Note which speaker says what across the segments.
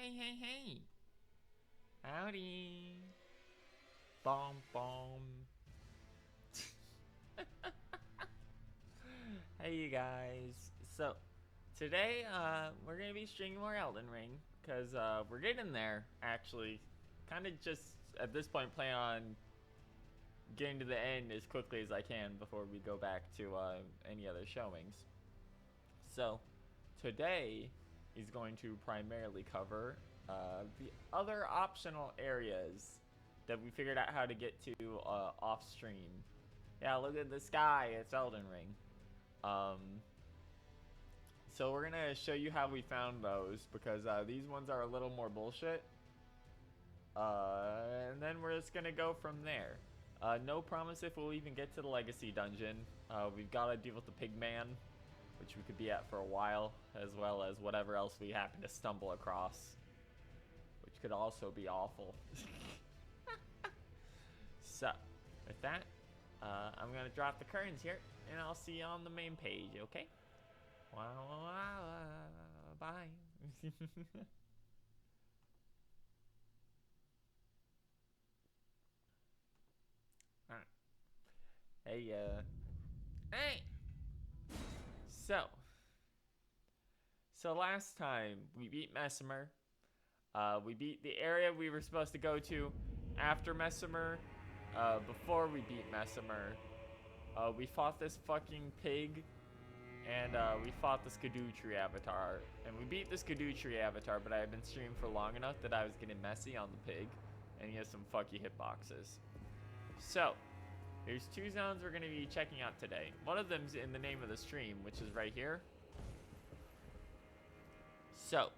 Speaker 1: Hey. Howdy. Bomb. Hey, you guys. So, today, we're gonna be streaming more Elden Ring, because, we're getting there, actually. Kind of just, at this point, plan on getting to the end as quickly as I can before we go back to, any other showings. So, today is going to primarily cover the other optional areas that we figured out how to get to off stream. Yeah, look at the sky, it's Elden Ring. So we're gonna show you how we found those, because these ones are a little more bullshit. And then we're just gonna go from there. No promise if we'll even get to the Legacy Dungeon. We've got to deal with the Pigman, which we could be at for a while, as well as whatever else we happen to stumble across, which could also be awful. So, with that, I'm going to drop the curtains here, and I'll see you on the main page, okay? Bye. Alright. Hey. So last time we beat Messimer. We beat the area we were supposed to go to after Messimer. Before we beat Messimer, we fought this fucking pig, and we fought the Erdtree avatar. And we beat this Erdtree avatar, but I had been streaming for long enough that I was getting messy on the pig, and he has some fucky hitboxes. So, there's two zones we're going to be checking out today. One of them's in the name of the stream, which is right here. So,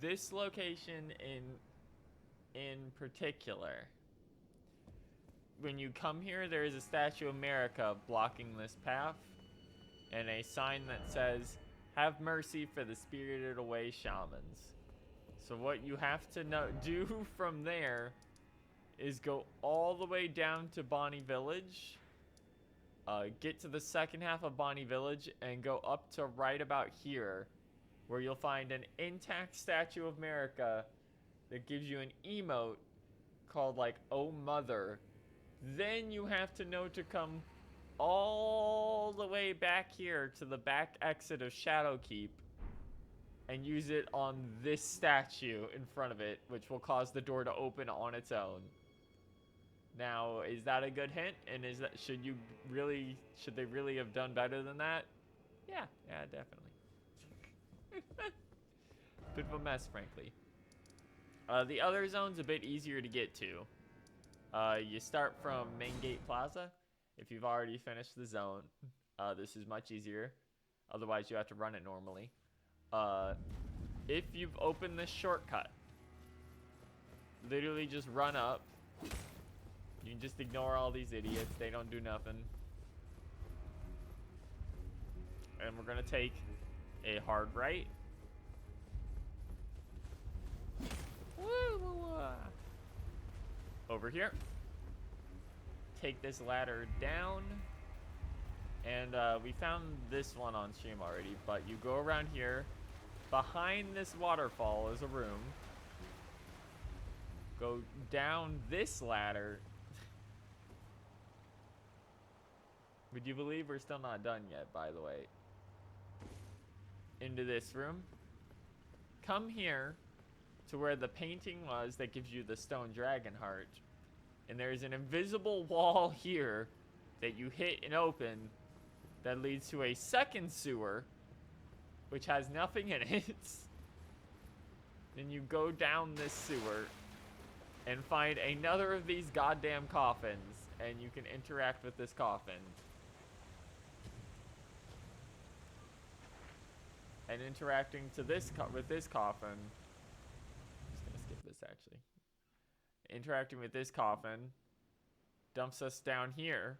Speaker 1: this location in particular, when you come here, there is a Statue of America blocking this path, and a sign that says, "Have mercy for the spirited away shamans." So what you have to do from there is go all the way down to Bonnie Village, get to the second half of Bonnie Village, and go up to right about here, where you'll find an intact Statue of America that gives you an emote called, like, "Oh Mother." Then you have to know to come all the way back here to the back exit of Shadowkeep and use it on this statue in front of it, which will cause the door to open on its own. Now, is that a good hint? And should they really have done better than that? Yeah, definitely. Bit of a mess, frankly. The other zone's a bit easier to get to. You start from Main Gate Plaza. If you've already finished the zone, this is much easier. Otherwise, you have to run it normally. If you've opened this shortcut, literally just run up. You can just ignore all these idiots. They don't do nothing. And we're gonna take a hard right. Over here. Take this ladder down. And we found this one on stream already, but you go around here. Behind this waterfall is a room. Go down this ladder. Would you believe we're still not done yet, by the way? Into this room. Come here to where the painting was that gives you the stone dragon heart. And there's an invisible wall here that you hit and open that leads to a second sewer, which has nothing in it. Then you go down this sewer and find another of these goddamn coffins, and you can interact with this coffin. And interacting to this with this coffin, I'm just gonna skip this actually. Interacting with this coffin dumps us down here.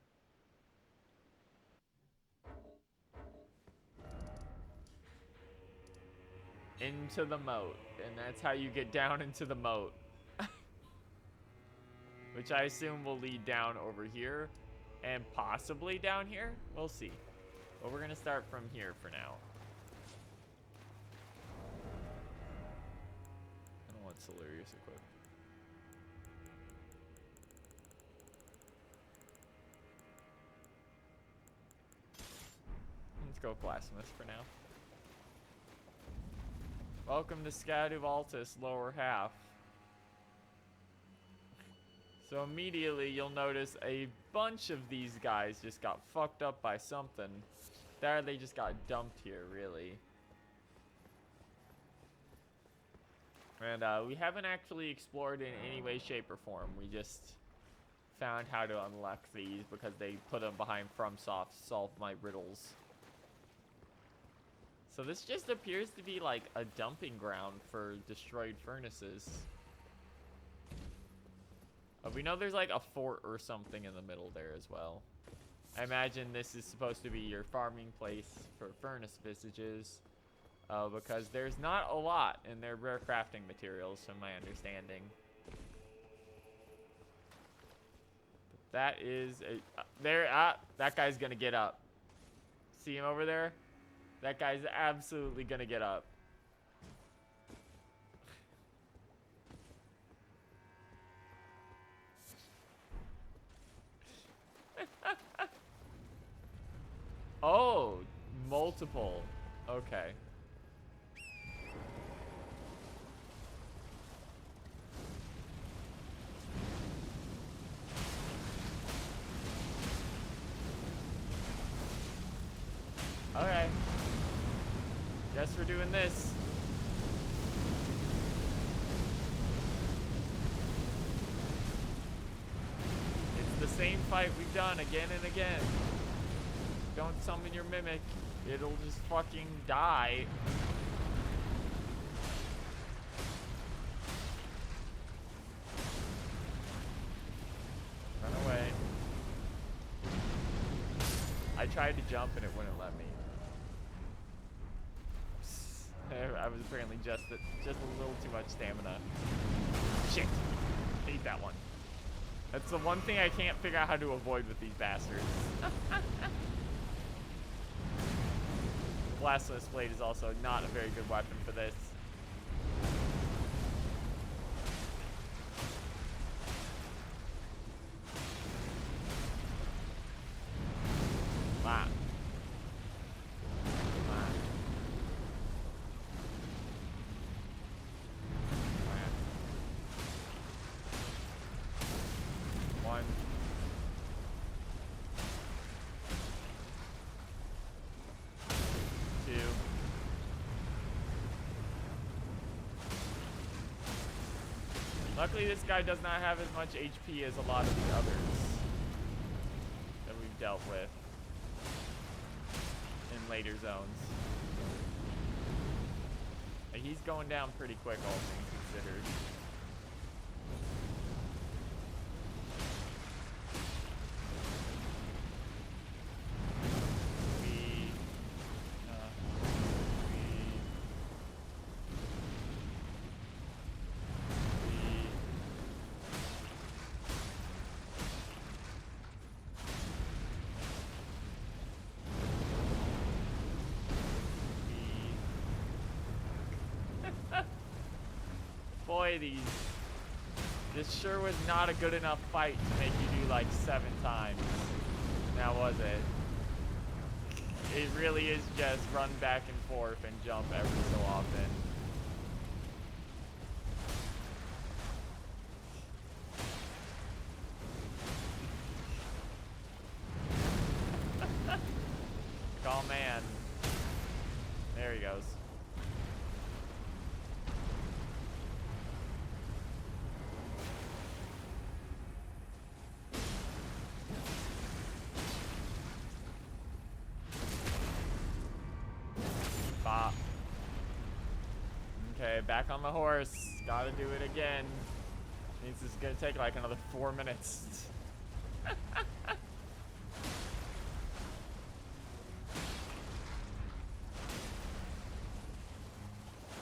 Speaker 1: Into the moat, and that's how you get down into the moat. Which I assume will lead down over here, and possibly down here. We'll see. But we're gonna start from here for now. want Silurius equipped. Let's go Blasphemous for now. Welcome to Scadu Altus, lower half. So immediately you'll notice a bunch of these guys just got fucked up by something. There they just got dumped here, really. And we haven't actually explored in any way, shape, or form. We just found how to unlock these because they put them behind FromSoft, solve my riddles. So this just appears to be like a dumping ground for destroyed furnaces. We know there's like a fort or something in the middle there as well. I imagine this is supposed to be your farming place for furnace visages. Because there's not a lot in their rare crafting materials, from my understanding. But that is that guy's gonna get up. See him over there? That guy's absolutely gonna get up. Oh, multiple. Okay. Okay. Guess we're doing this. It's the same fight we've done again and again. Don't summon your mimic. It'll just fucking die. Run away. I tried to jump and it wouldn't let me. I was apparently just a little too much stamina. Shit. Hate that one. That's the one thing I can't figure out how to avoid with these bastards. Blasphemous Blade is also not a very good weapon for this. Wow. Luckily, this guy does not have as much HP as a lot of the others that we've dealt with in later zones. He's going down pretty quick, all things considered. Boy, this sure was not a good enough fight to make you do like 7 times. Now was it? It really is just run back and forth and jump every so often. Oh man. There he goes. Bop. Okay, back on the horse. Gotta do it again. Means it's gonna take like another 4 minutes.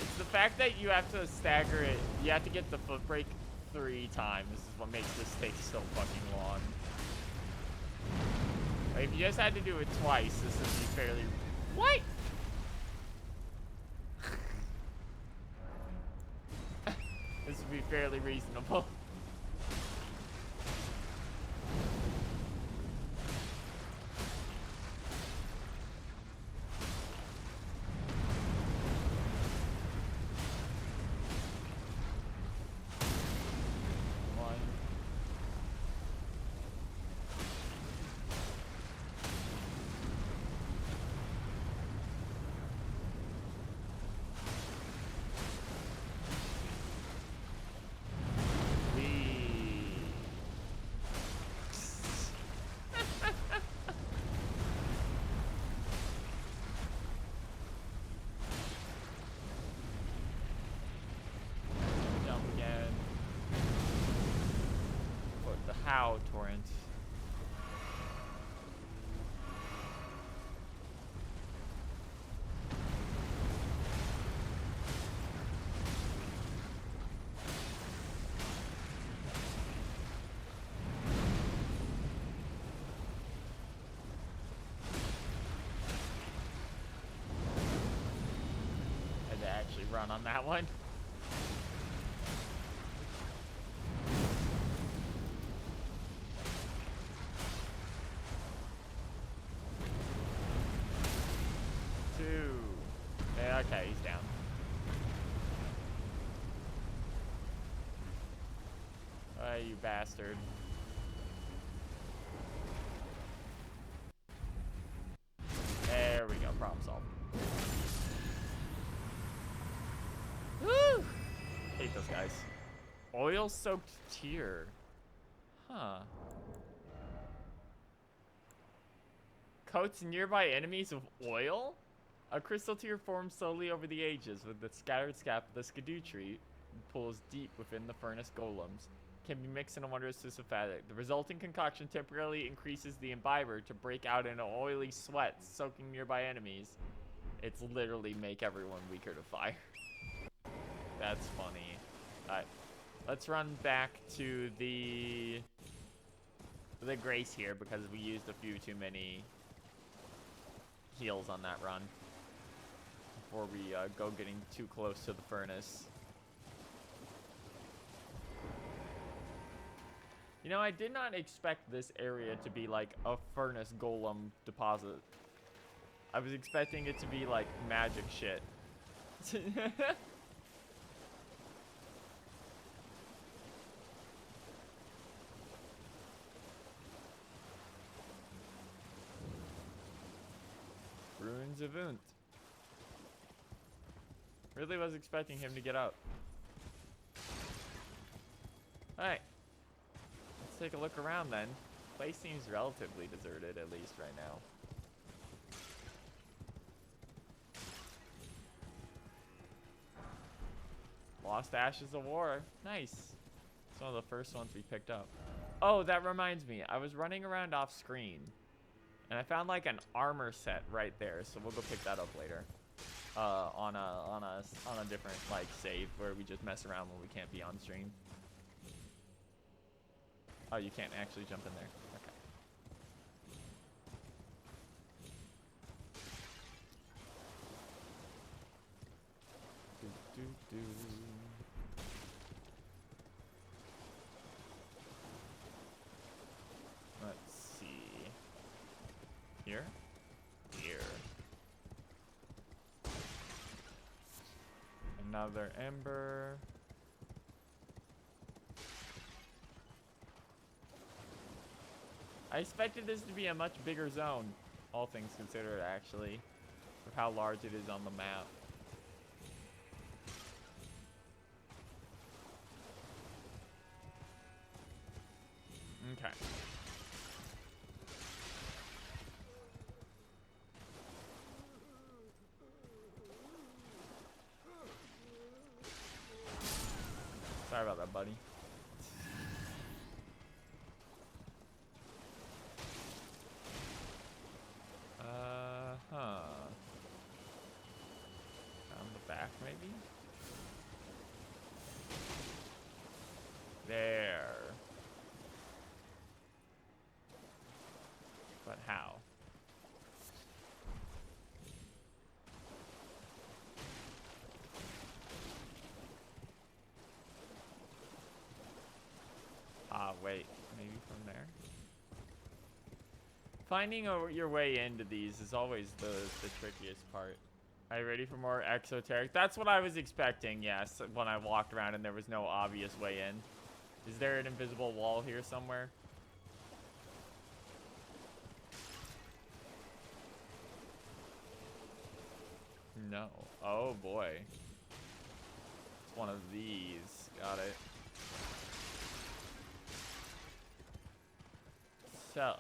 Speaker 1: It's the fact that you have to stagger it. You have to get the foot brake 3 times. This is what makes this take so fucking long. Like, if you just had to do it twice, this would be fairly... What? this would be fairly reasonable. How, Torrent? Had to actually run on that one. Okay, he's down. Oh, you bastard. There we go, problem solved. Woo! Hate those guys. Oil-soaked tear. Huh. Coats nearby enemies with oil? A crystal tear forms slowly over the ages with the scattered sap of the skidoo tree pulls deep within the furnace golems. Can be mixed in a wondrous symphatic. The resulting concoction temporarily increases the imbiber to break out in oily sweat, soaking nearby enemies. It's literally make everyone weaker to fire. That's funny. Alright. Let's run back to the Grace here because we used a few too many heals on that run. Before we go getting too close to the furnace. You know, I did not expect this area to be like a furnace golem deposit. I was expecting it to be like magic shit. Ruins of Unt. Really was expecting him to get up. Alright. Let's take a look around then. Place seems relatively deserted, at least right now. Lost Ashes of War. Nice. It's one of the first ones we picked up. Oh, that reminds me. I was running around off screen. And I found like an armor set right there. So we'll go pick that up later. On a different like save where we just mess around when we can't be on stream. Oh, you can't actually jump in there. Okay. Do. Let's see. Here. Another ember. I expected this to be a much bigger zone, all things considered, actually, with how large it is on the map. Okay. Sorry about that, buddy. On the back, maybe? There. But how? wait. Maybe from there? Finding your way into these is always the trickiest part. Are you ready for more exoteric? That's what I was expecting, yes, when I walked around and there was no obvious way in. Is there an invisible wall here somewhere? No. Oh boy. It's one of these. Got it. So.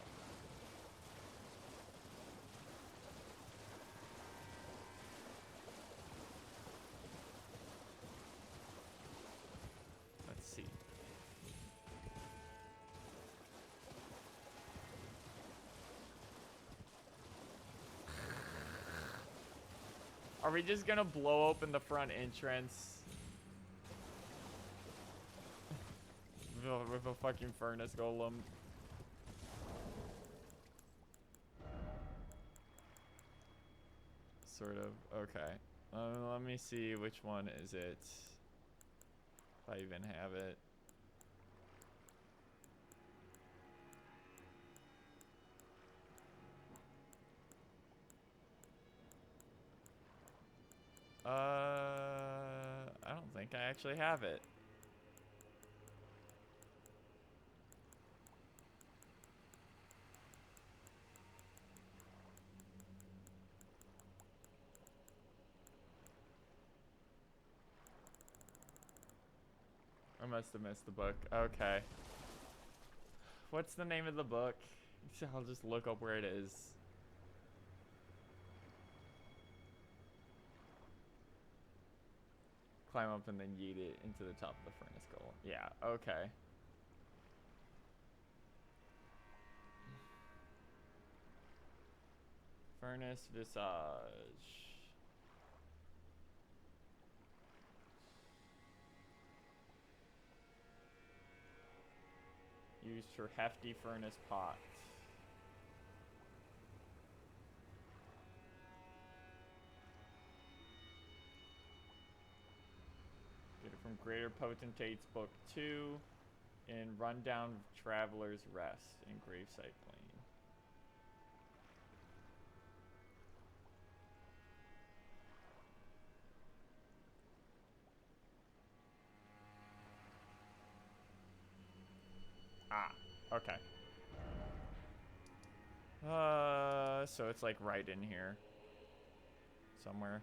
Speaker 1: Let's see. Are we just gonna blow open the front entrance? With a fucking furnace golem? Sort of. Okay. Let me see which one is it. If I even have it. I don't think I actually have it. I must have missed the book. Okay. What's the name of the book? I'll just look up where it is. Climb up and then yeet it into the top of the furnace golem. Yeah, okay. Furnace visage. Used for hefty furnace pots. Get it from Greater Potentates Book 2 in Rundown Traveler's Rest in Gravesite Plain. Ah, okay. So it's like right in here. Somewhere.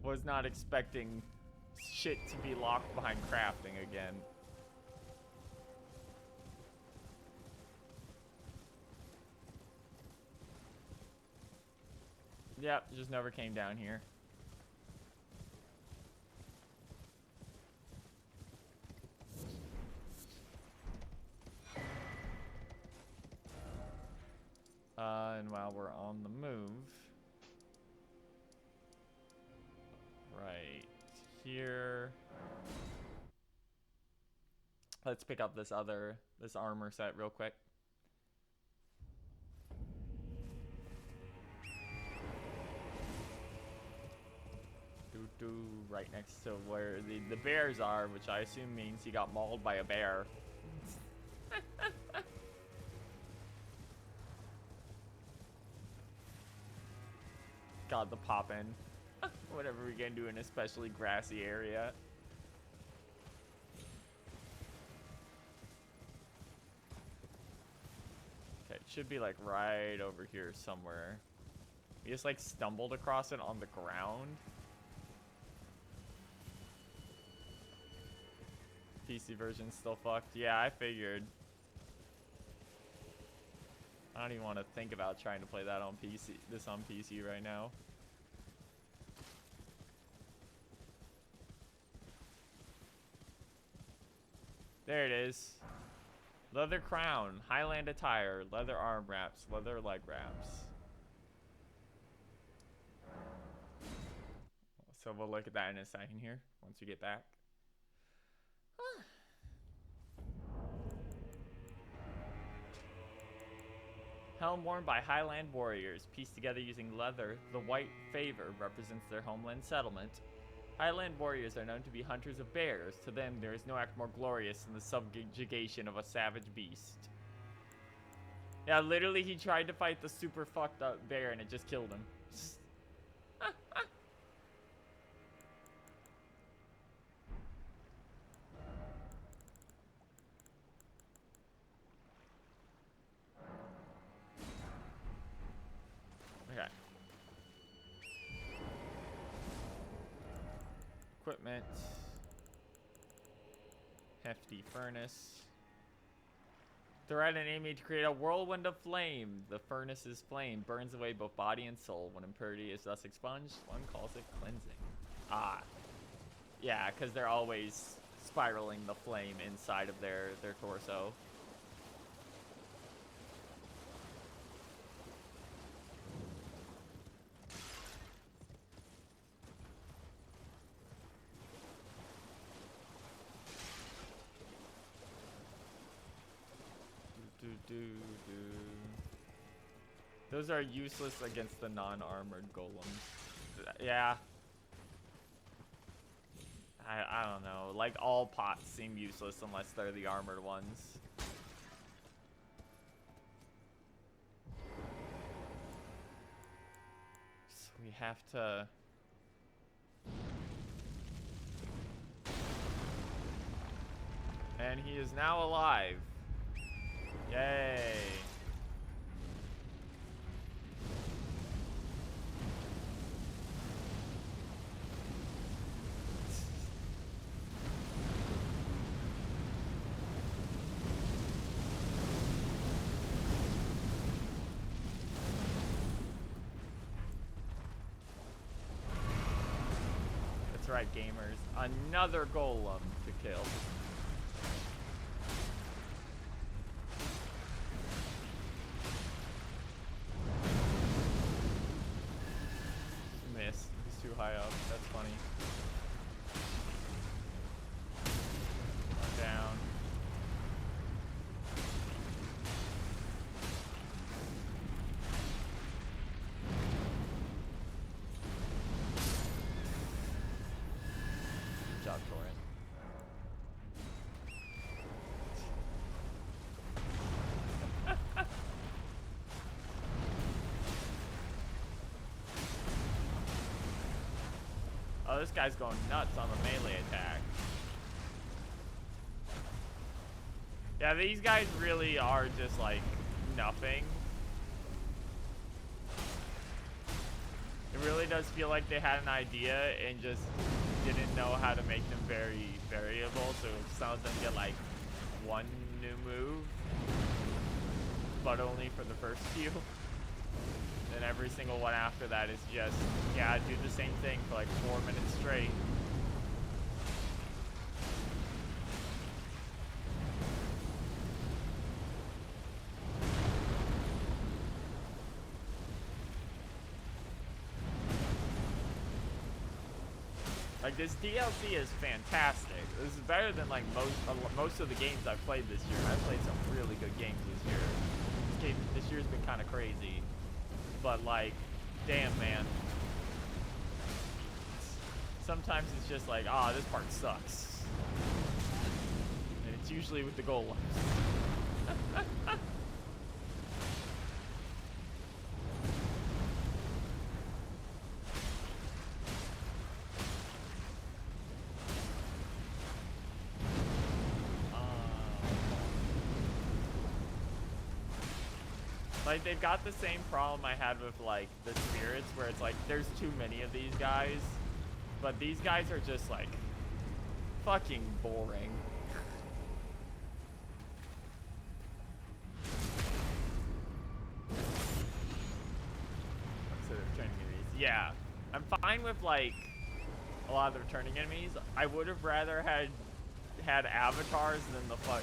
Speaker 1: Was not expecting shit to be locked behind crafting again. Yep, just never came down here. And while we're on the move, right here, let's pick up this armor set real quick. Right next to where the bears are, which I assume means he got mauled by a bear. God, the poppin'. Whatever we can do in an especially grassy area. Okay, it should be like right over here somewhere. We just like stumbled across it on the ground. PC version's still fucked. Yeah, I figured. I don't even want to think about trying to play that on PC. This on PC right now. There it is. Leather crown, Highland attire, leather arm wraps, leather leg wraps. So we'll look at that in a second here, once we get back. Helm worn by Highland warriors, pieced together using leather, the white favor represents their homeland settlement. Highland warriors are known to be hunters of bears. To them, there is no act more glorious than the subjugation of a savage beast. Yeah, literally, he tried to fight the super fucked up bear and it just killed him. Okay. Equipment. Hefty furnace. Thread an enemy to create a whirlwind of flame. The furnace's flame burns away both body and soul. When impurity is thus expunged, one calls it cleansing. Ah. Yeah, because they're always spiraling the flame inside of their torso. Those are useless against the non-armored golems. Yeah. I don't know. Like, all pots seem useless unless they're the armored ones. So we have to... And he is now alive. Yay. That's right, gamers. Another golem to kill. Too high up. That's funny. One down. Good job, Torrent. Oh, this guy's going nuts on the melee attack. Yeah, these guys really are just like nothing. It really does feel like they had an idea and just didn't know how to make them very variable. So some of them get like one new move, but only for the first few. And every single one after that is just, yeah, do the same thing for like 4 minutes straight. Like, this DLC is fantastic. This is better than like most of the games I've played this year. I've played some really good games this year. This year's been kind of crazy. But like, damn, man. Sometimes it's just like, ah, this part sucks. And it's usually with the golems. Like, they've got the same problem I had with, like, the spirits, where it's like, there's too many of these guys. But these guys are just, like, fucking boring. So the returning enemies. Yeah. I'm fine with, like, a lot of the returning enemies. I would have rather had avatars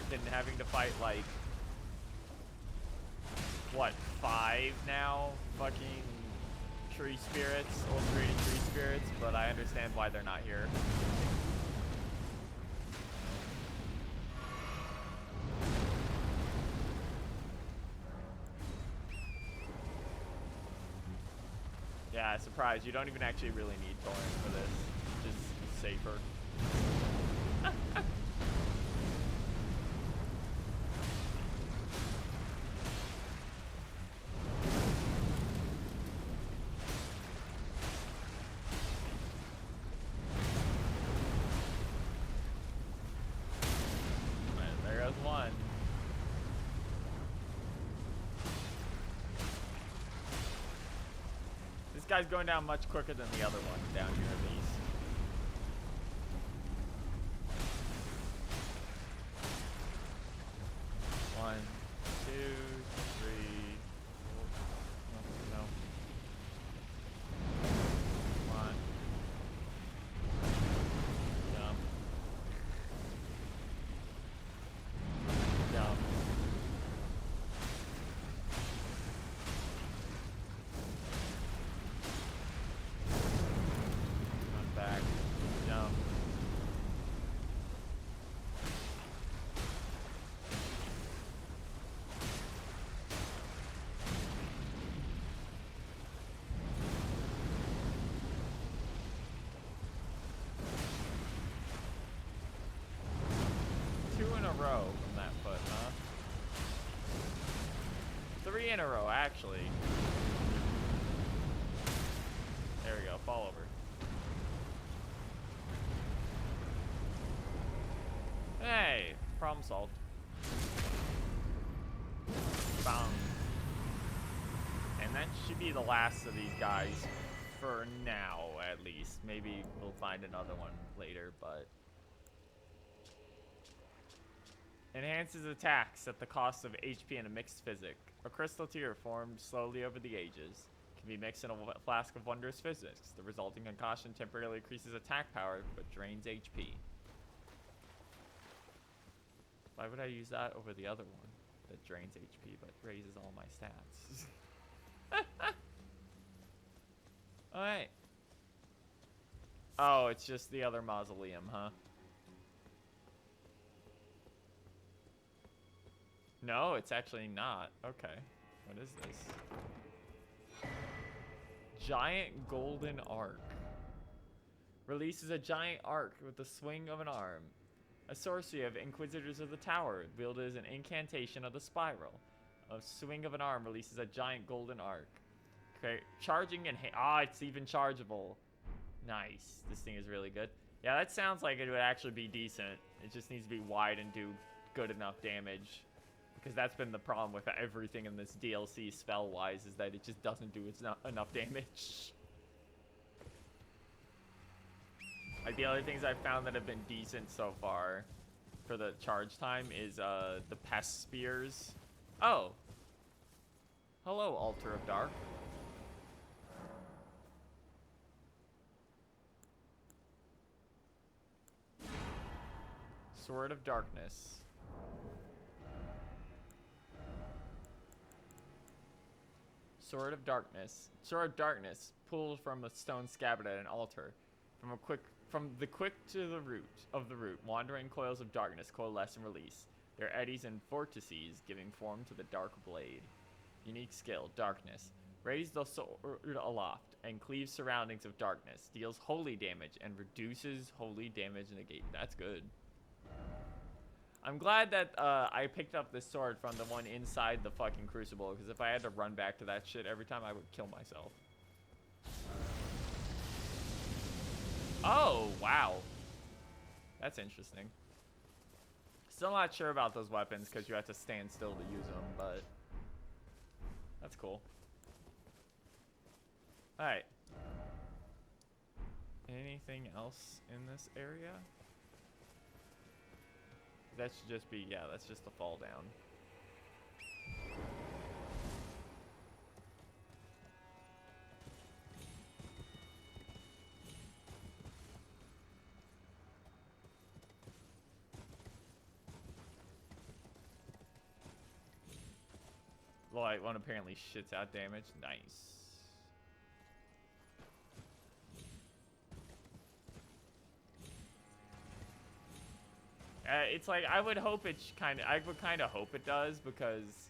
Speaker 1: than having to fight, like, what, 5 now fucking tree spirits, ulcerated tree spirits, but I understand why they're not here. Yeah, surprise. You don't even actually really need torrent for this. Just safer. There goes one. This guy's going down much quicker than the other one down here at least. One, two, three. No. One. Jump. Jump. Run back. Jump. Two in a row from that foot, huh? Three in a row, actually. There we go, fall over. Hey, problem solved. Boom. And that should be the last of these guys for now, at least. Maybe we'll find another one later, but... Enhances attacks at the cost of HP and a mixed physic. A crystal tear formed slowly over the ages. Can be mixed in a flask of wondrous physics. The resulting concoction temporarily increases attack power, but drains HP. Why would I use that over the other one that drains HP but raises all my stats? Alright. Oh, it's just the other mausoleum, huh? No, it's actually not. Okay. What is this? Giant golden arc. Releases a giant arc with the swing of an arm. A sorcery of Inquisitors of the Tower, wielded as an incantation of the spiral. A swing of an arm releases a giant golden arc. Okay, charging and it's even chargeable. Nice. This thing is really good. Yeah, that sounds like it would actually be decent. It just needs to be wide and do good enough damage. Because that's been the problem with everything in this DLC spell-wise, is that it just doesn't do enough damage. Like, the other things I've found that have been decent so far for the charge time is the pest spears. Oh. Hello, Altar of Dark. Sword of Darkness. Sword of Darkness. Sword of Darkness, pulled from a stone scabbard at an altar. From the quick to the root of the root, wandering coils of darkness coalesce and release. Their eddies and vortices, giving form to the dark blade. Unique skill, Darkness. Raise the sword aloft and cleaves surroundings of darkness. Deals holy damage and reduces holy damage negate. That's good. I'm glad that I picked up this sword from the one inside the fucking crucible, because if I had to run back to that shit every time, I would kill myself. Oh, wow. That's interesting. Still not sure about those weapons, because you have to stand still to use them, but that's cool. Alright. Anything else in this area? That should just be, yeah, that's just a fall down. Light one apparently shits out damage. Nice. It's like I would hope it I would kind of hope it does, because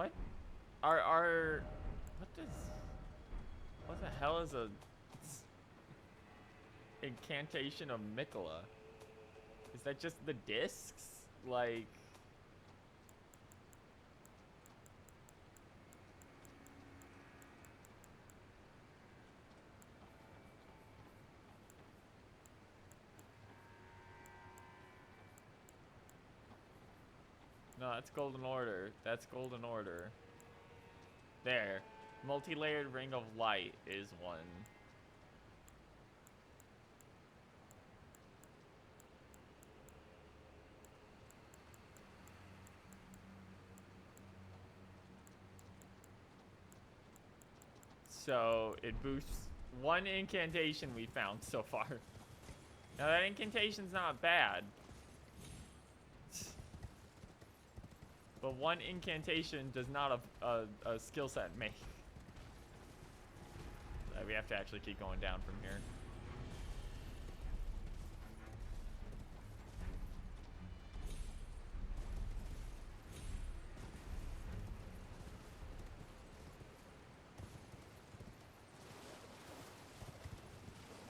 Speaker 1: What? What the hell is a incantation of Mikola? Is that just the discs? Like... No, that's Golden Order. That's Golden Order. There. Multi-layered ring of light is one. So it boosts one incantation we found so far. Now that incantation's not bad. But one incantation does not a skill set make. We have to actually keep going down from here.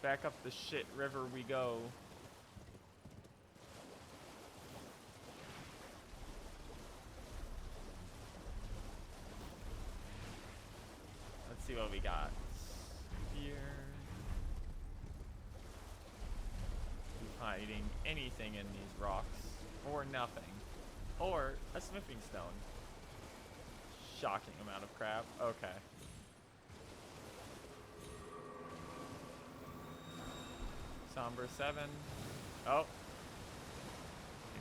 Speaker 1: Back up the shit river we go. Let's see what we got here. Hiding anything in these rocks, or nothing, or a smithing stone. Shocking amount of crap. Okay. Somber 7. Oh.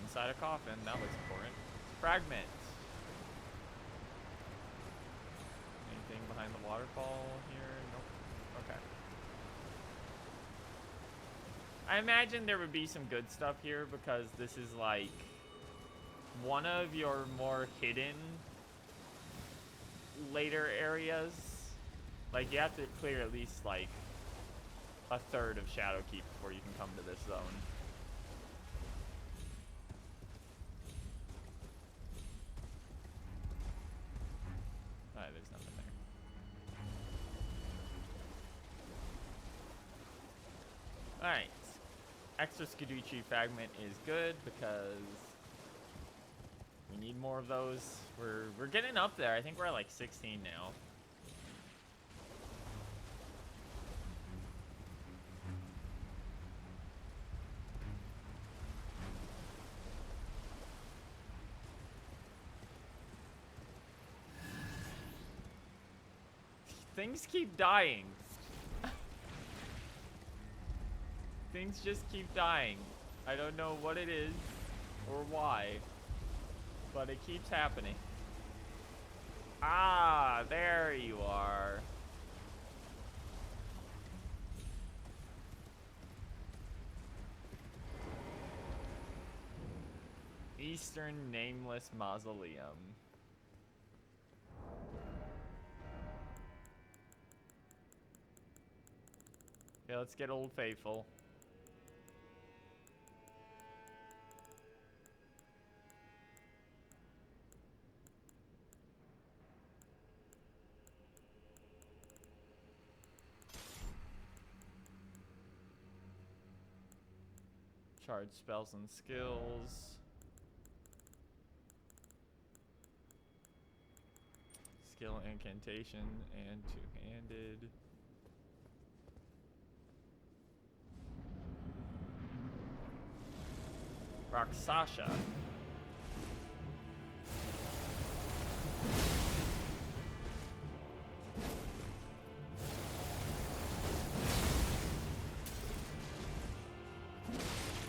Speaker 1: Inside a coffin. That looks important. Fragment. Anything behind the waterfall here? Nope. Okay. I imagine there would be some good stuff here because this is like one of your more hidden later areas. Like you have to clear at least like a third of Shadowkeep before you can come to this zone. Alright, there's nothing there. Alright. Extra Scaducci fragment is good because we need more of those. We're getting up there. I think we're at like 16 now. Things keep dying. Things just keep dying. I don't know what it is or why, but it keeps happening. Ah, there you are. Eastern Nameless Mausoleum. Okay, let's get Old Faithful. Charge spells and skills. Skill incantation and two-handed. Rakshasa.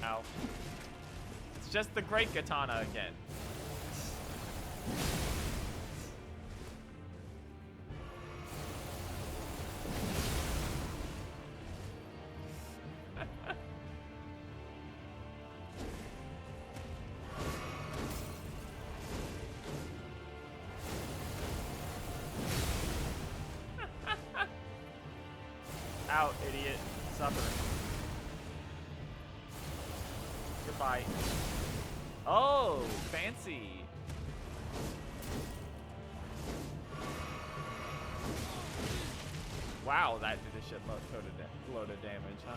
Speaker 1: Ow. It's just the great katana again. Out, idiot. Suffer. Goodbye. Oh, fancy. Wow, that did a shitload of damage, huh?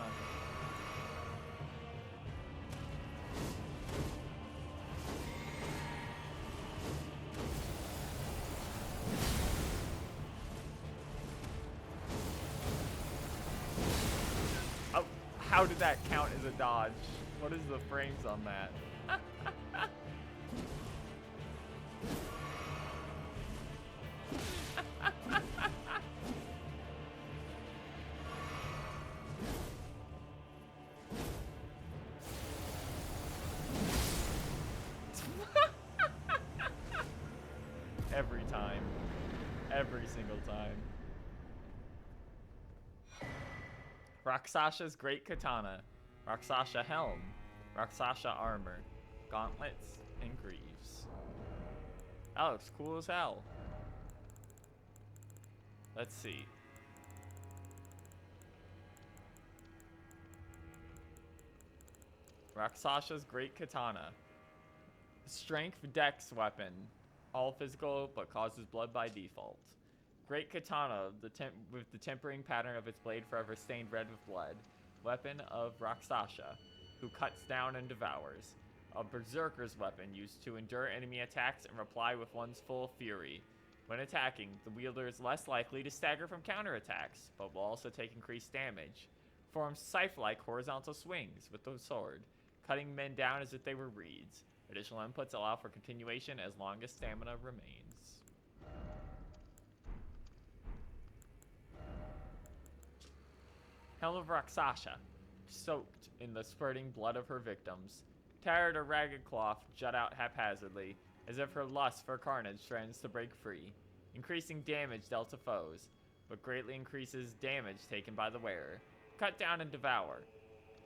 Speaker 1: Oh, how did that count as a dodge? What is the frames on that? Every time. Every single time. Rakshasha's Great Katana. Rakshasha Helm. Rakshasha Armor. Gauntlets and Greaves. That looks cool as hell. Let's see. Rakshasha's Great Katana. Strength Dex weapon. All physical, but causes blood by default. Great Katana, with the tempering pattern of its blade forever stained red with blood. Weapon of Rakshasha, who cuts down and devours. A berserker's weapon used to endure enemy attacks and reply with one's full fury. When attacking, the wielder is less likely to stagger from counterattacks, but will also take increased damage. Forms scythe-like horizontal swings with the sword, cutting men down as if they were reeds. Additional inputs allow for continuation as long as stamina remains. Helm of Rakshasha, soaked in the spurting blood of her victims. Tattered or ragged cloth jut out haphazardly, as if her lust for carnage threatens to break free, increasing damage dealt to foes, but greatly increases damage taken by the wearer. Cut down and devour.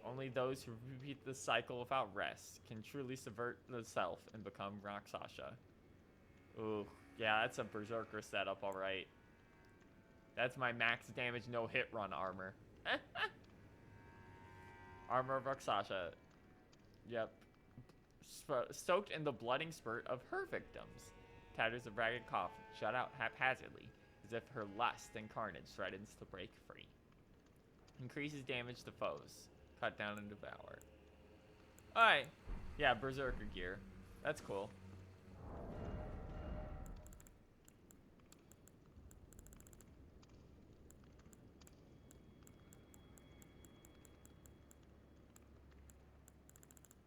Speaker 1: Only those who repeat the cycle without rest can truly subvert the self and become Rakshasha. Ooh, yeah, that's a berserker setup, alright. That's my max damage no hit run armor. Armor of Rakshasha. Yep. Soaked in the blooding spurt of her victims. Tatters of ragged cough shut out haphazardly, as if her lust and carnage threatens to break free. Increases damage to foes. Cut down and devour. Alright. Yeah, berserker gear. That's cool.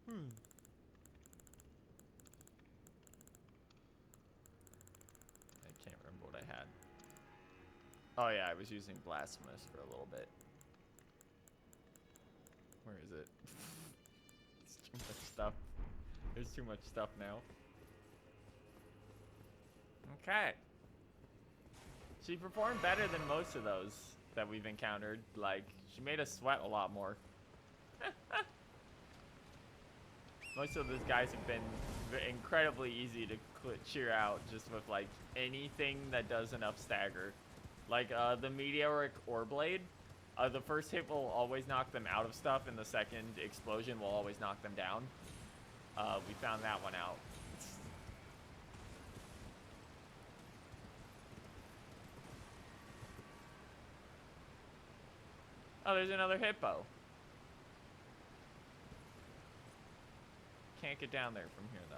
Speaker 1: I can't remember what I had. Oh yeah, I was using Blasphemous for a little bit. Where is it? It's too much stuff. There's too much stuff now. Okay. She performed better than most of those that we've encountered. Like, she made us sweat a lot more. Most of those guys have been incredibly easy to cheer out just with, like, anything that does enough stagger. Like, the Meteoric Ore Blade. The first hit will always knock them out of stuff, and the second explosion will always knock them down. We found that one out. Oh, there's another hippo. Can't get down there from here, though.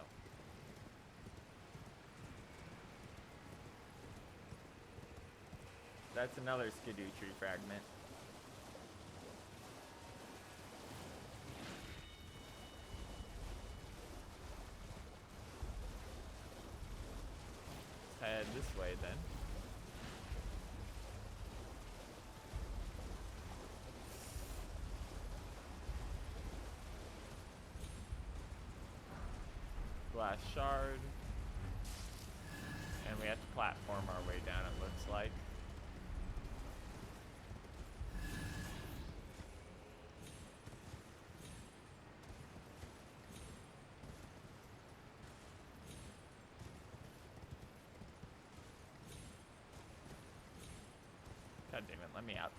Speaker 1: That's another skidoo tree fragment. Let's head this way, then. Glass shard. And we have to platform our way down, it looks like. God damn it, let me out.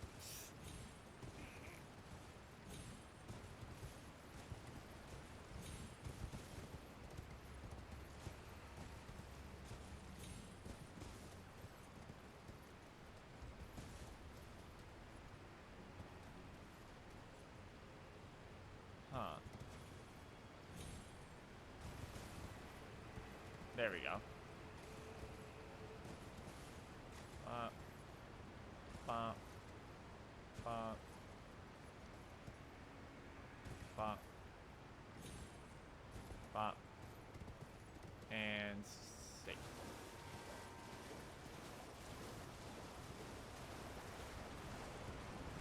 Speaker 1: There we go. Bump. Bump. Bump. Bump. And safe.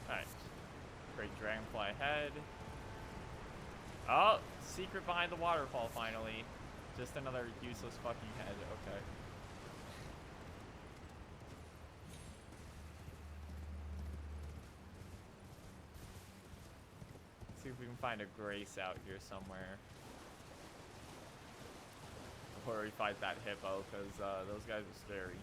Speaker 1: Alright. Great dragonfly head. Oh! Secret behind the waterfall, finally. Just another useless fucking head. Okay. Let's see if we can find a grace out here somewhere. Before we fight that hippo, because those guys are scary.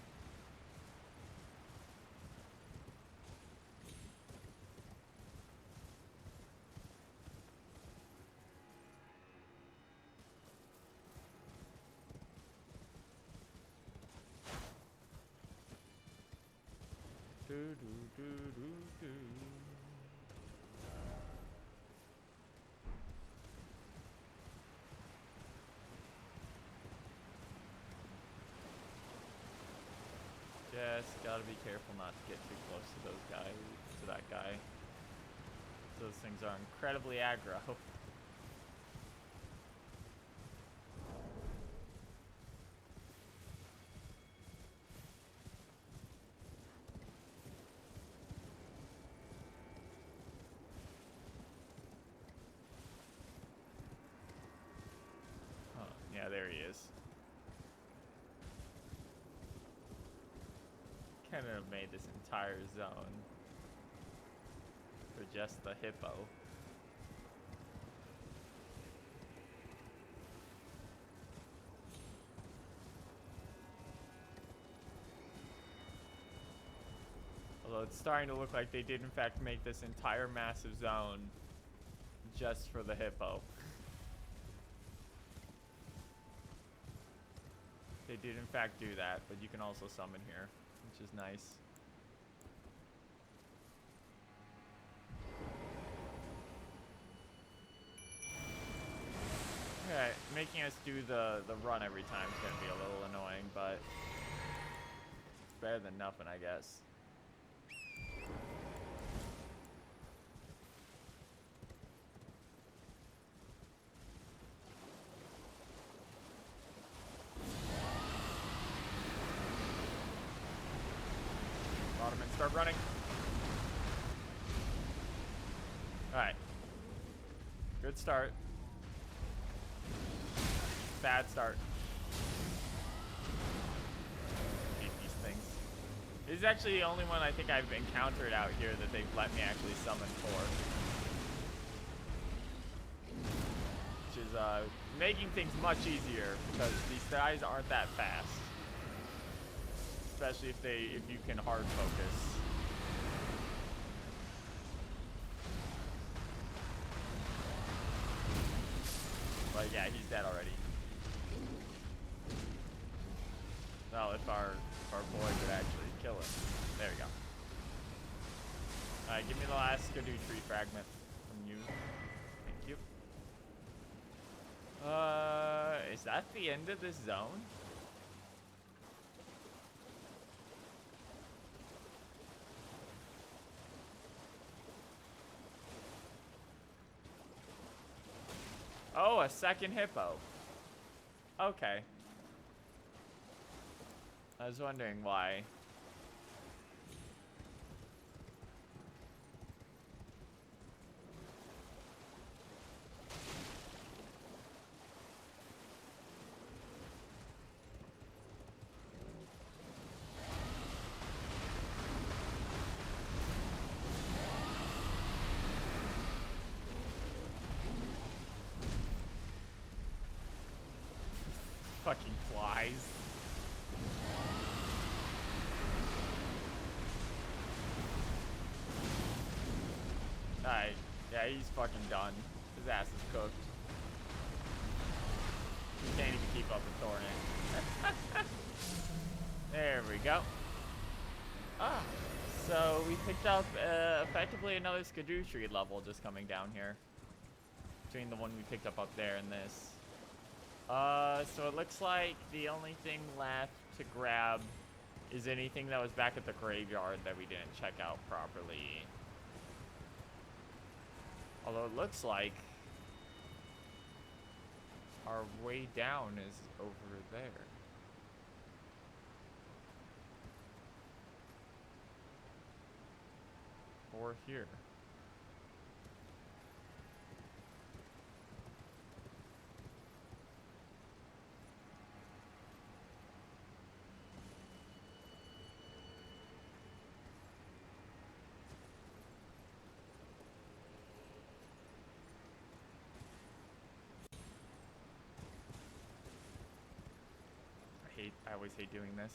Speaker 1: Do, do, do, do, do. Just gotta be careful not to get too close to those guys, to that guy. Those things are incredibly aggro. Oh, yeah, there he is. Couldn't have made this entire zone for just the hippo. Although it's starting to look like they did in fact make this entire massive zone just for the hippo. They did in fact do that, but you can also summon here, which is nice. Okay, making us do the run every time is going to be a little annoying, but it's better than nothing, I guess. Ottoman, start running. Alright. Good start. Bad start. Hate these things. This is actually the only one I think I've encountered out here that they've let me actually summon for. Which is making things much easier because these guys aren't that fast. Especially if you can hard focus. But yeah, he's dead already. Well, if our boy could actually kill him. There we go. Alright, give me the last Erdtree fragment from you. Thank you. Is that the end of this zone? Oh, a second hippo. Okay. I was wondering why. Fucking flies. Alright. Yeah, he's fucking done. His ass is cooked. He can't even keep up with Torrent. There we go. Ah. So we picked up effectively another Erdtree level just coming down here. Between the one we picked up there and this. So it looks like the only thing left to grab is anything that was back at the graveyard that we didn't check out properly. Although it looks like our way down is over there. Or here. I always hate doing this.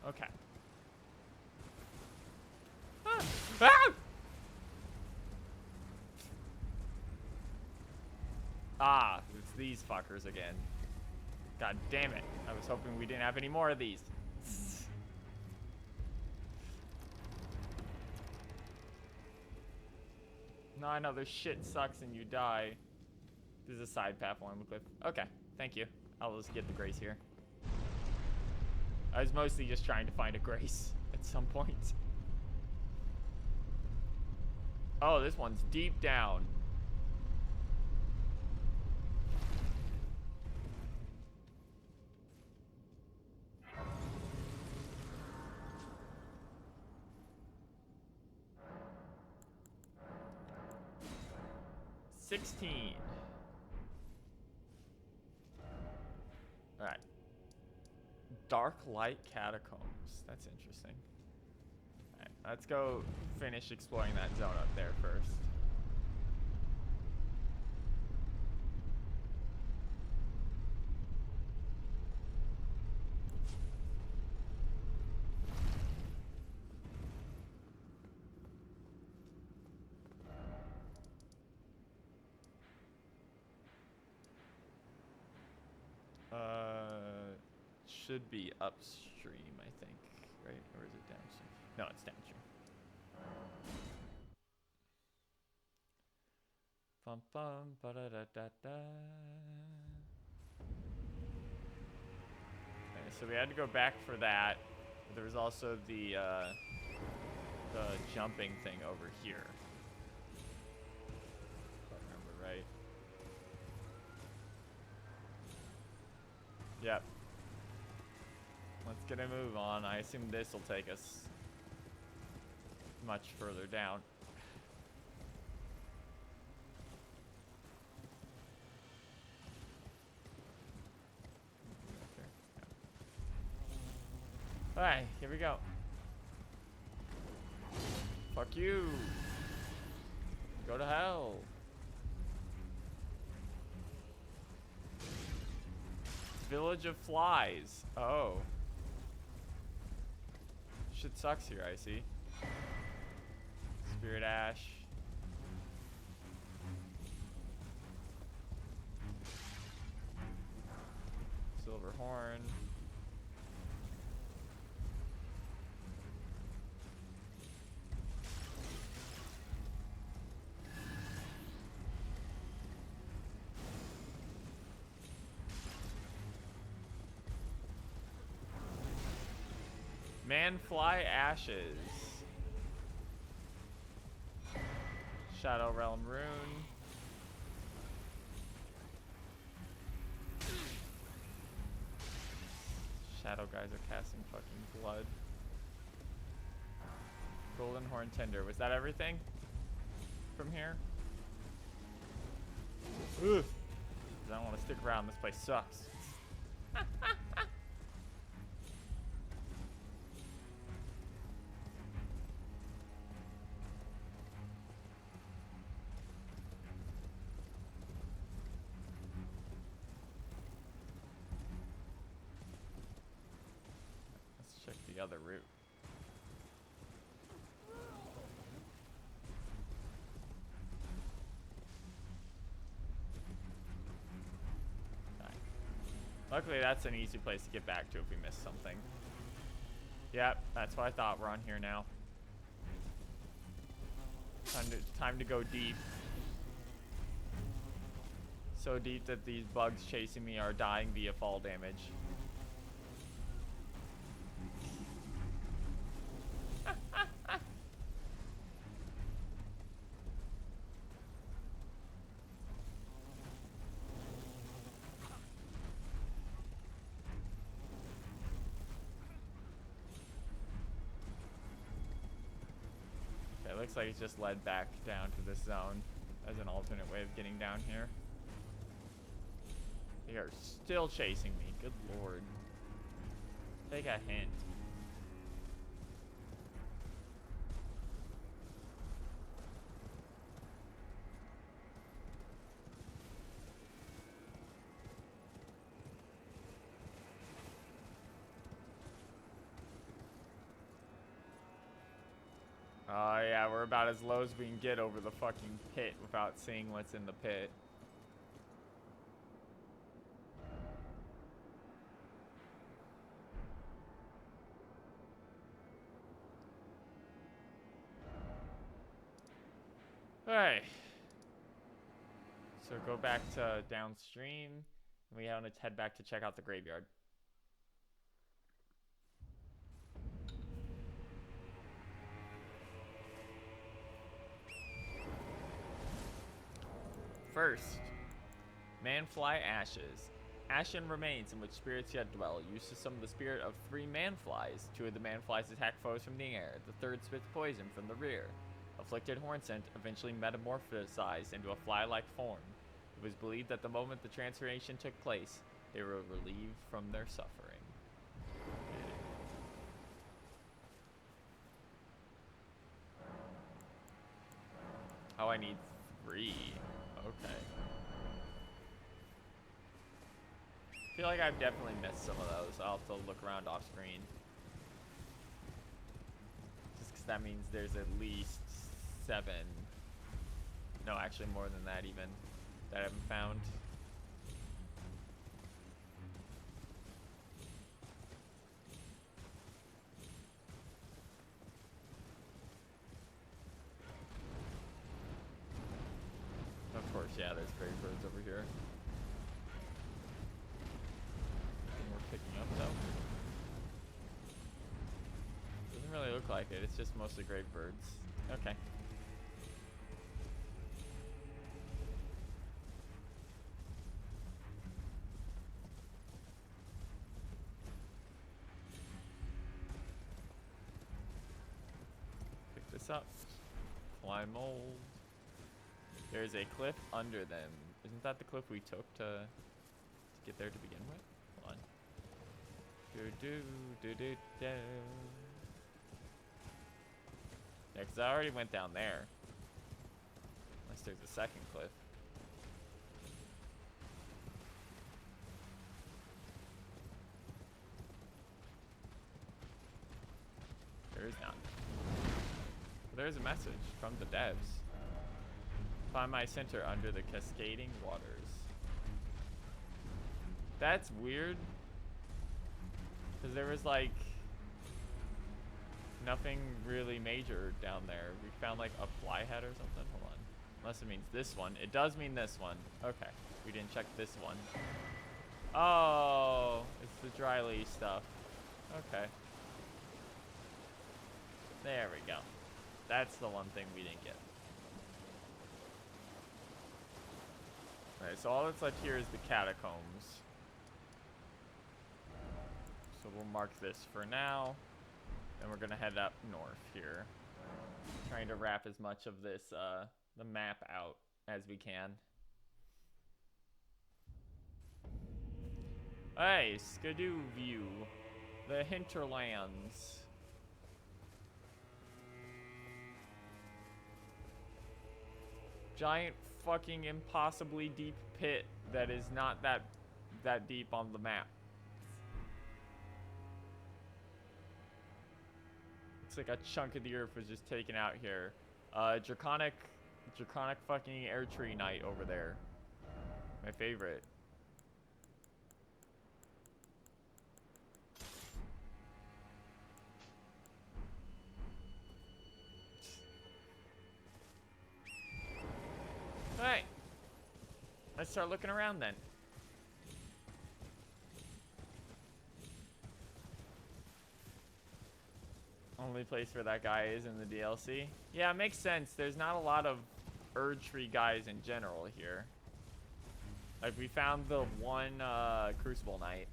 Speaker 1: Okay. Ah! Ah! Ah, it's these fuckers again. God damn it. I was hoping we didn't have any more of these. No, I know this shit sucks and you die. There's a side path along the cliff. Okay, thank you. I'll just get the grace here. I was mostly just trying to find a grace at some point. Oh, this one's deep down. $16. Alright. Dark light catacombs. That's interesting. Alright, let's go finish exploring that zone up there first. Should be upstream, I think, right? Or is it downstream? No, it's downstream. Bum bum ba da da da da. Okay, so we had to go back for that. But there was also the jumping thing over here. If I remember right. Yep. Let's get a move on. I assume this will take us much further down. Alright, here we go. Fuck you. Go to hell. Village of Flies. Oh. Shit sucks here, I see. Spirit Ash. Silver Horn. Manfly Ashes. Shadow Realm Rune. Shadow guys are casting fucking blood. Golden Horn Tinder. Was that everything from here? Ugh. I don't want to stick around. This place sucks. Other route. Right. Luckily, that's an easy place to get back to if we missed something. Yep, that's what I thought. We're on here now. Time to go deep. So deep that these bugs chasing me are dying via fall damage. Okay, looks like it's just led back down to this zone as an alternate way of getting down here. They are still chasing me. Good lord. Take a hint. Oh yeah, we're about as low as we can get over the fucking pit without seeing what's in the pit. Alright. So go back to downstream. And we want to head back to check out the graveyard. First, Manfly Ashes. Ashen remains in which spirits yet dwell. Used to summon the spirit of 3 manflies. 2 of the manflies attack foes from the air. The third spits poison from the rear. Afflicted Hornsent eventually metamorphosized into a fly-like form. It was believed that the moment the transformation took place, they were relieved from their suffering. Oh, I need 3. Okay. I feel like I've definitely missed some of those. I'll have to look around off screen. Just because that means there's at least 7. No, actually more than that even. That I haven't found. Of course, yeah, there's great birds over here. Nothing we're picking up though. Doesn't really look like it, it's just mostly grave birds. Okay. Pick this up. Fly mold. There's a cliff under them. Isn't that the cliff we took to get there to begin with? Hold on. Yeah, because I already went down there. Unless there's a second cliff. There is not. There's a message from the devs. Find my center under the cascading waters. That's weird. Because there was like nothing really major down there. We found like a fly head or something. Hold on. Unless it means this one. It does mean this one. Okay. We didn't check this one. Oh, it's the dry leaf stuff. Okay. There we go. That's the one thing we didn't get. Alright, so all that's left here is the catacombs. So we'll mark this for now. Then we're gonna head up north here. Trying to wrap as much of this, the map out as we can. Hey, Skidoo View. The Hinterlands. Giant fucking impossibly deep pit that is not that deep on the map. It's like a chunk of the earth was just taken out here. Draconic fucking Erdtree Knight over there. My favorite. Alright. Let's start looking around then. Only place where that guy is in the DLC. Yeah, it makes sense. There's not a lot of Erdtree guys in general here. Like, we found the one Crucible Knight.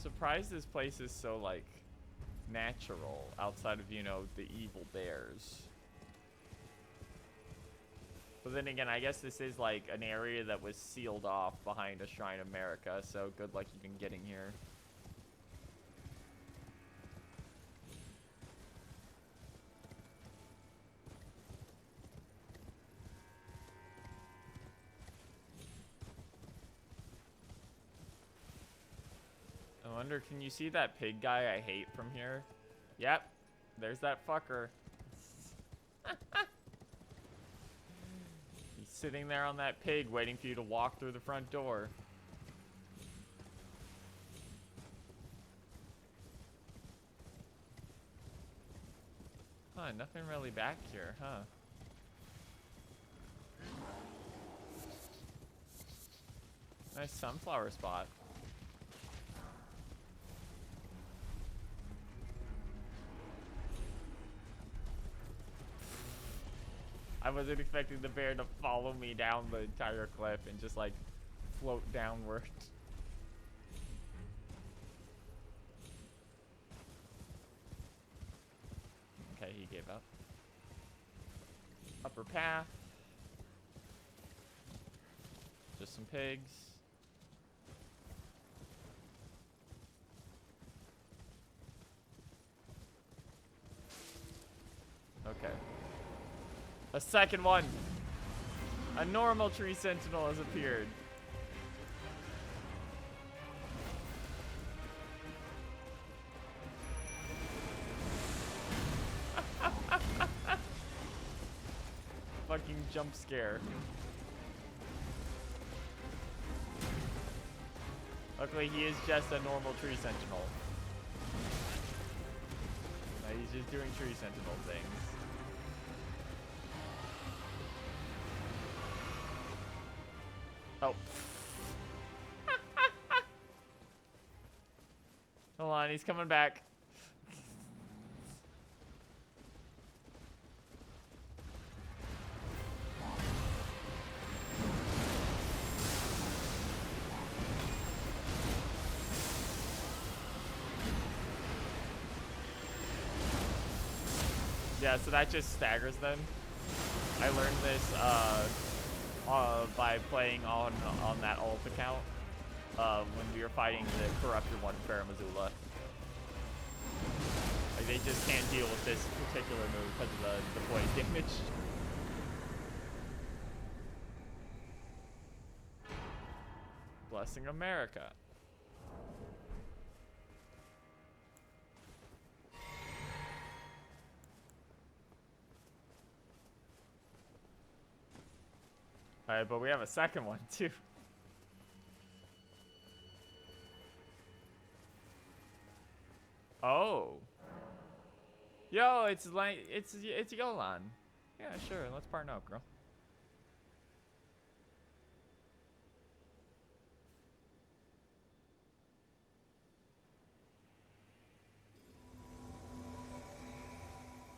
Speaker 1: Surprised this place is so, like, natural outside of, you know, the evil bears. But then again, I guess this is like an area that was sealed off behind a Shrine of America, so good luck even getting here. I wonder, can you see that pig guy I hate from here? Yep, there's that fucker. He's sitting there on that pig waiting for you to walk through the front door. Huh, nothing really back here, huh? Nice sunflower spot. I wasn't expecting the bear to follow me down the entire cliff and just like float downward. Okay, he gave up. Upper path. Just some pigs. Okay. A second one. A normal tree sentinel has appeared. Fucking jump scare. Luckily, he is just a normal tree sentinel. No, he's just doing tree sentinel things. Oh. Hold on, he's coming back. Yeah, so that just staggers them. I learned this by playing on that alt account when we were fighting the corrupted one, Farah Missoula. Like, they just can't deal with this particular move because of the poise damage. Blessing America. Alright, but we have a second one too. Oh. Yo, it's like it's Yolan. Yeah, sure. Let's partner up, girl.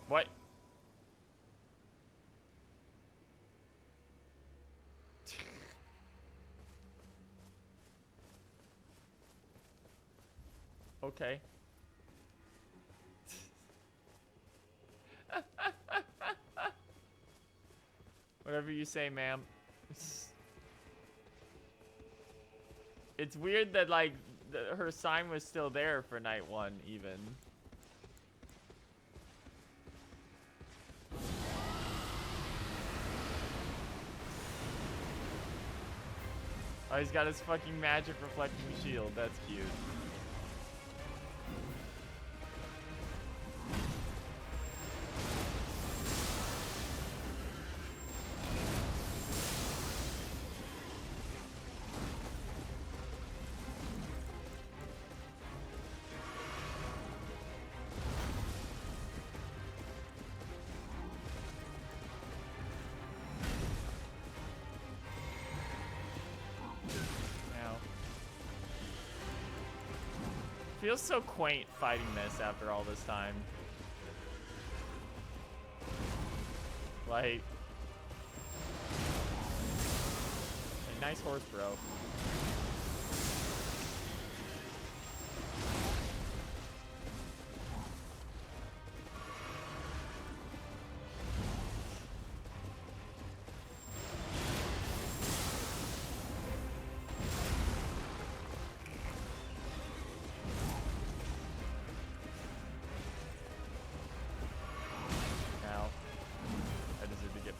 Speaker 1: What? Okay. Whatever you say, ma'am. It's weird that, like, her sign was still there for night one, even. Oh, he's got his fucking magic reflecting shield. That's cute. Feels so quaint fighting this after all this time. Like, hey, nice horse, bro.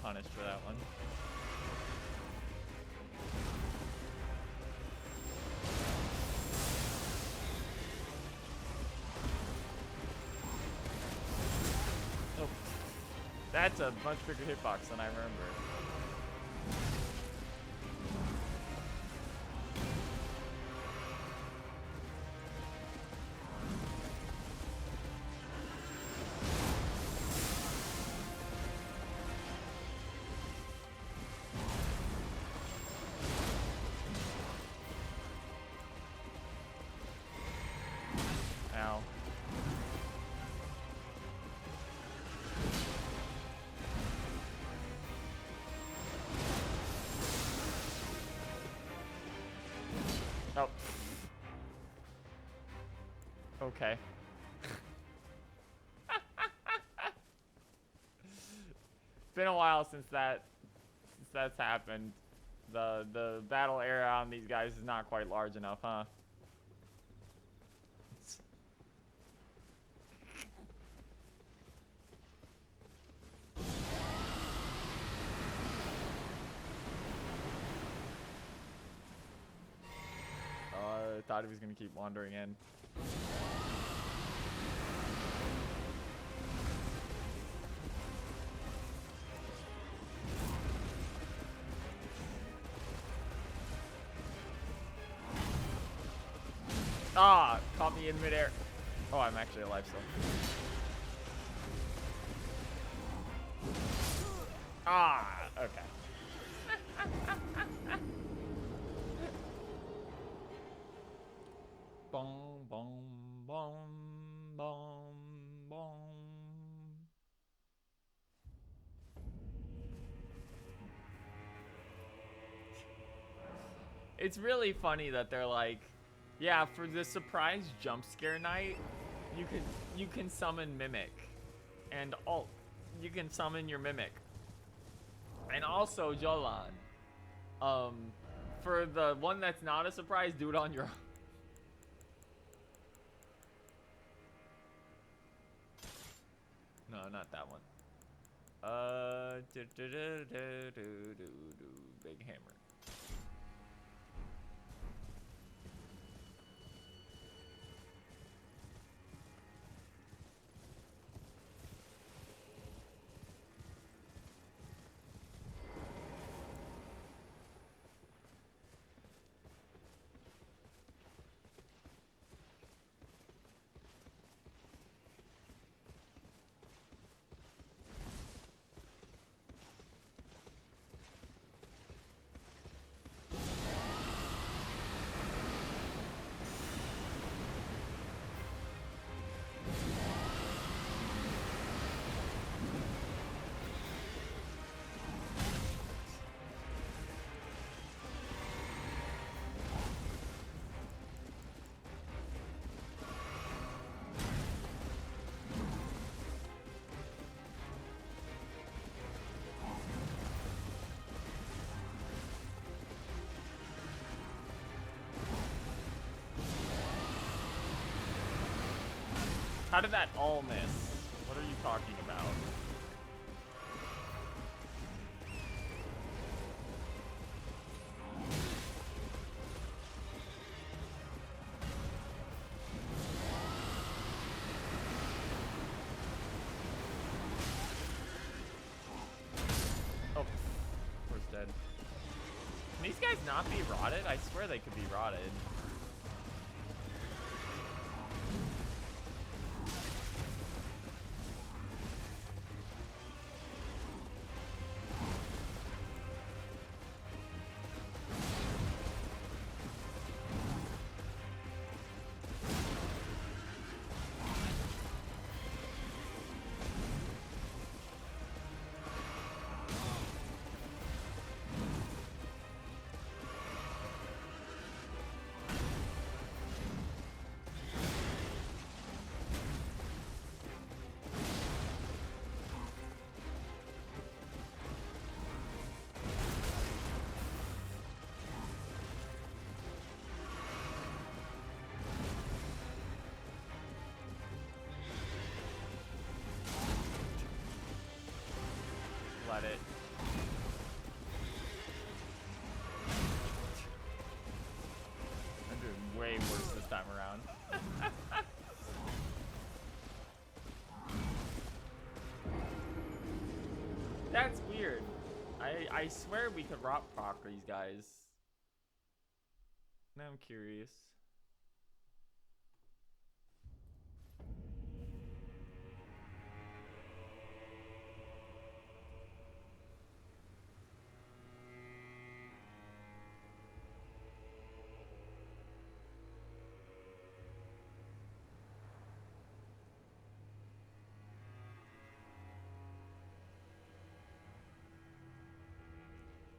Speaker 1: Punished for that one. Oh, that's a much bigger hitbox than I remember. Oh. Okay. Been a while since that's happened. The battle area on these guys is not quite large enough, huh? I thought he was gonna keep wandering in. Ah, caught me in midair. Oh, I'm actually alive still. Ah, okay. Boom, boom, boom, boom, boom. It's really funny that they're like, yeah, for the surprise jump scare night, you can summon Mimic, and you can summon your Mimic, and also Jolan. For the one that's not a surprise, do it on your own. No, not that one. Big hammer. How did that all miss? What are you talking about? Oh, horse dead. Can these guys not be rotted? I swear they could be rotted. got it. I'm doing way worse this time around. That's weird. I swear we could rock proc these guys. Now I'm curious.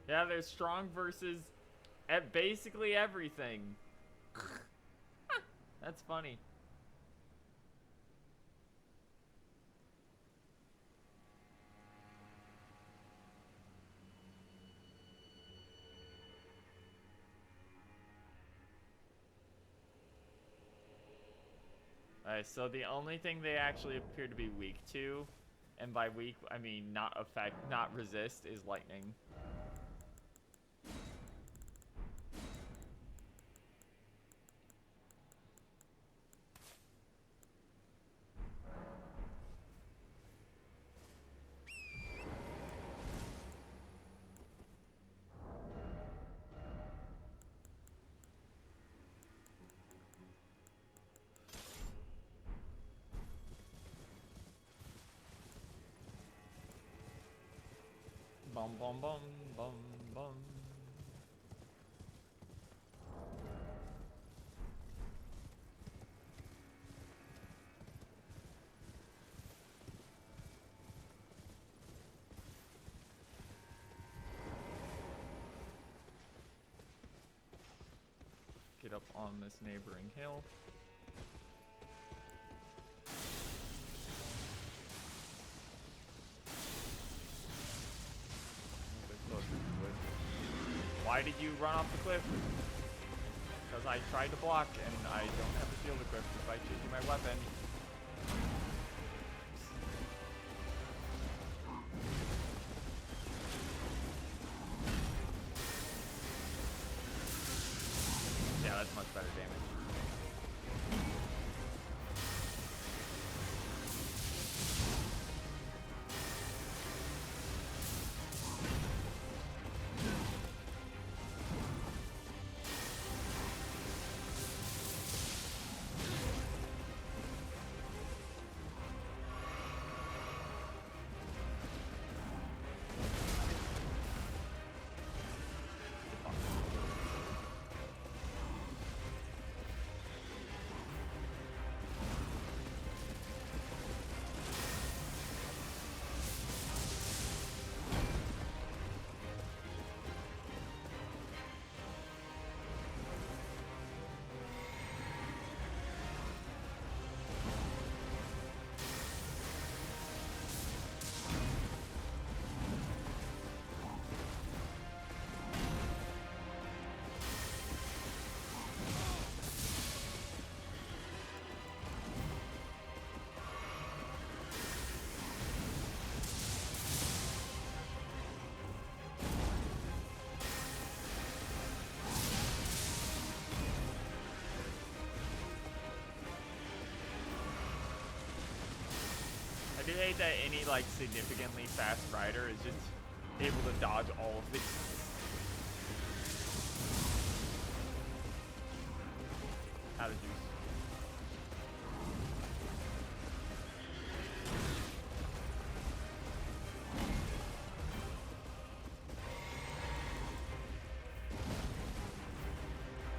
Speaker 1: Yeah, they're strong versus at basically everything. That's funny. Alright, so the only thing they actually appear to be weak to, and by weak I mean not resist, is lightning. Bum bum bum bum bum. Get up on this neighboring hill. Why did you run off the cliff? Because I tried to block and I don't have a shield equipped despite choosing my weapon. Yeah, that's much better damage. I do hate that any like significantly fast rider is just able to dodge all of these. Out of juice.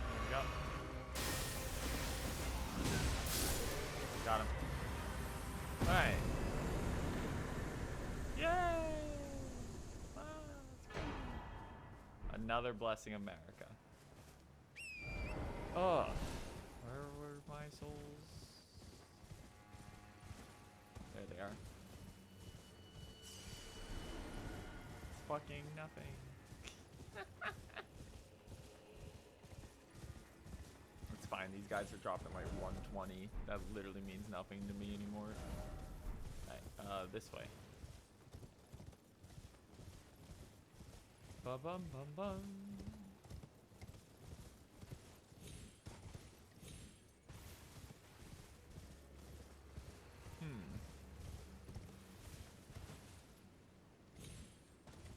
Speaker 1: There we go. Got him. Alright. Yay! Ah, that's great. Another blessing of America. Oh, where were my souls? There they are. It's fucking nothing. It's fine, these guys are dropping like 120. That literally means nothing to me anymore. Alright, this way. Ba bum bum bum.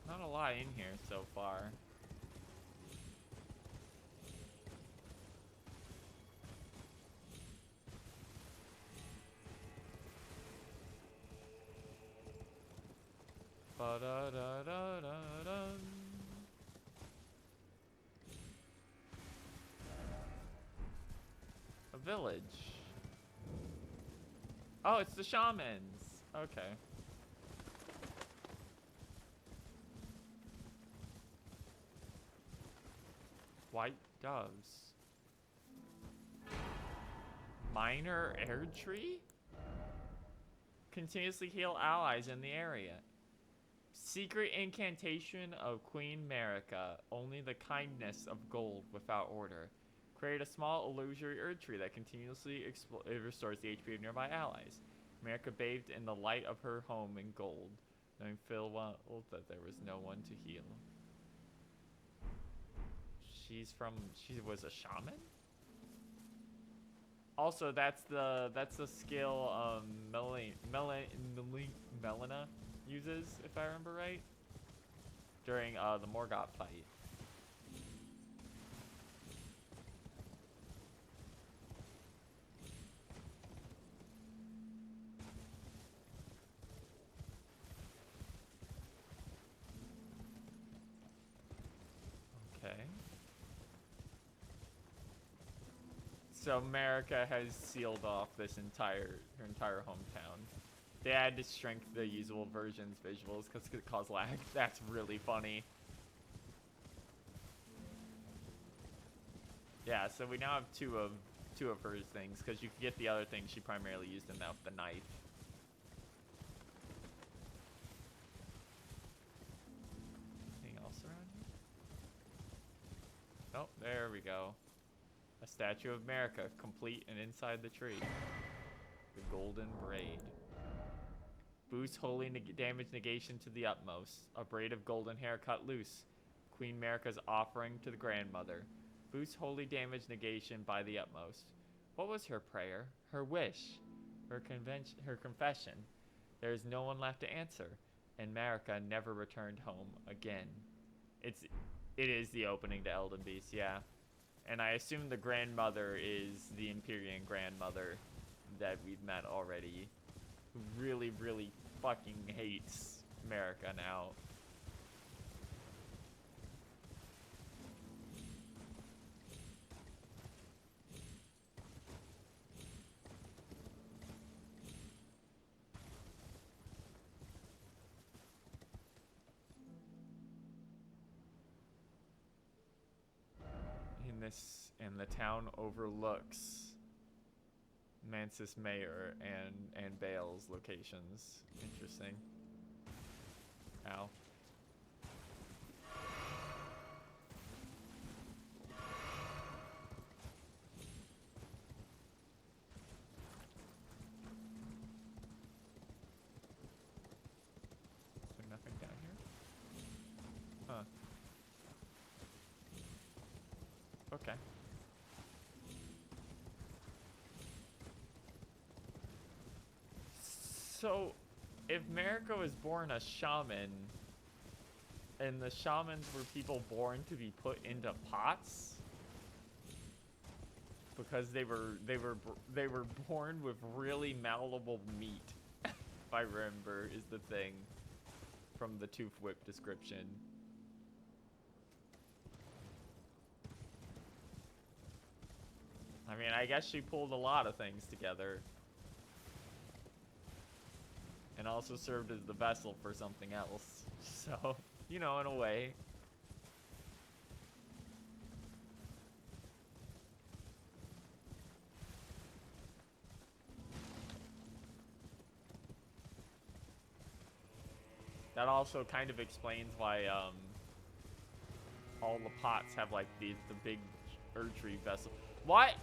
Speaker 1: Not a lot in here so far. Ba da da da da da. A village. Oh, it's the shamans. Okay. White doves. Minor Erdtree? Continuously heal allies in the area. Secret incantation of Queen Marika. Only the kindness of gold without order. Create a small illusory Erdtree that continuously restores the HP of nearby allies. Marika bathed in the light of her home in gold, knowing full well that there was no one to heal. She was a shaman? Also, that's the skill Melina uses, if I remember right, during the Morgoth fight. Okay. So Marika has sealed off her entire hometown. They had to shrink the usable version's visuals because it could cause lag. That's really funny. Yeah, so we now have two of her things because you can get the other thing she primarily used in that with the knife. Anything else around here? Oh, there we go. A statue of Marika, complete and inside the tree. The golden braid. Boost holy damage negation to the utmost. A braid of golden hair cut loose. Queen Marika's offering to the grandmother. Boost holy damage negation by the utmost. What was her prayer? Her wish? Her confession? There is no one left to answer. And Marika never returned home again. It is the opening to Elden Beast, yeah. And I assume the grandmother is the Empyrean grandmother that we've met already. Who really, really fucking hates Marika now. And the town overlooks Mansis Mayor and Bale's locations. Interesting. Ow. Is there nothing down here? Huh. Okay. So, if Marika was born a shaman, and the shamans were people born to be put into pots, because they were born with really malleable meat, if I remember, is the thing from the Tooth Whip description. I mean, I guess she pulled a lot of things together. And also served as the vessel for something else. So, you know, in a way. That also kind of explains why all the pots have like the big Erdtree vessel. What?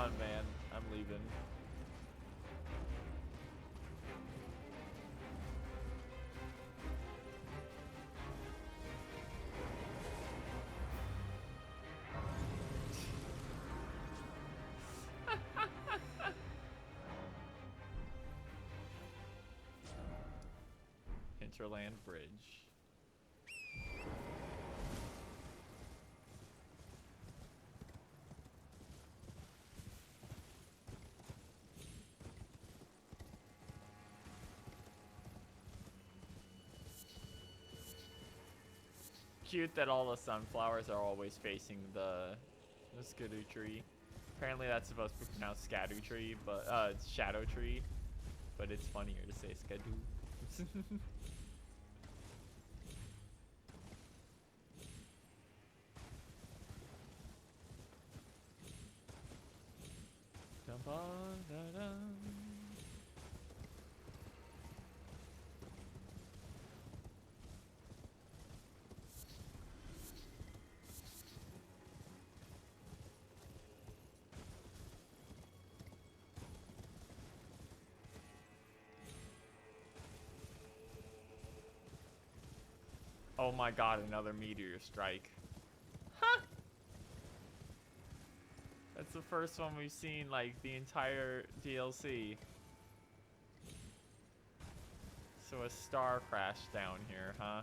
Speaker 1: fun, man. I'm leaving. Hinterland Bridge. Cute that all the sunflowers are always facing the skidoo tree. Apparently that's supposed to be pronounced scadoo tree, but it's shadow tree. But it's funnier to say skadoo. Oh my god, another meteor strike. Huh! That's the first one we've seen, like, the entire DLC. So a star crashed down here, huh?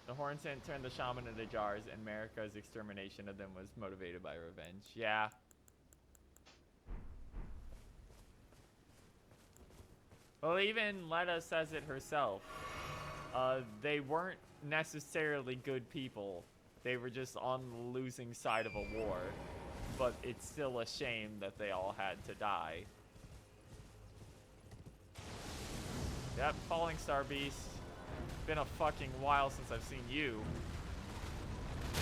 Speaker 1: The Hornsent turned the shaman into jars, and Marika's extermination of them was motivated by revenge. Yeah. Well, even Letta says it herself. They weren't necessarily good people. They were just on the losing side of a war. But it's still a shame that they all had to die. Yep, Falling Star Beast. Been a fucking while since I've seen you.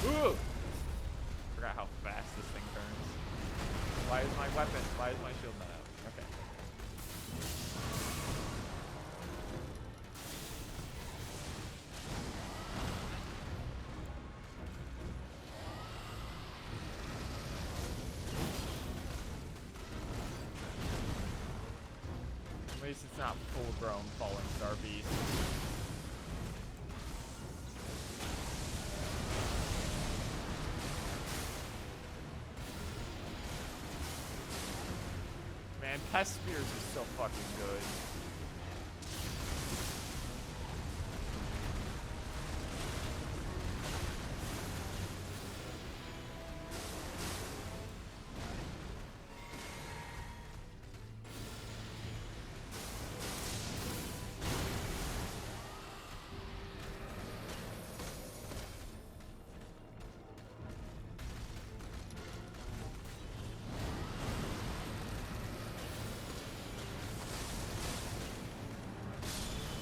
Speaker 1: Ooh! Forgot how fast this thing turns. Why is my weapon? Why is my shield not out? Okay. At least it's not full-grown Falling Star Beast. Man, Pest Spears is so fucking good.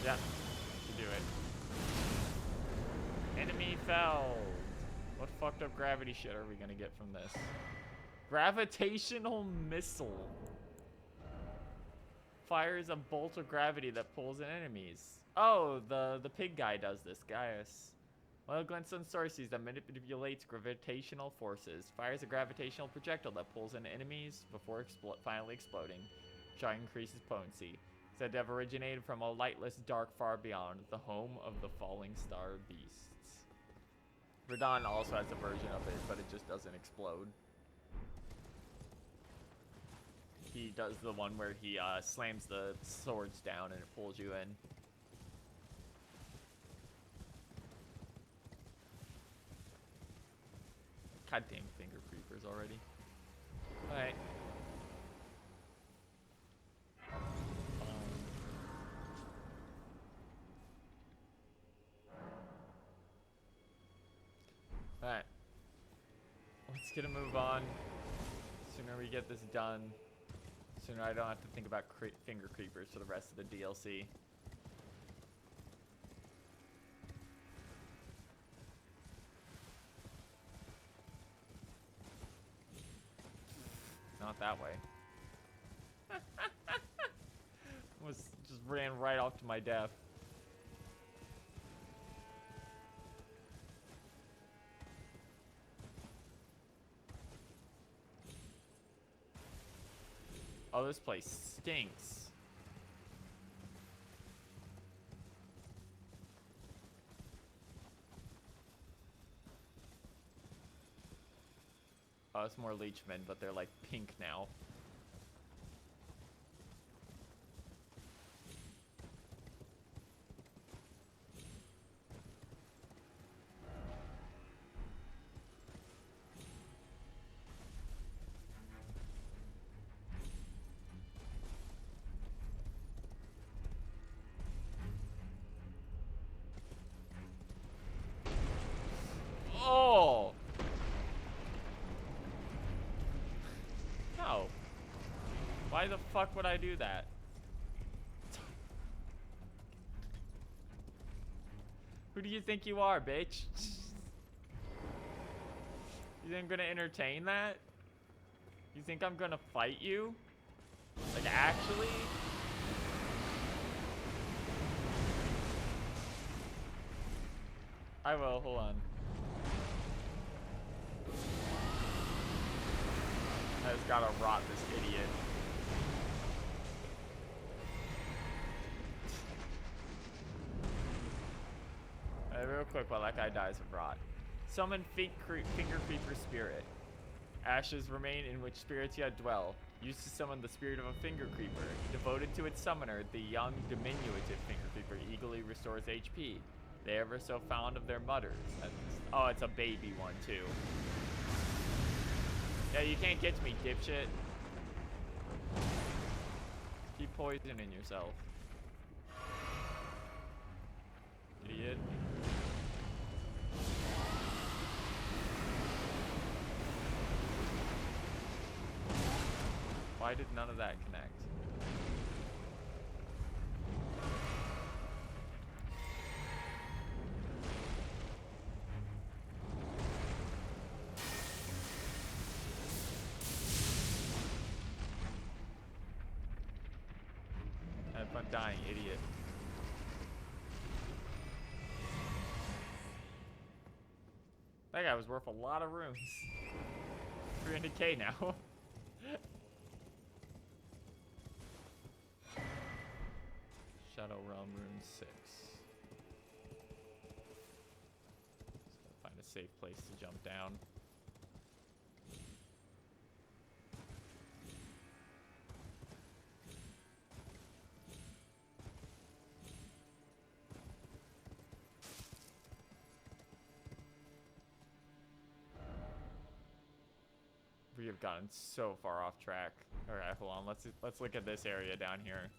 Speaker 1: Yeah, to do it. Enemy felled. What fucked up gravity shit are we gonna get from this? Gravitational missile. Fires a bolt of gravity that pulls in enemies. Oh, the pig guy does this, Gaius. Well, Glenstone sources that manipulates gravitational forces. Fires a gravitational projectile that pulls in enemies before finally exploding, which increases potency. Said to have originated from a lightless dark far beyond, the home of the falling star beasts. Radon also has a version of it, but it just doesn't explode. He does the one where he slams the swords down and it pulls you in. Goddamn finger creepers already. Alright. Alright. Let's get a move on. Sooner we get this done, sooner I don't have to think about finger creepers for the rest of the DLC. not that way. Just ran right off to my death. Oh, this place stinks. Oh, it's more leechmen, but they're like pink now. Oh! No. Why the fuck would I do that? Who do you think you are, bitch? You think I'm gonna entertain that? You think I'm gonna fight you? Like, actually? I will, hold on. I just gotta rot this idiot. Real quick while that guy dies of rot. Summon Finger Creeper Spirit. Ashes remain in which spirits yet dwell. Used to summon the spirit of a Finger Creeper. Devoted to its summoner, the young diminutive Finger Creeper eagerly restores HP. They ever so fond of their mutters. Oh, it's a baby one too. Yeah, you can't get to me, dipshit. Keep poisoning yourself. Idiot. Why did none of that connect? Have fun dying, idiot. That guy was worth a lot of runes. 300k now. Shadow Realm Rune 6. Just gotta find a safe place to jump down. We have gotten so far off track. All right, hold on. Let's look at this area down here.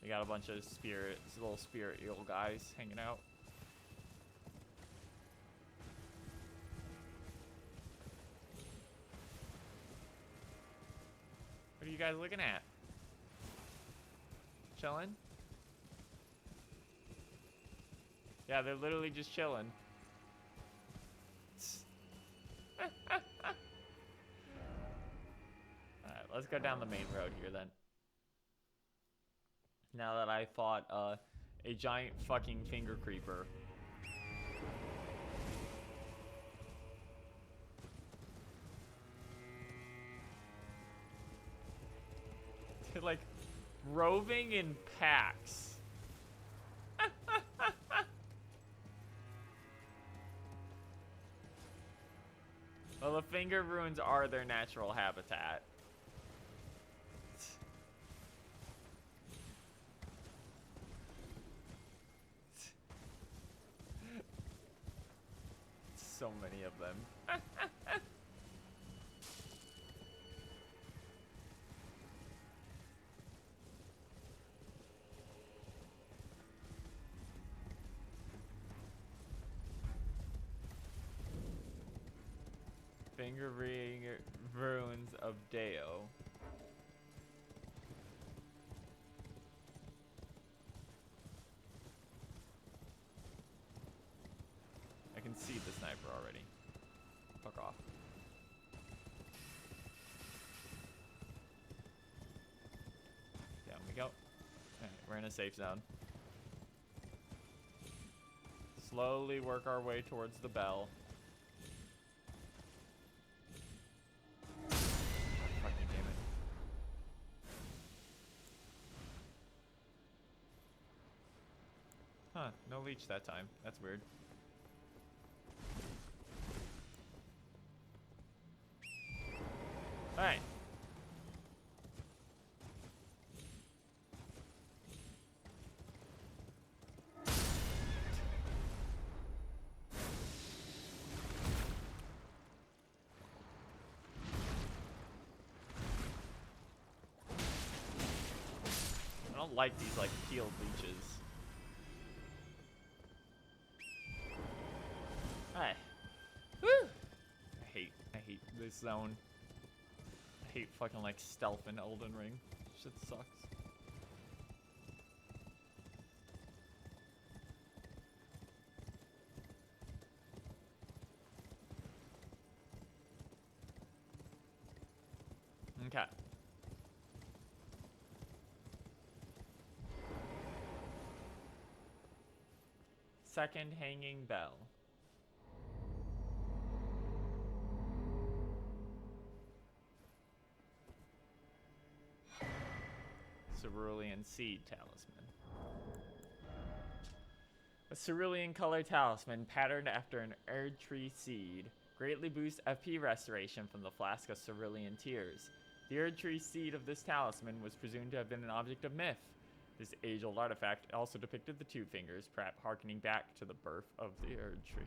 Speaker 1: We got a bunch of little spirit eel guys hanging out. What are you guys looking at? Chilling? Yeah, they're literally just chilling. Alright, let's go down the main road here then. Now that I fought a giant fucking finger creeper. They're like roving in packs. Well, the finger runes are their natural habitat. So many of them. Finger runes of Deo. I can see the sniper already. Fuck off. we're in a safe zone. Slowly work our way towards the bell. Fucking damn it. Huh, no leech that time. That's weird. Alright. I don't like these like healed leeches. Alright. Woo! I hate this zone. I hate fucking like stealth in Elden Ring. Shit sucks. Okay. Second hanging bell. Cerulean Seed Talisman. A cerulean color talisman patterned after an Erdtree seed. Greatly boosts FP restoration from the flask of cerulean tears. The Erdtree seed of this talisman was presumed to have been an object of myth. This age-old artifact also depicted the two fingers, perhaps harkening back to the birth of the Erdtree.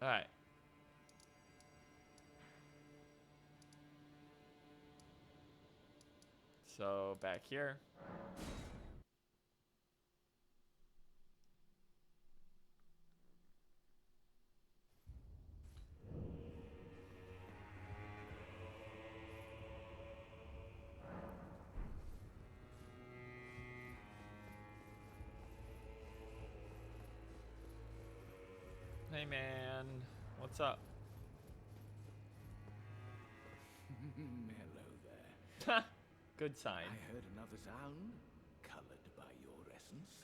Speaker 1: Alright. So, back here. Hey man, what's up?
Speaker 2: Hello there.
Speaker 1: Good sign.
Speaker 2: I heard another sound, colored by your essence.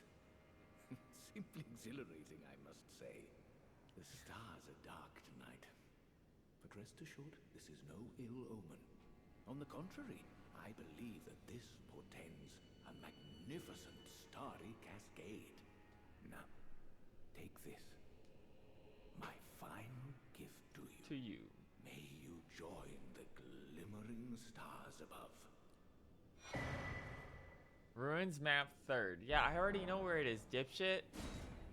Speaker 2: Simply exhilarating, I must say. The stars are dark tonight. But rest assured, this is no ill omen. On the contrary, I believe that this portends a magnificent starry cascade. Now, take this. My final gift to you.
Speaker 1: To you.
Speaker 2: May you join the glimmering stars above.
Speaker 1: Ruins map 3rd. Yeah, I already know where it is, dipshit.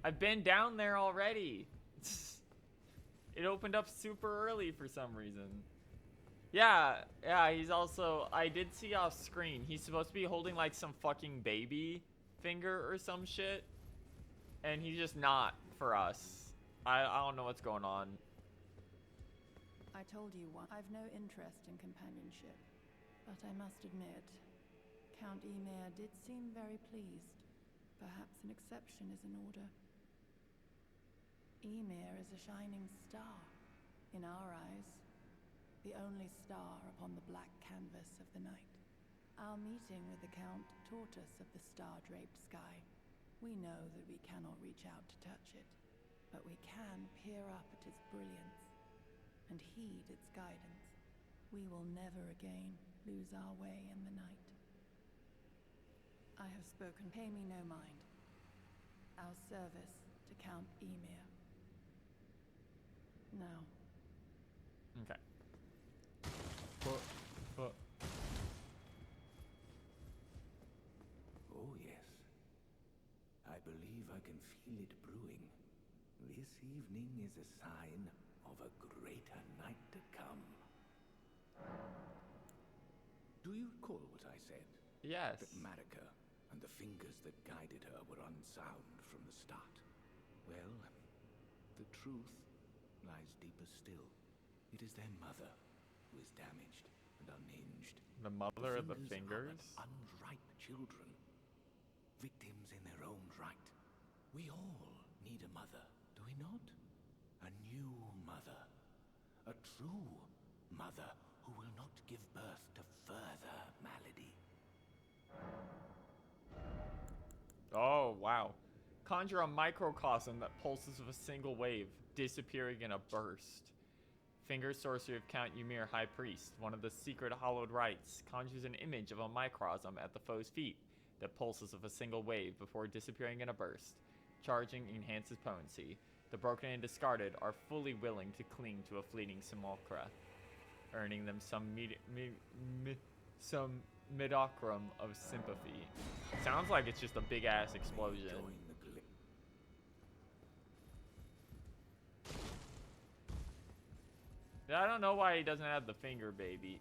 Speaker 1: I've been down there already. It opened up super early for some reason. Yeah, he's also... I did see off screen. He's supposed to be holding like some fucking baby finger or some shit. And he's just not for us. I don't know what's going on.
Speaker 3: I told you once, I've no interest in companionship, but I must admit, Count Ymir did seem very pleased. Perhaps an exception is in order. Ymir is a shining star, in our eyes, the only star upon the black canvas of the night. Our meeting with the Count taught us of the star-draped sky. We know that we cannot reach out to touch it, but we can peer up at its brilliance and heed its guidance. We will never again lose our way in the night. I have spoken. Pay me no mind. Our service to Count Ymir. Now.
Speaker 1: Okay. Foot.
Speaker 2: Oh yes. I believe I can feel it brewing. This evening is a sign of a greater night to come. Do you recall what I said?
Speaker 1: Yes.
Speaker 2: That Marika and the fingers that guided her were unsound from the start. Well, the truth lies deeper still. It is their mother who is damaged and unhinged.
Speaker 1: The mother of the
Speaker 2: Are
Speaker 1: fingers?
Speaker 2: but unripe children, victims in their own right. We all need a mother, do we not? A new mother. A true mother who will not give birth to further malady.
Speaker 1: Oh, wow. Conjure a microcosm that pulses with a single wave, disappearing in a burst. Finger sorcery of Count Ymir, High Priest. One of the secret hallowed rites conjures an image of a microcosm at the foe's feet that pulses with a single wave before disappearing in a burst. Charging enhances potency. The broken and discarded are fully willing to cling to a fleeting simulacra, earning them some midocrum of sympathy. Sounds like it's just a big ass explosion.
Speaker 2: Join the
Speaker 1: I don't know why he doesn't have the finger baby.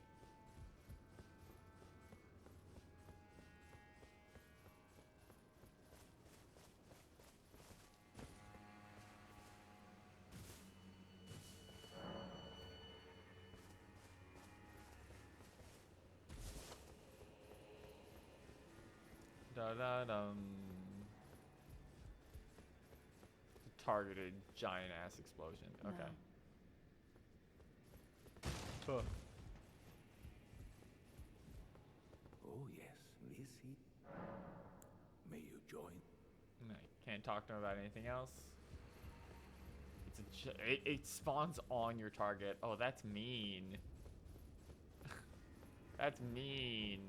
Speaker 1: Da-da-dum. Targeted giant ass explosion. Okay.
Speaker 3: No.
Speaker 1: Huh.
Speaker 2: Oh yes, this he. May you join.
Speaker 1: No, can't talk to him about anything else. It spawns on your target. Oh, that's mean. That's mean.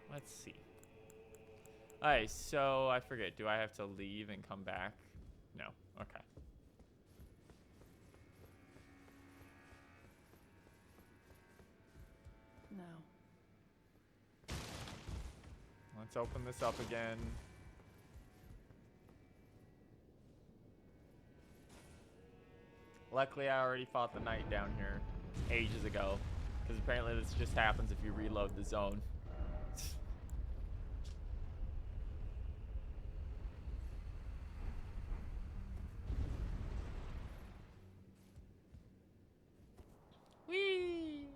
Speaker 1: Let's see. Alright, so I forget. Do I have to leave and come back? No. Okay.
Speaker 3: No.
Speaker 1: Let's open this up again. Luckily, I already fought the knight down here ages ago. Because apparently this just happens if you reload the zone. Whee!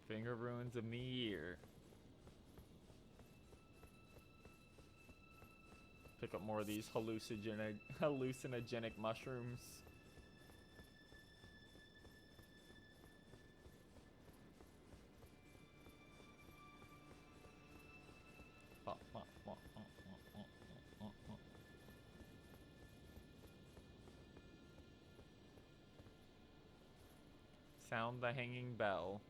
Speaker 1: Finger ruins of me year. Pick up more of these hallucinogenic mushrooms. Sound the hanging bell.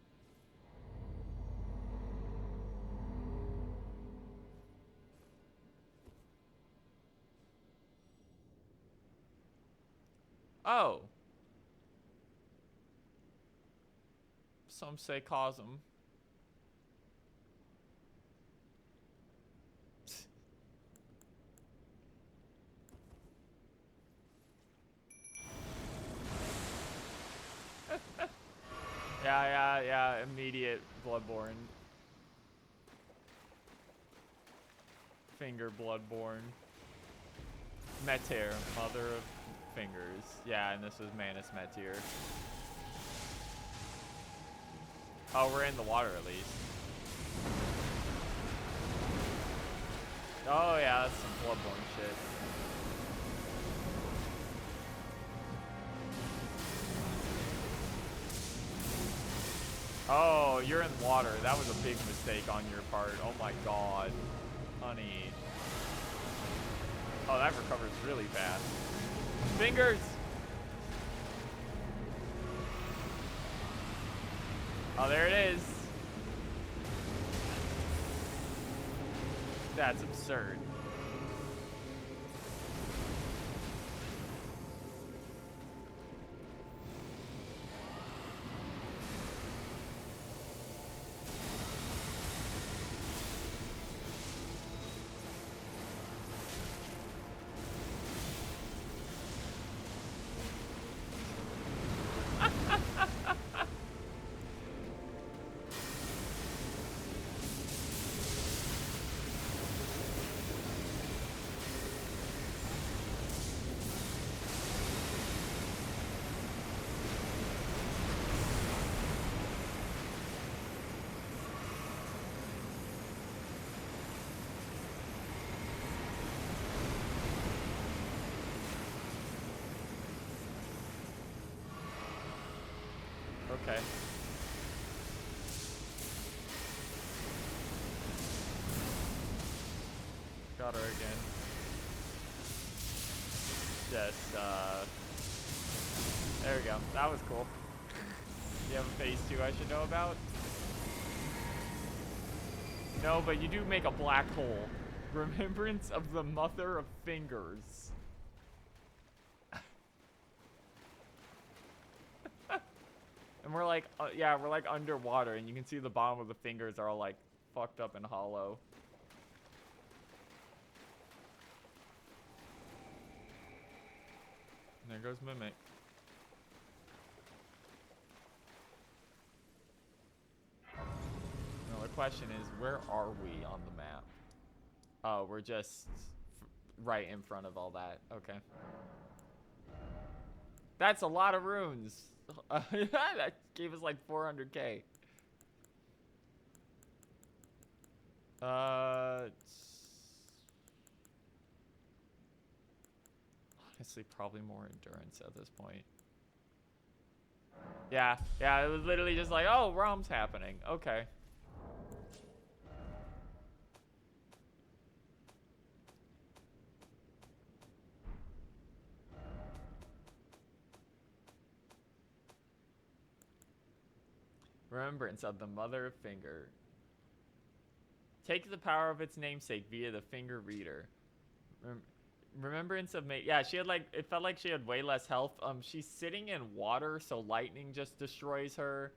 Speaker 1: Oh. Some say Cosm. Yeah, immediate Bloodborne. Finger Bloodborne. Metir, mother of fingers. Yeah, and this was Manus Metir. Oh, we're in the water at least. Oh yeah, that's some Bloodborne shit. Oh, you're in water. That was a big mistake on your part. Oh my god. Honey. Oh, that recovers really fast. Fingers! Oh, there it is. That's absurd. Okay. Got her again. Just, there we go. That was cool. You have a phase 2 I should know about? No, but you do make a black hole. Remembrance of the Mother of Fingers. And we're like, yeah, we're like underwater, and you can see the bottom of the fingers are all like fucked up and hollow. And there goes Mimic. Now the question is, where are we on the map? Oh, we're just right in front of all that. Okay. That's a lot of runes. That gave us like 400k. Honestly, probably more endurance at this point. Yeah, it was literally just like, oh, ROM's happening. Okay. Remembrance of the Mother of Finger. Take the power of its namesake via the Finger Reader. Remembrance of mate. Yeah, she had like, it felt like she had way less health. She's sitting in water, so lightning just destroys her.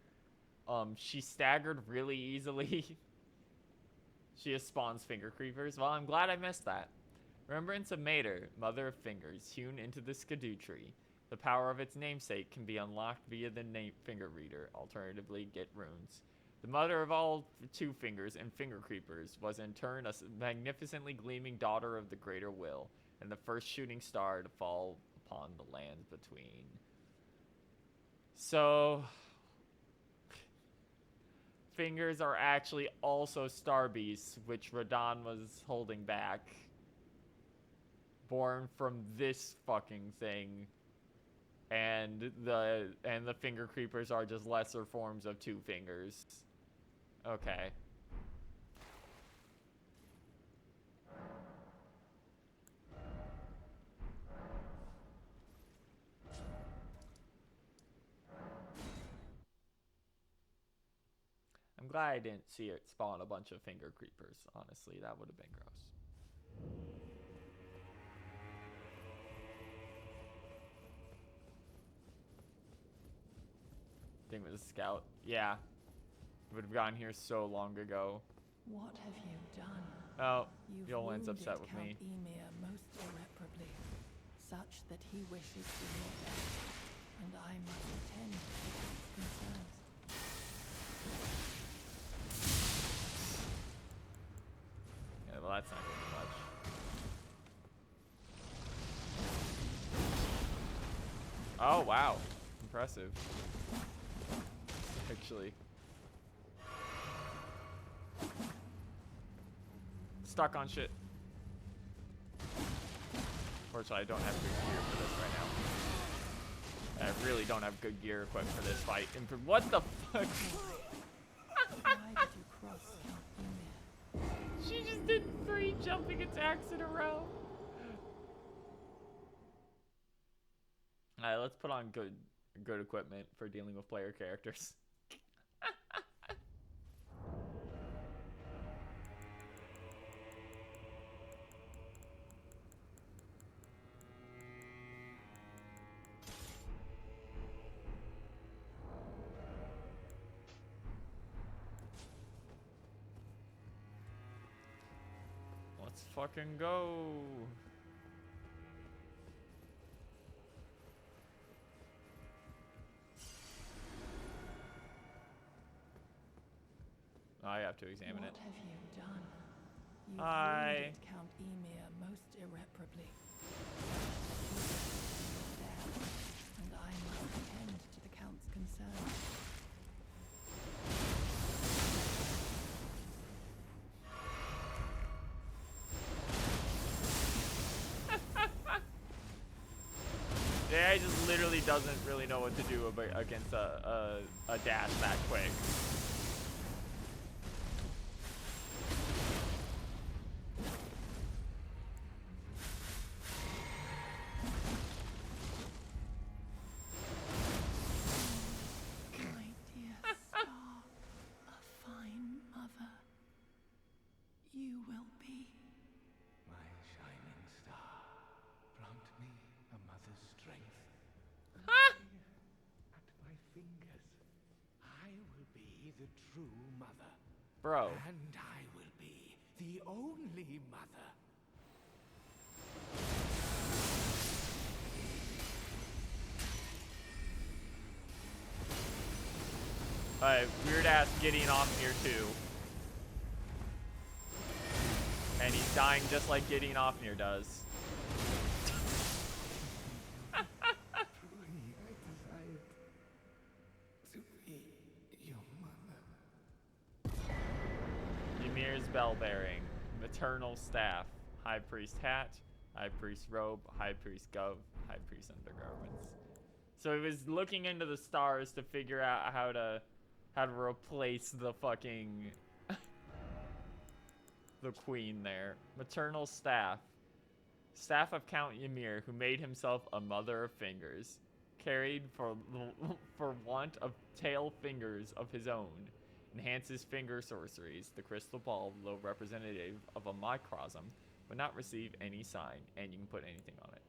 Speaker 1: She staggered really easily. She just spawns finger creepers. Well, I'm glad I missed that. Remembrance of Mater, Mother of Fingers, hewn into the Skidoo tree. The power of its namesake can be unlocked via the Finger Reader. Alternatively, get runes. The mother of all two fingers and finger creepers was in turn a magnificently gleaming daughter of the Greater Will, and the first shooting star to fall upon the lands between. So, fingers are actually also star beasts, which Radahn was holding back. Born from this fucking thing. And the finger creepers are just lesser forms of two fingers. Okay. I'm glad I didn't see it spawn a bunch of finger creepers. Honestly, that would have been gross. Thing with the scout. Yeah. Would have gotten here so long ago.
Speaker 3: What have you done?
Speaker 1: Oh,
Speaker 3: You've
Speaker 1: Yolen's
Speaker 3: wounded
Speaker 1: upset with
Speaker 3: Count
Speaker 1: me.
Speaker 3: Emir most irreparably, such that he wishes for your death, and I must attend to his concerns.
Speaker 1: Yeah, well, that's not gonna do much. Oh, wow. Impressive. Actually. Stuck on shit. Fortunately, I don't have good gear for this right now. I really don't have good gear equipped for this fight. And for what the fuck?
Speaker 3: Why did you cross Count Emir?
Speaker 1: She just did 3 jumping attacks in a row. Alright, let's put on good equipment for dealing with player characters. Let's fucking go. I have to examine it.
Speaker 3: What have you done? You've
Speaker 1: Hi.
Speaker 3: wounded Count Emir most irreparably. And I must attend to the Count's concerns.
Speaker 1: guy just literally doesn't really know what to do against a dash that quick.
Speaker 3: My dear star, a fine mother, you will be.
Speaker 2: My shining star, grant me a mother's strength. At my fingers, I will be the true mother.
Speaker 1: Bro.
Speaker 2: And I will be the only mother.
Speaker 1: Alright, weird ass getting off here too. And he's dying just like getting off near does.
Speaker 2: Truly, I desired to be your mother.
Speaker 1: Ymir's bell bearing, maternal staff, high priest hat, high priest robe, high priest gov, high priest undergarments. So he was looking into the stars to figure out how to replace the fucking the queen there. Maternal staff. Staff of Count Ymir, who made himself a mother of fingers, carried for want of tail fingers of his own. Enhances finger sorceries. The crystal ball, though representative of a microcosm, would not receive any sign, and you can put anything on it.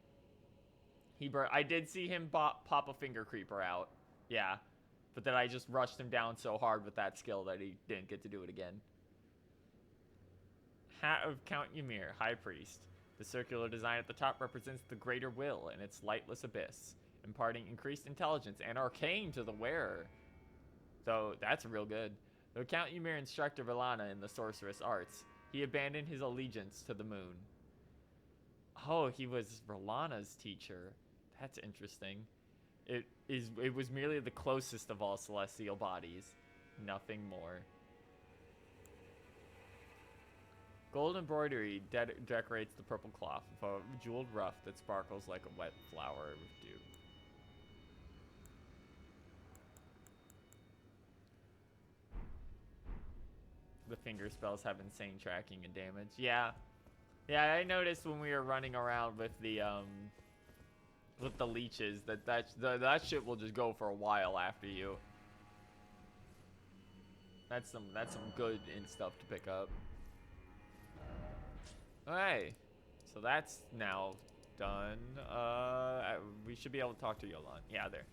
Speaker 1: I did see him pop a finger creeper out. Yeah. But then I just rushed him down so hard with that skill that he didn't get to do it again. Hat of Count Ymir, High Priest. The circular design at the top represents the greater will in its lightless abyss, imparting increased intelligence and arcane to the wearer. So that's real good. Though Count Ymir instructed Verlana in the sorceress arts, he abandoned his allegiance to the moon. Oh, he was Verlana's teacher. That's interesting. It was merely the closest of all celestial bodies. Nothing more. Gold embroidery decorates the purple cloth with a jeweled ruff that sparkles like a wet flower with dew. The finger spells have insane tracking and damage. Yeah. Yeah, I noticed when we were running around with the leeches that shit will just go for a while after you. That's some good stuff to pick up. Alright, so that's now done. We should be able to talk to Yolan. Yeah, there.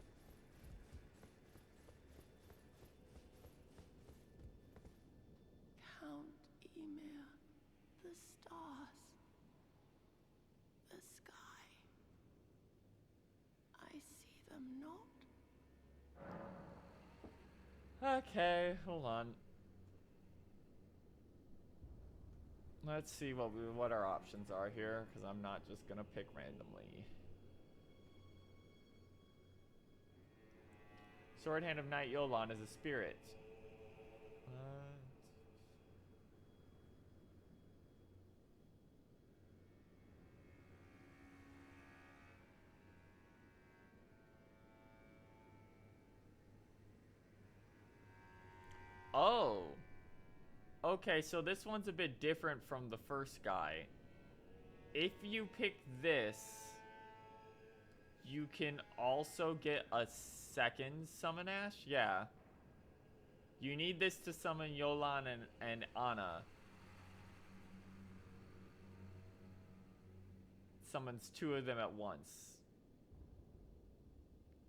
Speaker 3: Count Ymir, the stars, the sky. I see them not.
Speaker 1: Okay, hold on. Let's see what our options are here, because I'm not just gonna pick randomly. Sword Hand of Night Yolan is a spirit. Oh. Okay, so this one's a bit different from the first guy. If you pick this, you can also get a second Summon Ash? Yeah. You need this to summon Yolan and Anna. Summons two of them at once.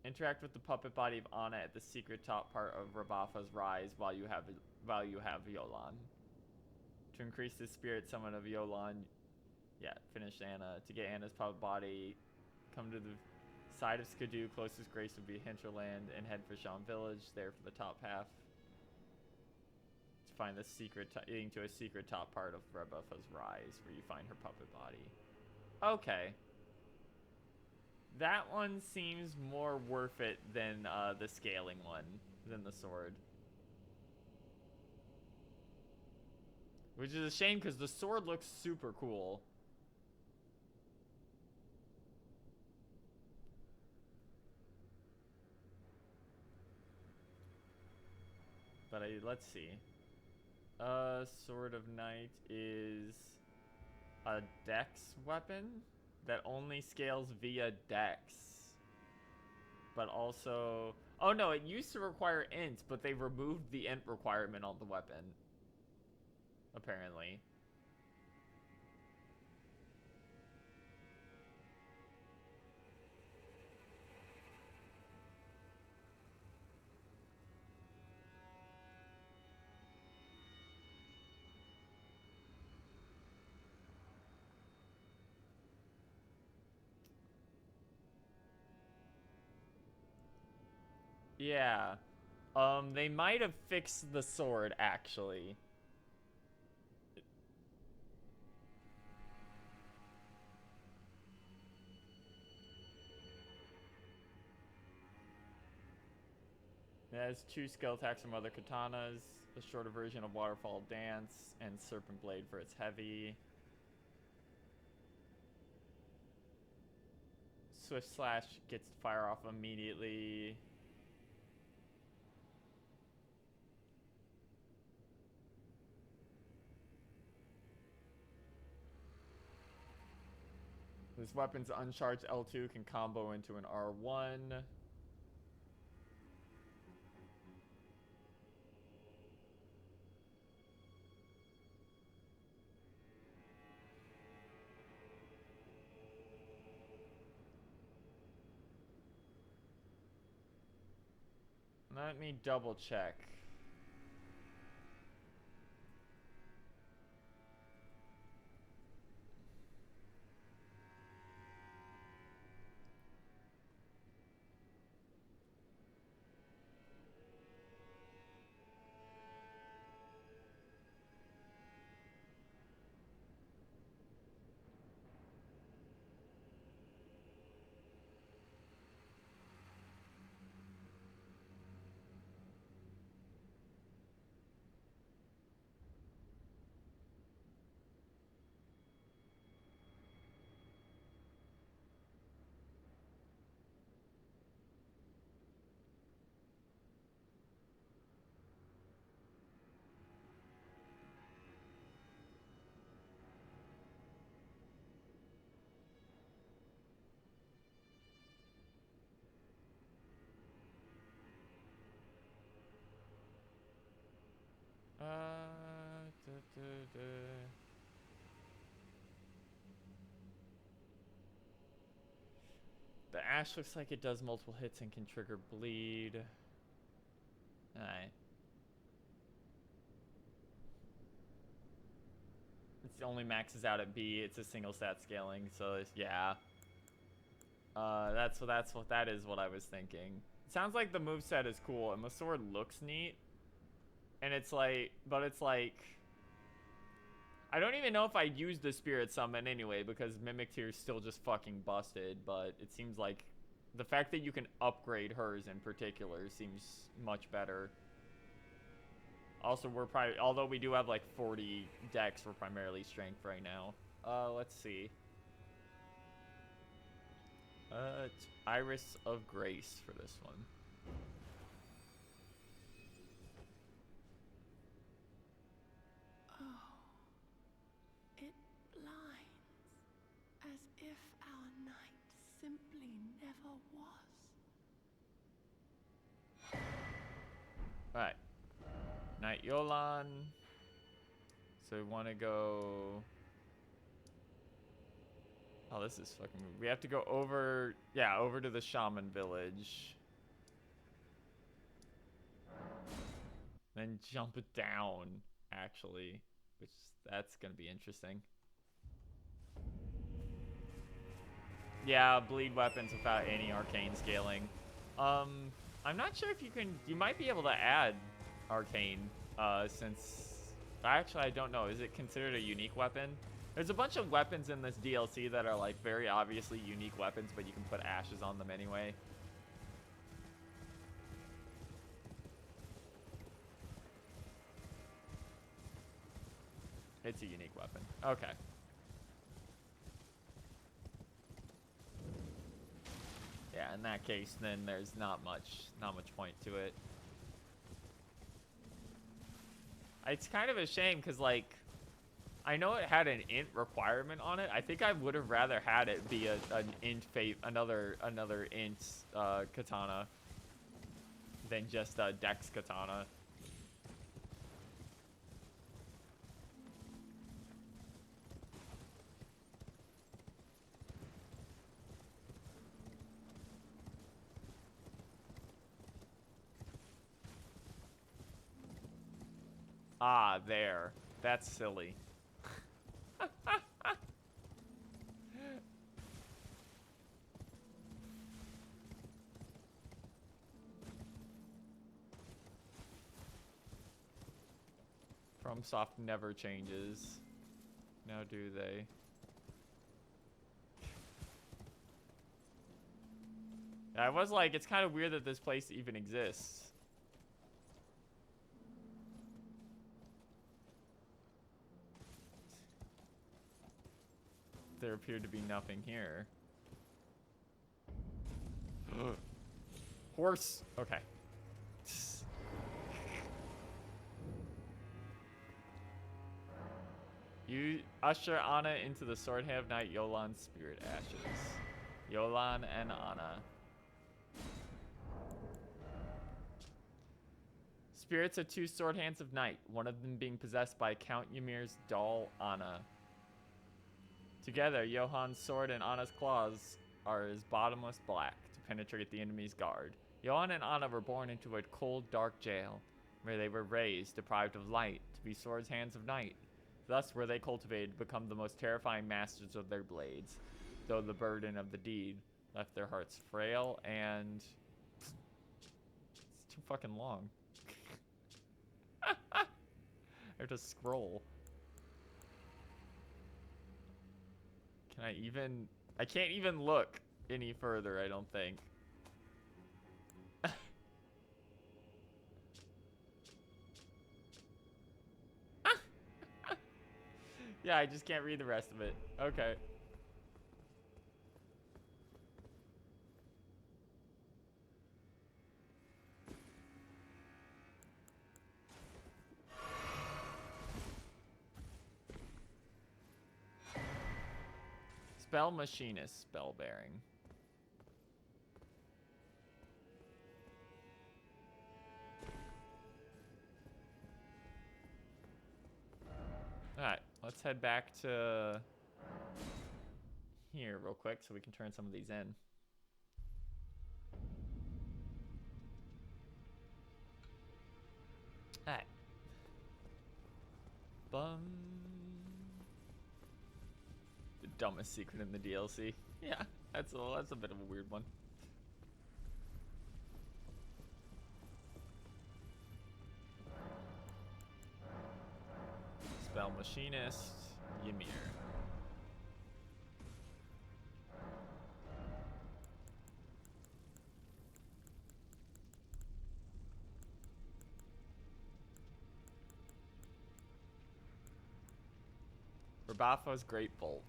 Speaker 1: Interact with the puppet body of Anna at the secret top part of Rabafa's Rise while you have Yolan. To increase the spirit summon of Yolan, yeah, finish Anna. To get Anna's puppet body, come to the side of Skidoo, closest grace would be Hinterland, and head for Sham Village, there for the top half. To find the secret, leading to a secret top part of Rabafa's Rise, where you find her puppet body. Okay. That one seems more worth it than the scaling one, than the sword. Which is a shame, because the sword looks super cool. But let's see. Sword of Night is a dex weapon that only scales via dex. But also... Oh no, it used to require int, but they removed the int requirement on the weapon. Apparently. Yeah. They might have fixed the sword, actually. It has 2 skill attacks from other katanas, a shorter version of Waterfall Dance, and Serpent Blade for its heavy. Swift Slash gets to fire off immediately. This weapon's uncharged L2 can combo into an R1. Let me double check. Da, da, da. The ash looks like it does multiple hits and can trigger bleed. Alright. It only maxes out at B. It's a single stat scaling, so it's, yeah. That's what that is. What I was thinking. It sounds like the moveset is cool, and the sword looks neat. And it's like, but it's like, I don't even know if I'd use the Spirit Summon anyway, because Mimic Tear's still just fucking busted, but it seems like the fact that you can upgrade hers in particular seems much better. Also, we're probably, although we do have like 40 decks, we're primarily strength right now. Let's see. It's Iris of Grace for this one.
Speaker 3: It blinds, as if our night simply never was.
Speaker 1: Alright. Knight Yolan. So we want to go... Oh, this is fucking... We have to go over... Yeah, over to the Shaman Village. Then jump it down, actually. Which, that's gonna be interesting. Yeah, bleed weapons without any arcane scaling. I'm not sure if you can... You might be able to add arcane, since... Actually, I don't know. Is it considered a unique weapon? There's a bunch of weapons in this DLC that are, like, very obviously unique weapons, but you can put ashes on them anyway. It's a unique weapon. Okay. Yeah, in that case, then there's not much point to it. It's kind of a shame because, like, I know it had an int requirement on it. I think I would have rather had it be an int another int katana than just a dex katana. Ah, there. That's silly. FromSoft never changes. Now do they? I was like, it's kind of weird that this place even exists. There appeared to be nothing here. Horse. Okay. You usher Anna into the Sword Hand of Night Yolan's spirit ashes. Yolan and Anna. Spirits of two sword hands of night, one of them being possessed by Count Ymir's doll, Anna. Together, Johan's sword and Anna's claws are as bottomless black to penetrate the enemy's guard. Johan and Anna were born into a cold, dark jail, where they were raised, deprived of light, to be swords hands of night. Thus were they cultivated to become the most terrifying masters of their blades, though the burden of the deed left their hearts frail and... It's too fucking long. I have to scroll. Can I even... I can't even look any further, I don't think. Yeah, I just can't read the rest of it. Okay. Spell machinist, spell bearing. Alright, let's head back to here real quick so we can turn some of these in. Alright. Bum. The dumbest secret in the DLC. Yeah, that's a bit of a weird one. Spell machinist, Ymir. Rabafa's Great Bolt.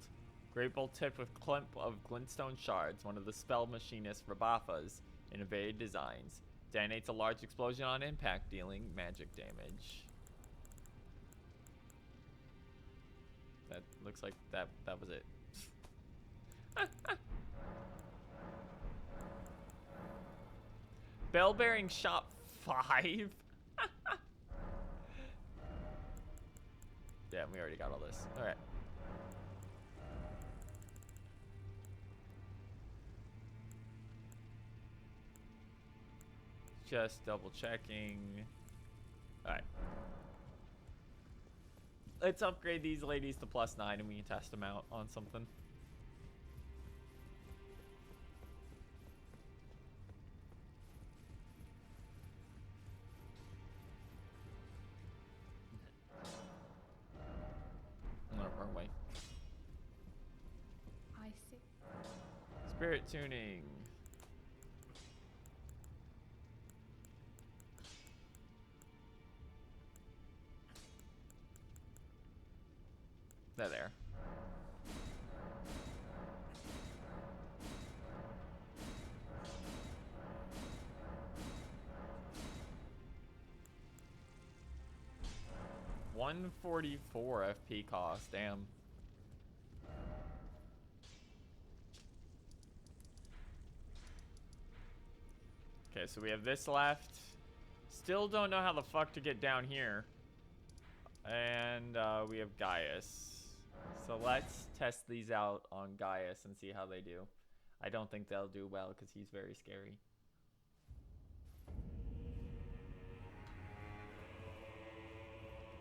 Speaker 1: Great Bolt tipped with clump of glintstone shards, one of the spell machinist Rabafa's innovative designs. Detonates a large explosion on impact, dealing magic damage. That looks like that was it. Bell bearing shop 5. Yeah, we already got all this. All right. Just double checking. All right. Let's upgrade these ladies to +9 and we can test them out on something. No, wrong way.
Speaker 4: I see.
Speaker 1: Spirit tuning. There. 144 FP cost, damn. Okay, so we have this left. Still don't know how the fuck to get down here. And we have Gaius. So let's test these out on Gaius and see how they do. I don't think they'll do well because he's very scary.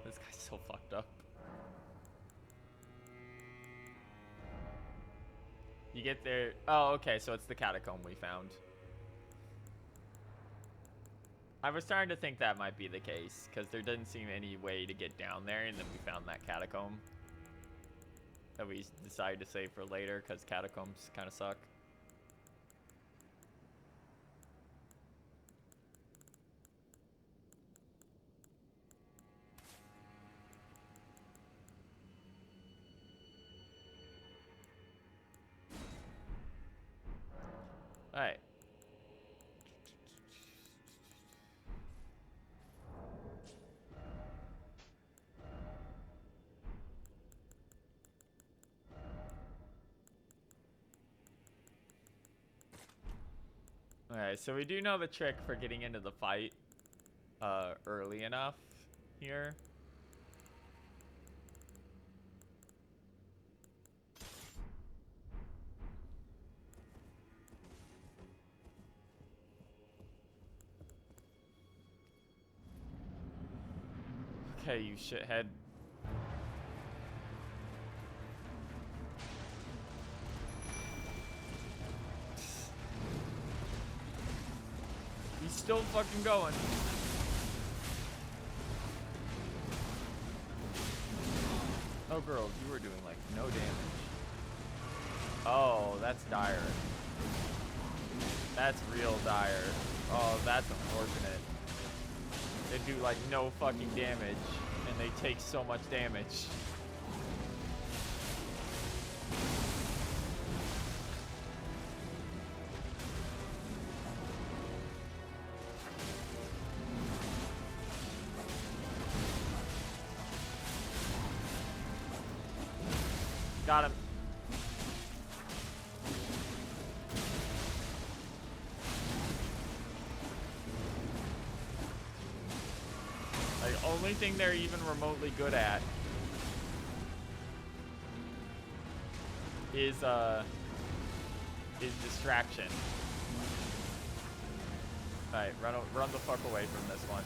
Speaker 1: This guy's so fucked up. You get there. Oh, okay, so it's the catacomb we found. I was starting to think that might be the case, because there didn't seem any way to get down there, and then we found that catacomb that we decided to save for later, because catacombs kind of suck. Alright. Alright, so we do know the trick for getting into the fight early enough here. Okay, you shithead. He's still fucking going. Oh, girls, you were doing like no damage. Oh, that's dire. That's real dire. Oh, that's unfortunate. They do like no fucking damage, and they take so much damage. Got him. Like, only thing they're even remotely good at is distraction. Alright, run the fuck away from this one.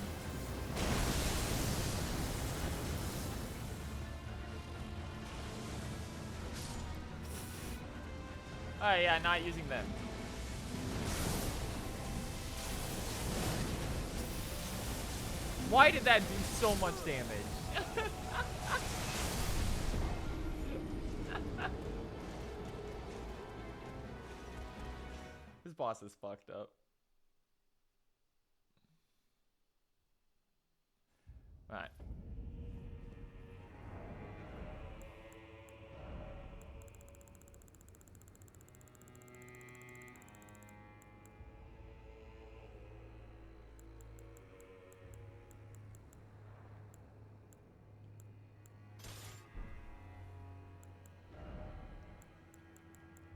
Speaker 1: Oh yeah, not using them. Why did that do so much damage? This boss is fucked up. Alright.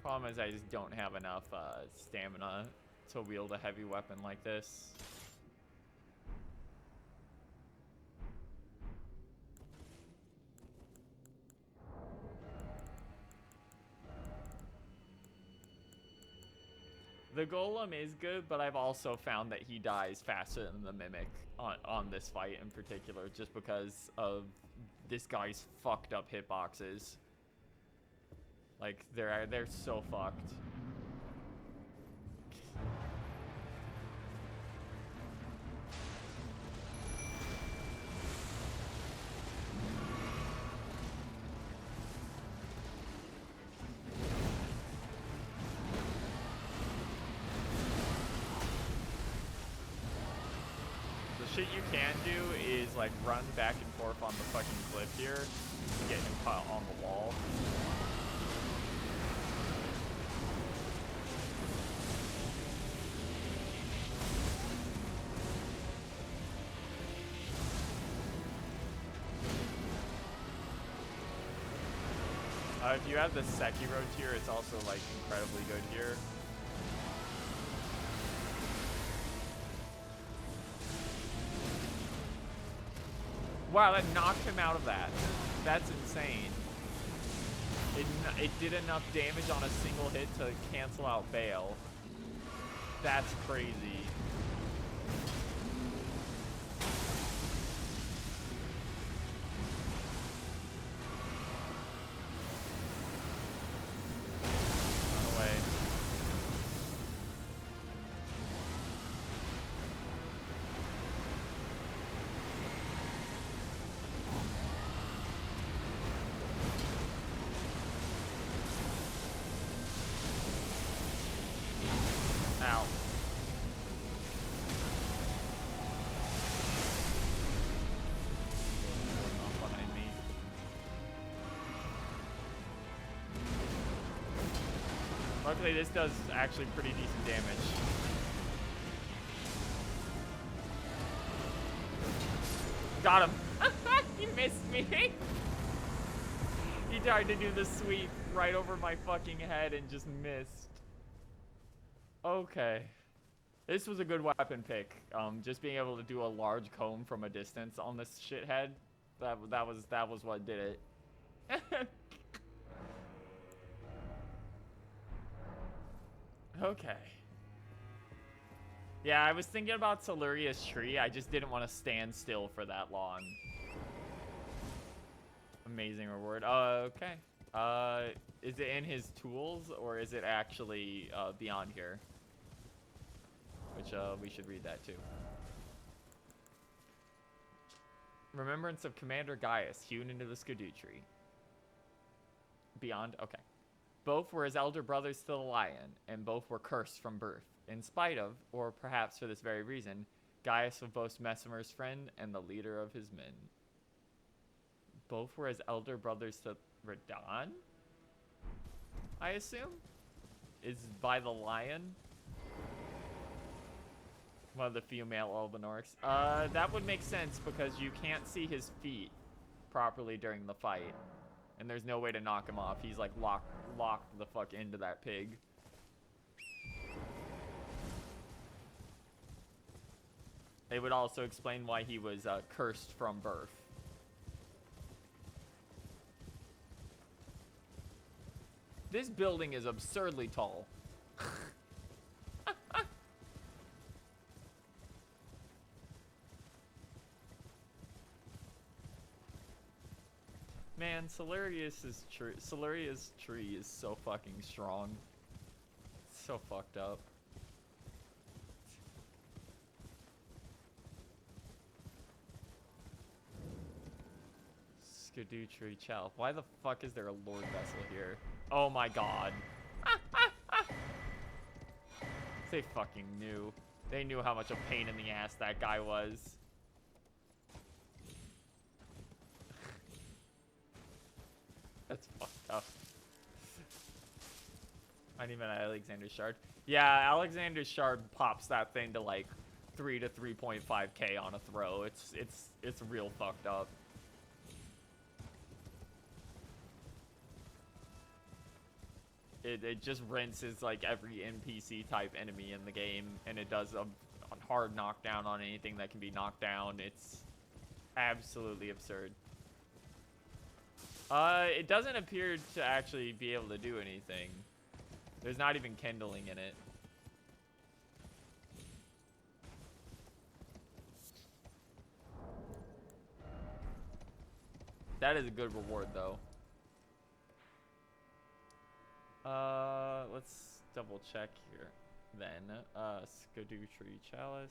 Speaker 1: Problem is I just don't have enough stamina to wield a heavy weapon like this. The golem is good, but I've also found that he dies faster than the mimic on this fight in particular, just because of this guy's fucked up hitboxes. Like, they're so fucked. The shit you can do is, like, run back and forth on the fucking cliff here to get him caught on the wall. If you have the Sekiro tier, it's also like incredibly good here. Wow, that knocked him out of that. That's insane. It did enough damage on a single hit to cancel out Bale. That's crazy. Run away. Ow. Not behind me. Luckily, this does actually pretty decent damage. Got him. He missed me. He tried to do the sweep right over my fucking head and just missed. Okay. This was a good weapon pick. Just being able to do a large comb from a distance on this shithead. That was what did it. Okay. Yeah, I was thinking about Siluria's tree. I just didn't want to stand still for that long. Amazing reward. Okay. Is it in his tools or is it actually beyond here? Which we should read that too. Remembrance of Commander Gaius, hewn into the Skidoo tree. Beyond? Okay. Both were his elder brothers to the lion, and both were cursed from birth. In spite of, or perhaps for this very reason, Gaius was both Messimer's friend and the leader of his men. Both were his elder brothers to Radon? I assume? Is by the lion? One of the female Elven orcs. That would make sense because you can't see his feet properly during the fight. And there's no way to knock him off. He's like locked the fuck into that pig. It would also explain why he was cursed from birth. This building is absurdly tall. Man, Siluria's tree is so fucking strong. It's so fucked up. Skidoo tree Chal. Why the fuck is there a Lord Vessel here? Oh my god. They fucking knew. They knew how much a pain in the ass that guy was. That's fucked up. I need an Alexander's Shard. Yeah, Alexander's Shard pops that thing to like 3 to 3.5k on a throw. It's real fucked up. It just rinses like every NPC type enemy in the game, and it does a hard knockdown on anything that can be knocked down. It's absolutely absurd. It doesn't appear to actually be able to do anything. There's not even kindling in it. That is a good reward, though. Let's double check here. Then, Skidoo Tree Chalice.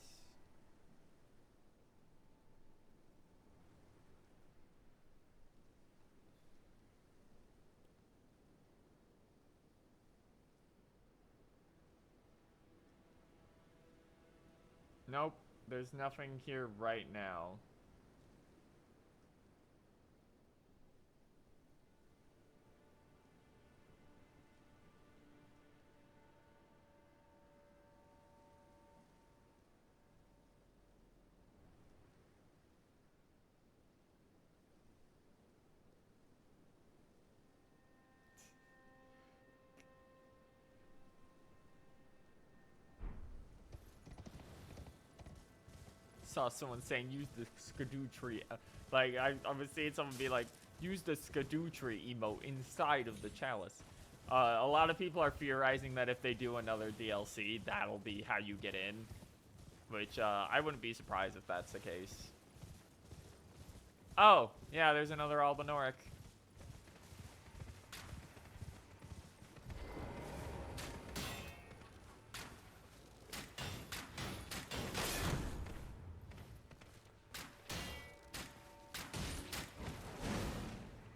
Speaker 1: Nope, there's nothing here right now. saw someone saying use the skidoo tree. Like, I was seeing someone be like, use the skidoo tree emote inside of the chalice. A lot of people are theorizing that if they do another DLC, that'll be how you get in. Which, I wouldn't be surprised if that's the case. Oh, yeah, there's another Albinoric.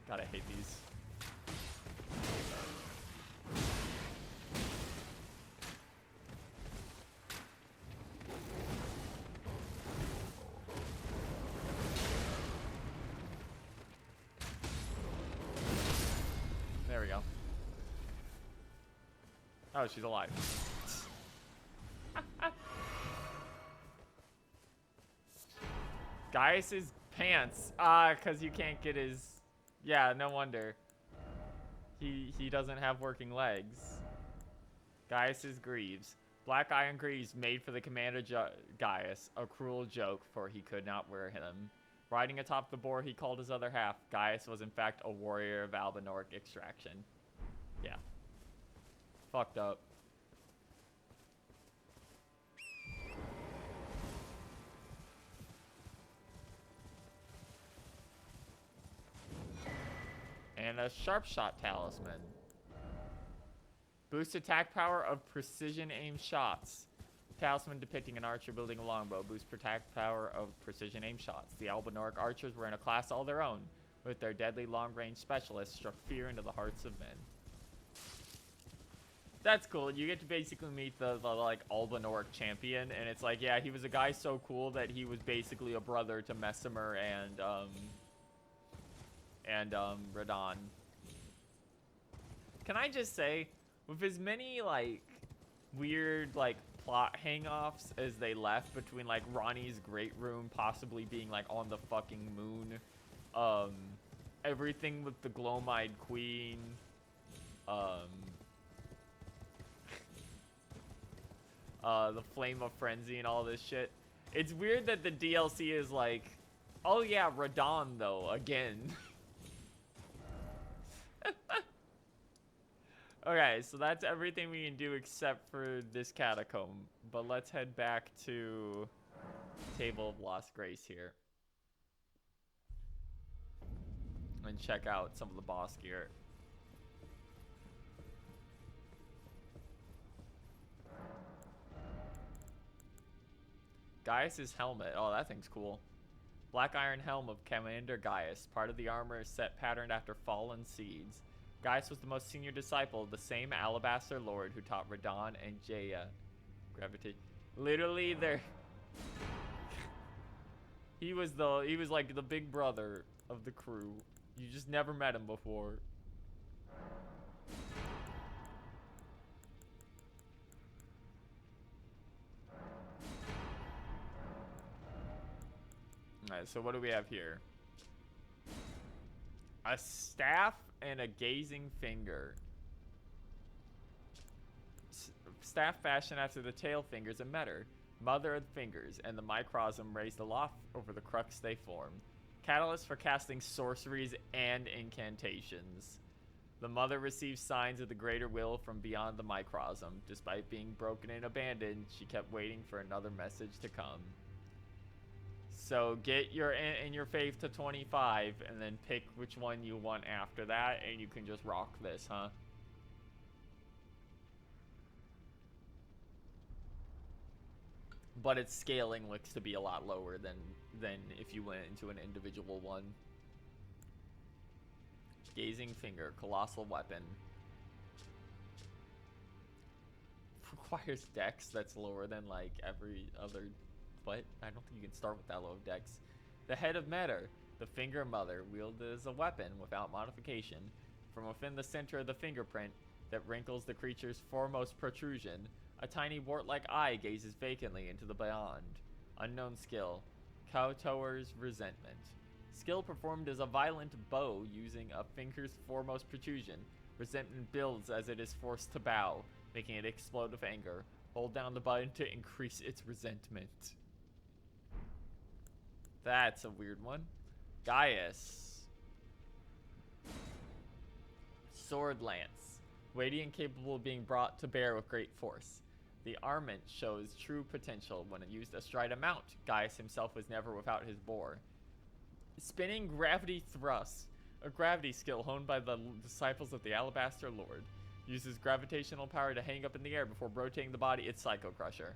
Speaker 1: God, I hate these. There we go. Oh, she's alive. Gaius's pants. Cause you can't get his... Yeah, no wonder. He doesn't have working legs. Gaius's greaves. Black iron greaves made for the commander Gaius. A cruel joke, for he could not wear them. Riding atop the boar he called his other half, Gaius was in fact a warrior of Albinoric extraction. Yeah. Fucked up. And a sharp shot talisman. Boost attack power of precision aim shots. Talisman depicting an archer building a longbow. Boost attack power of precision aim shots. The Albinoric archers were in a class all their own. With their deadly long-range specialists struck fear into the hearts of men. That's cool. You get to basically meet the like Albinoric champion, and it's like, yeah, he was a guy so cool that he was basically a brother to Messimer and Radon. Can I just say, with as many like weird like plot hang-offs as they left between like Ronnie's great room possibly being like on the fucking moon, everything with the Glomide Queen, the Flame of Frenzy and all this shit. It's weird that the DLC is like, oh yeah, Radon though, again. Okay, so that's everything we can do except for this catacomb. But let's head back to Table of Lost Grace here. And check out some of the boss gear. Gaius's helmet. Oh, that thing's cool. Black iron helm of Commander Gaius. Part of the armor is set patterned after fallen seeds. Gaius was the most senior disciple of the same Alabaster Lord who taught Radon and Jaya gravity. Literally, he was like the big brother of the crew. You just never met him before. Alright, so what do we have here? A staff and a gazing finger. Staff fashioned after the tail fingers and Metter, mother of fingers, and the microsm raised aloft over the crux they form. Catalyst for casting sorceries and incantations. The mother receives signs of the greater will from beyond the microsm. Despite being broken and abandoned, she kept waiting for another message to come. So get your in your faith to 25 and then pick which one you want after that, and you can just rock this, huh? But its scaling looks to be a lot lower than if you went into an individual one. Gazing finger, colossal weapon. Requires dex that's lower than like every other. But I don't think you can start with that low of dex. The head of Metter, the finger mother, wielded as a weapon without modification. From within the center of the fingerprint that wrinkles the creature's foremost protrusion, a tiny wart-like eye gazes vacantly into the beyond. Unknown skill, Kowtower's Resentment. Skill performed as a violent bow using a finger's foremost protrusion. Resentment builds as it is forced to bow, making it explode with anger. Hold down the button to increase its resentment. That's a weird one. Gaius. Sword lance. Weighty and capable of being brought to bear with great force. The armament shows true potential when used astride a mount. Gaius himself was never without his boar. Spinning gravity thrust. A gravity skill honed by the disciples of the Alabaster Lord. Uses gravitational power to hang up in the air before rotating the body. It's Psycho Crusher.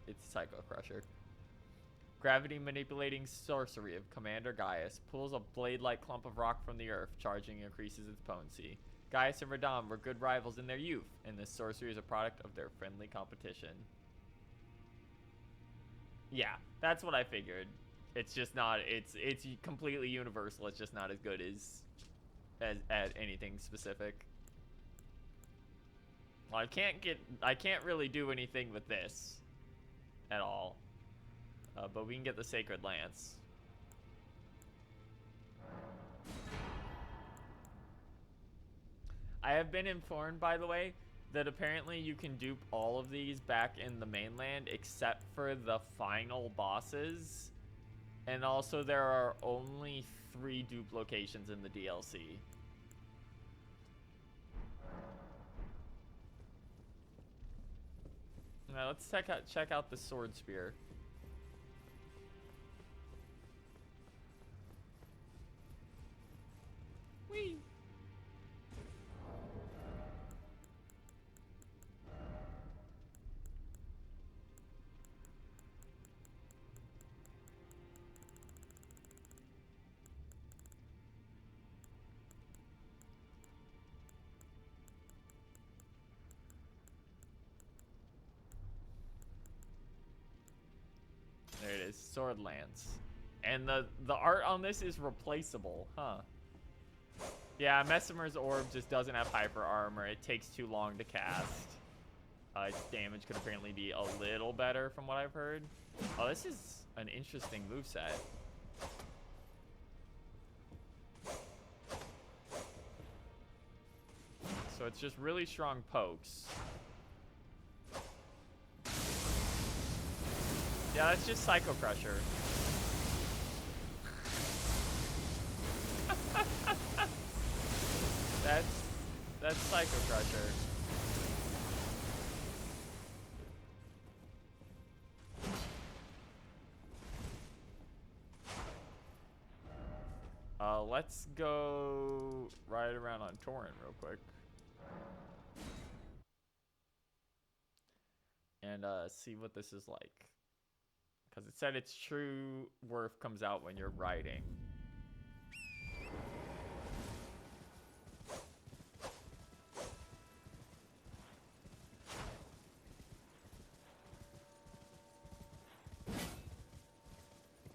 Speaker 1: It's Psycho Crusher. Gravity manipulating sorcery of Commander Gaius. Pulls a blade-like clump of rock from the earth. Charging increases its potency. Gaius and Radahn were good rivals in their youth, and this sorcery is a product of their friendly competition. Yeah, that's what I figured. It's just not, it's completely universal. It's just not as good as at anything specific. Well, I can't really do anything with this at all. But we can get the Sacred Lance. I have been informed, by the way, that apparently you can dupe all of these back in the mainland except for the final bosses. And also there are only 3 dupe locations in the DLC. Now let's check out the Sword Spear. Whee! There it is, Sword Lance. And the art on this is replaceable, huh? Yeah, Messimer's Orb just doesn't have hyper armor. It takes too long to cast. Its damage could apparently be a little better from what I've heard. Oh, this is an interesting moveset. So it's just really strong pokes. Yeah, that's just Psycho Crusher. That's Psycho Crusher. Let's go ride around on Torrent real quick. And see what this is like. Because it said its true worth comes out when you're riding.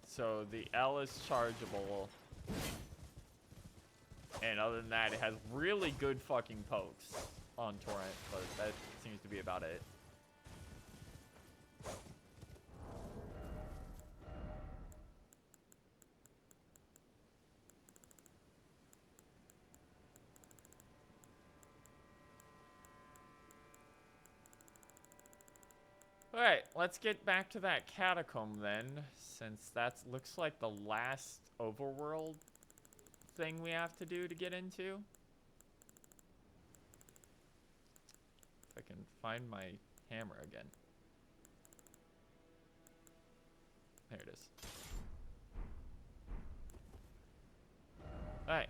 Speaker 1: So the L is chargeable. And other than that, it has really good fucking pokes on Torrent. But that seems to be about it. Alright, let's get back to that catacomb then, since that looks like the last overworld thing we have to do to get into. If I can find my hammer again. There it is. Alright.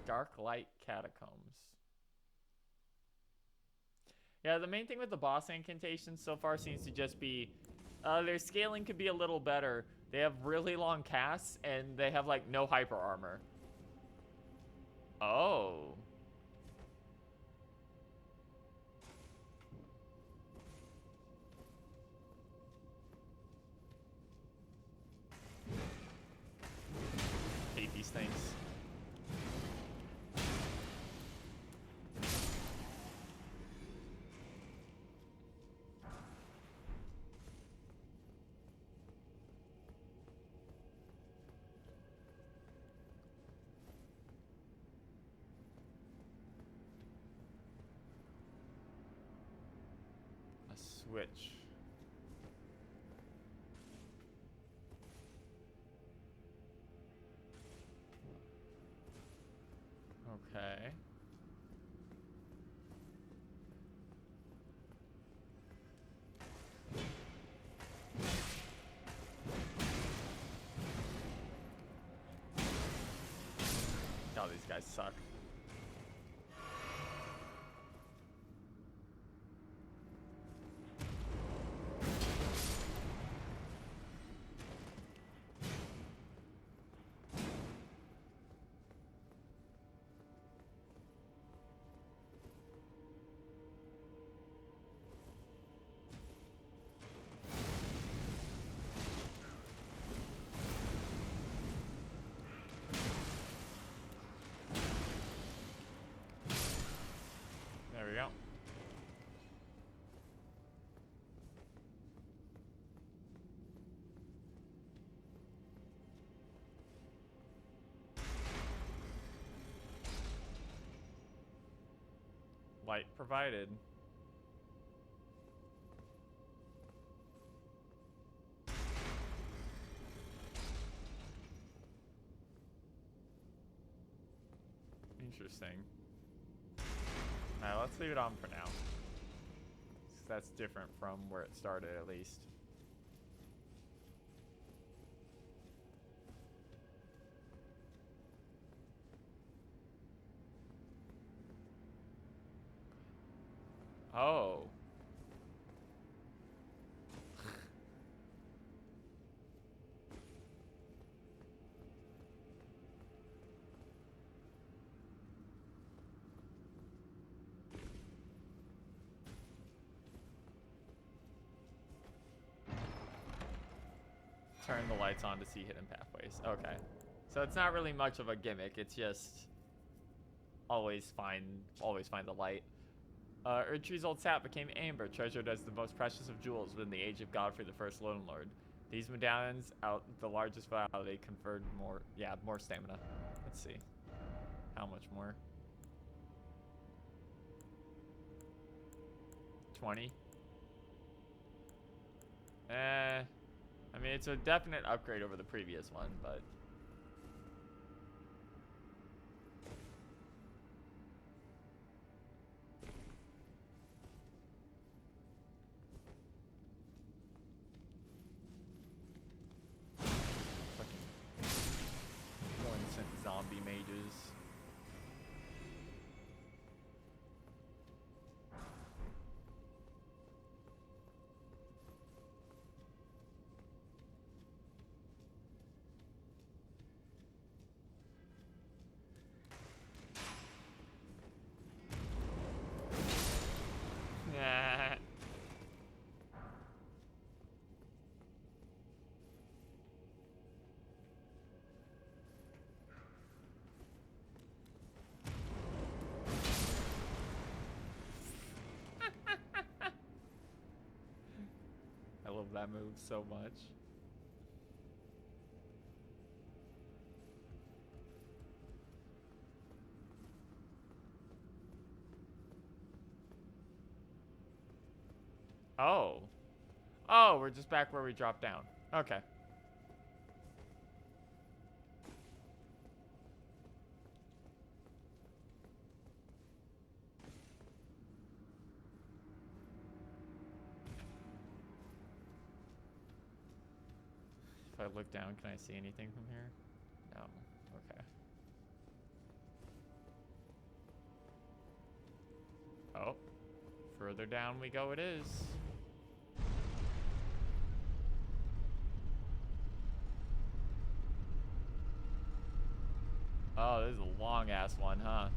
Speaker 1: Dark Light Catacombs. Yeah, the main thing with the boss incantations so far seems to just be their scaling could be a little better. They have really long casts and they have like no hyper armor. Oh. Hate these things. Switch. Okay. Oh, these guys suck. There we go. Light provided. Interesting. Alright, let's leave it on for now. 'Cause that's different from where it started, at least. Oh. Turn the lights on to see hidden pathways. Okay. So it's not really much of a gimmick. It's just always find the light. Erdtree's old sap became amber, treasured as the most precious of jewels within the age of Godfrey the First Lone Lord. These medallions, out the largest value, conferred more stamina. Let's see. How much more? 20? I mean, it's a definite upgrade over the previous one, but... Fucking zombie mages. Nah. I love that move so much. Oh. Oh, we're just back where we dropped down. Okay. If I look down, can I see anything from here? No. Okay. Oh. Further down we go it is. Oh, this is a long ass one, huh?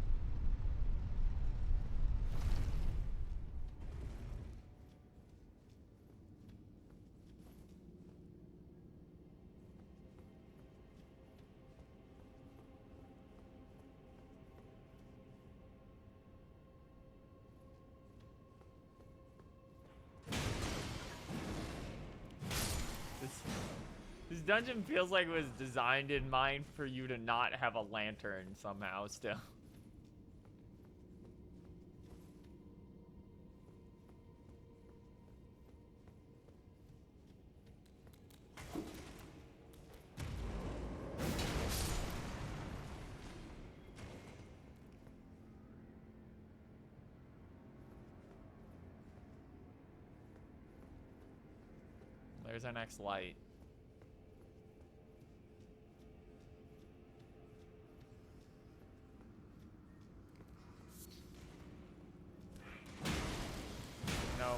Speaker 1: This dungeon feels like it was designed in mind for you to not have a lantern somehow still. There's our next light. No.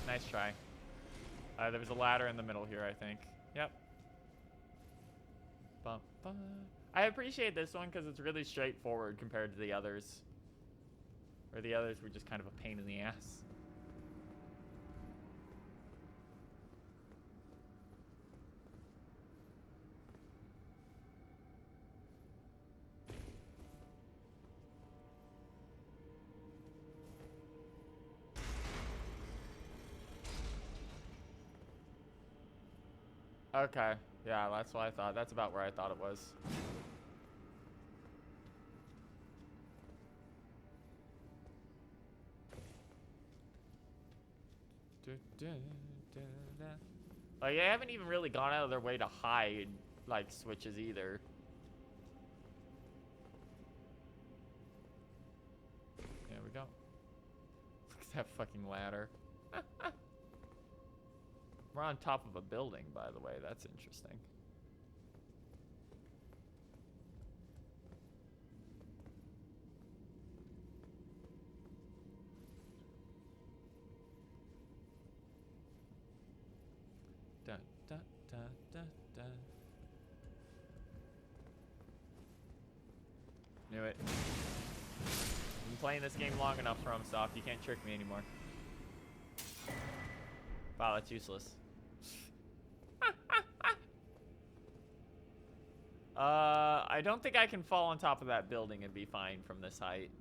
Speaker 1: Nice try. There was a ladder in the middle here, I think. Yep. Bum, bum. I appreciate this one because it's really straightforward compared to the others. Or the others were just kind of a pain in the ass. Okay, yeah, that's what I thought. That's about where I thought it was. Like, they haven't even really gone out of their way to hide, like, switches either. There we go. Look at that fucking ladder. We're on top of a building, by the way. That's interesting. Dun, dun, dun, dun, dun. Knew it. I've been playing this game long enough, FromSoft. You can't trick me anymore. Wow, that's useless. I don't think I can fall on top of that building and be fine from this height.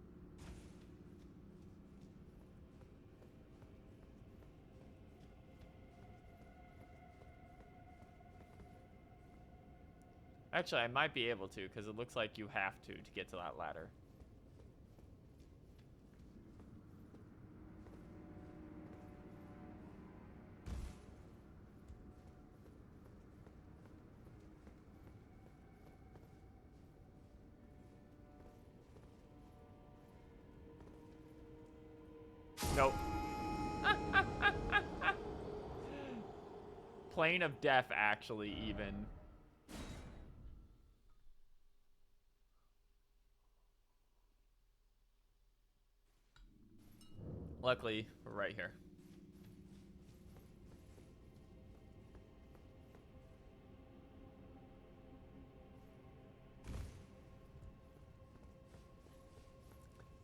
Speaker 1: Actually, I might be able to, because it looks like you have to get to that ladder. Nope. Plane of death, actually, even. Luckily, we're right here.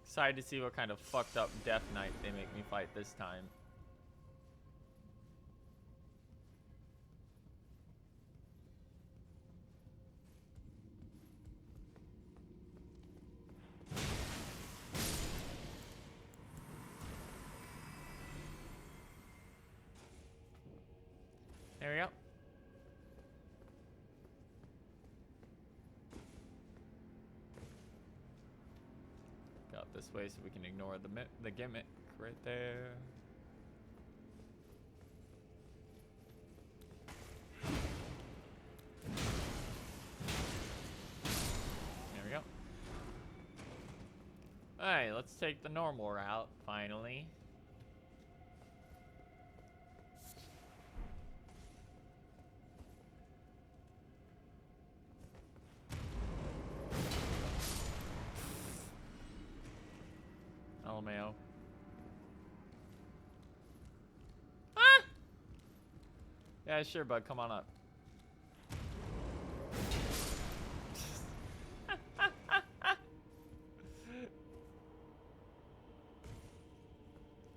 Speaker 1: Excited to see what kind of fucked up Death Knight they make me fight this time. There we go. Got this way so we can ignore the gimmick right there. There we go. Alright, let's take the normal route, finally. LMAO. Ah! Yeah, sure, bud. Come on up.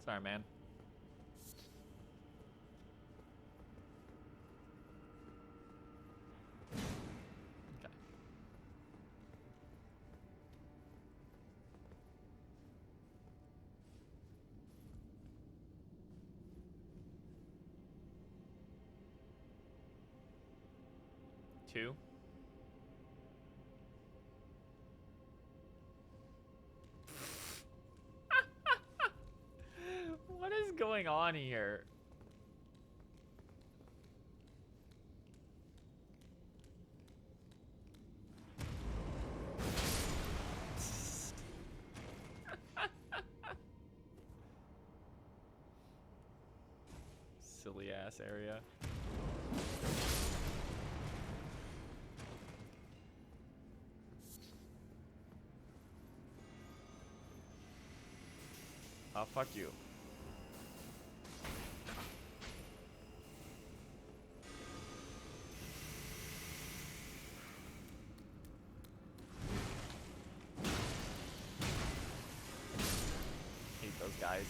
Speaker 1: Sorry, man. Okay. Two. What is going on here? silly ass area. Oh, fuck you. Hate those guys.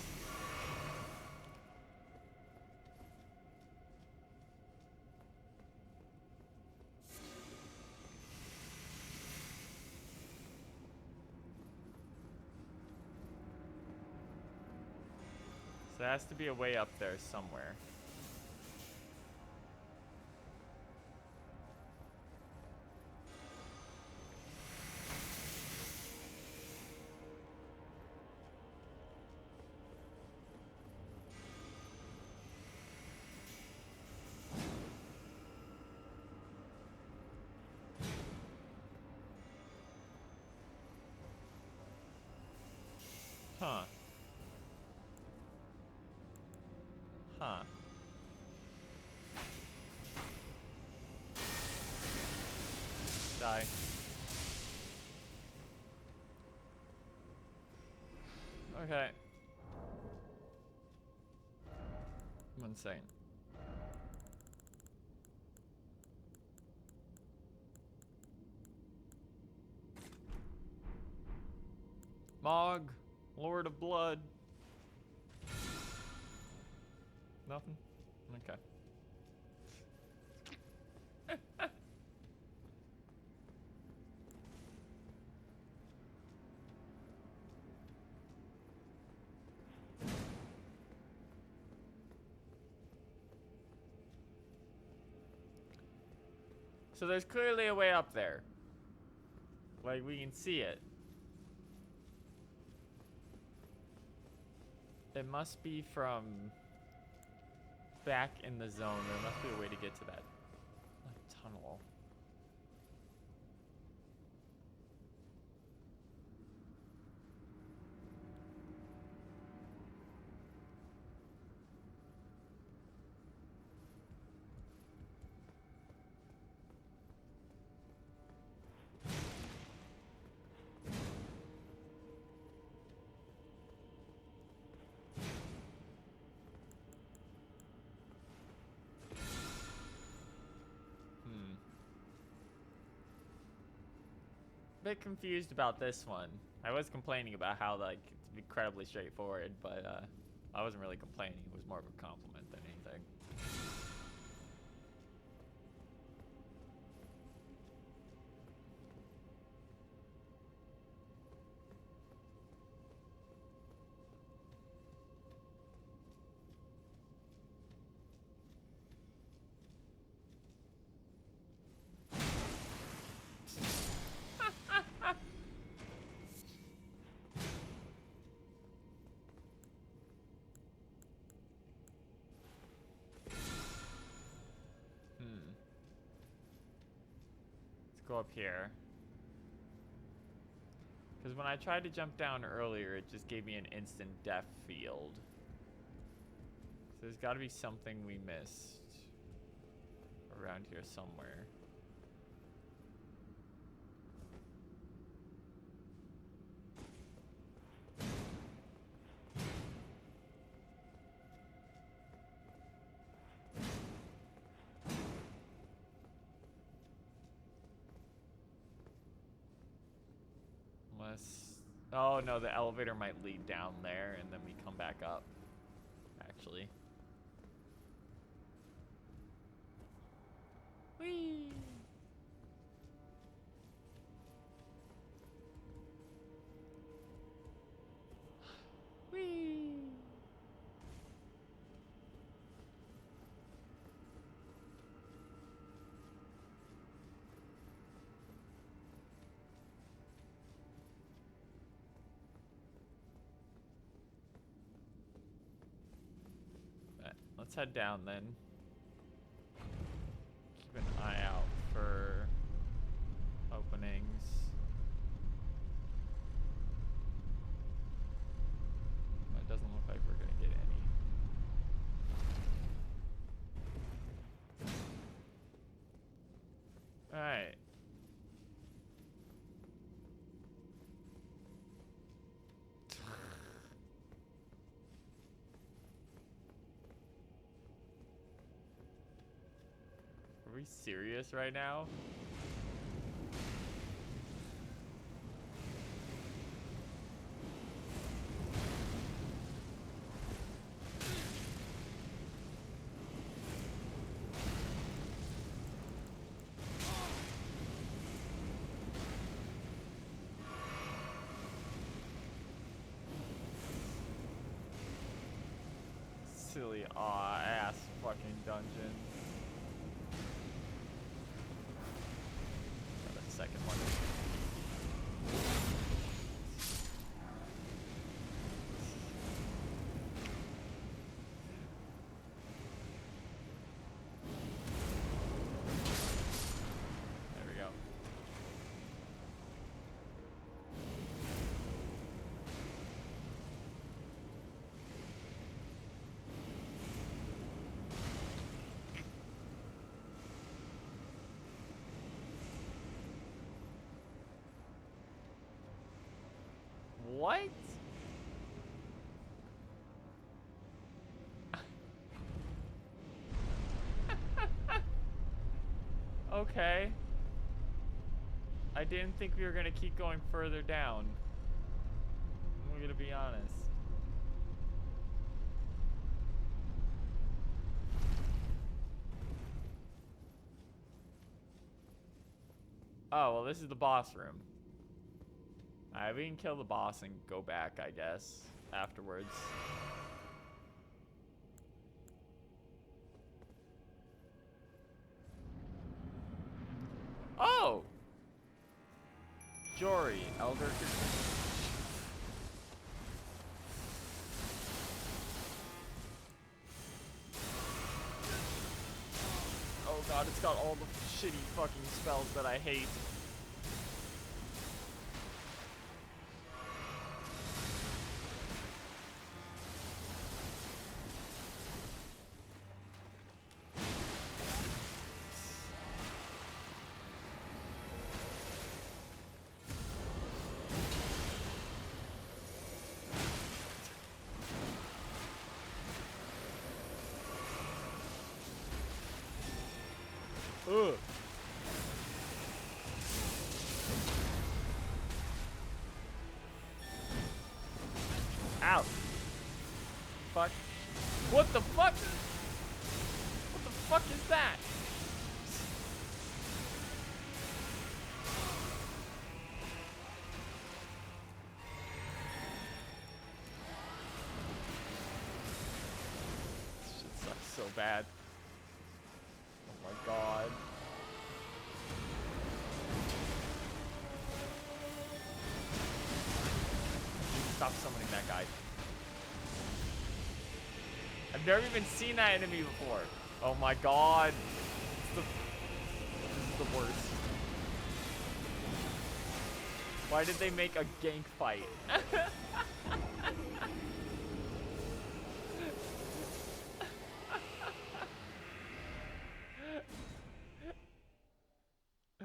Speaker 1: So there has to be a way up there somewhere. Huh. Huh. Die. Okay. I'm insane. Mog, Lord of Blood. Nothing? Okay. So there's clearly a way up there. Like, we can see it. It must be from back in the zone. There must be a way to get to that tunnel. Bit confused about this one. I was complaining about how like it's incredibly straightforward, but I wasn't really complaining. It was more of a compliment than anything. Go up here. Because when I tried to jump down earlier, it just gave me an instant death field. So there's got to be something we missed around here somewhere. Oh no, the elevator might lead down there and then we come back up, actually. Whee! Whee! Let's head down then. Keep an eye out for openings. It doesn't look like we're gonna get any. Alright. Are we serious right now? Silly ass fucking dungeon. Got a second one. There we go. What? Okay. I didn't think we were gonna keep going further down. I'm gonna be honest. Oh, well, this is the boss room. Alright, we can kill the boss and go back, I guess, afterwards. Oh! Jory, Elder. Oh god, it's got all the shitty fucking spells that I hate. Ugh. Ow. Fuck. What the fuck? What the fuck is that? This shit sucks so bad. Oh my god. Stop summoning that guy. I've never even seen that enemy before. Oh my god. This is the worst. Why did they make a gank fight?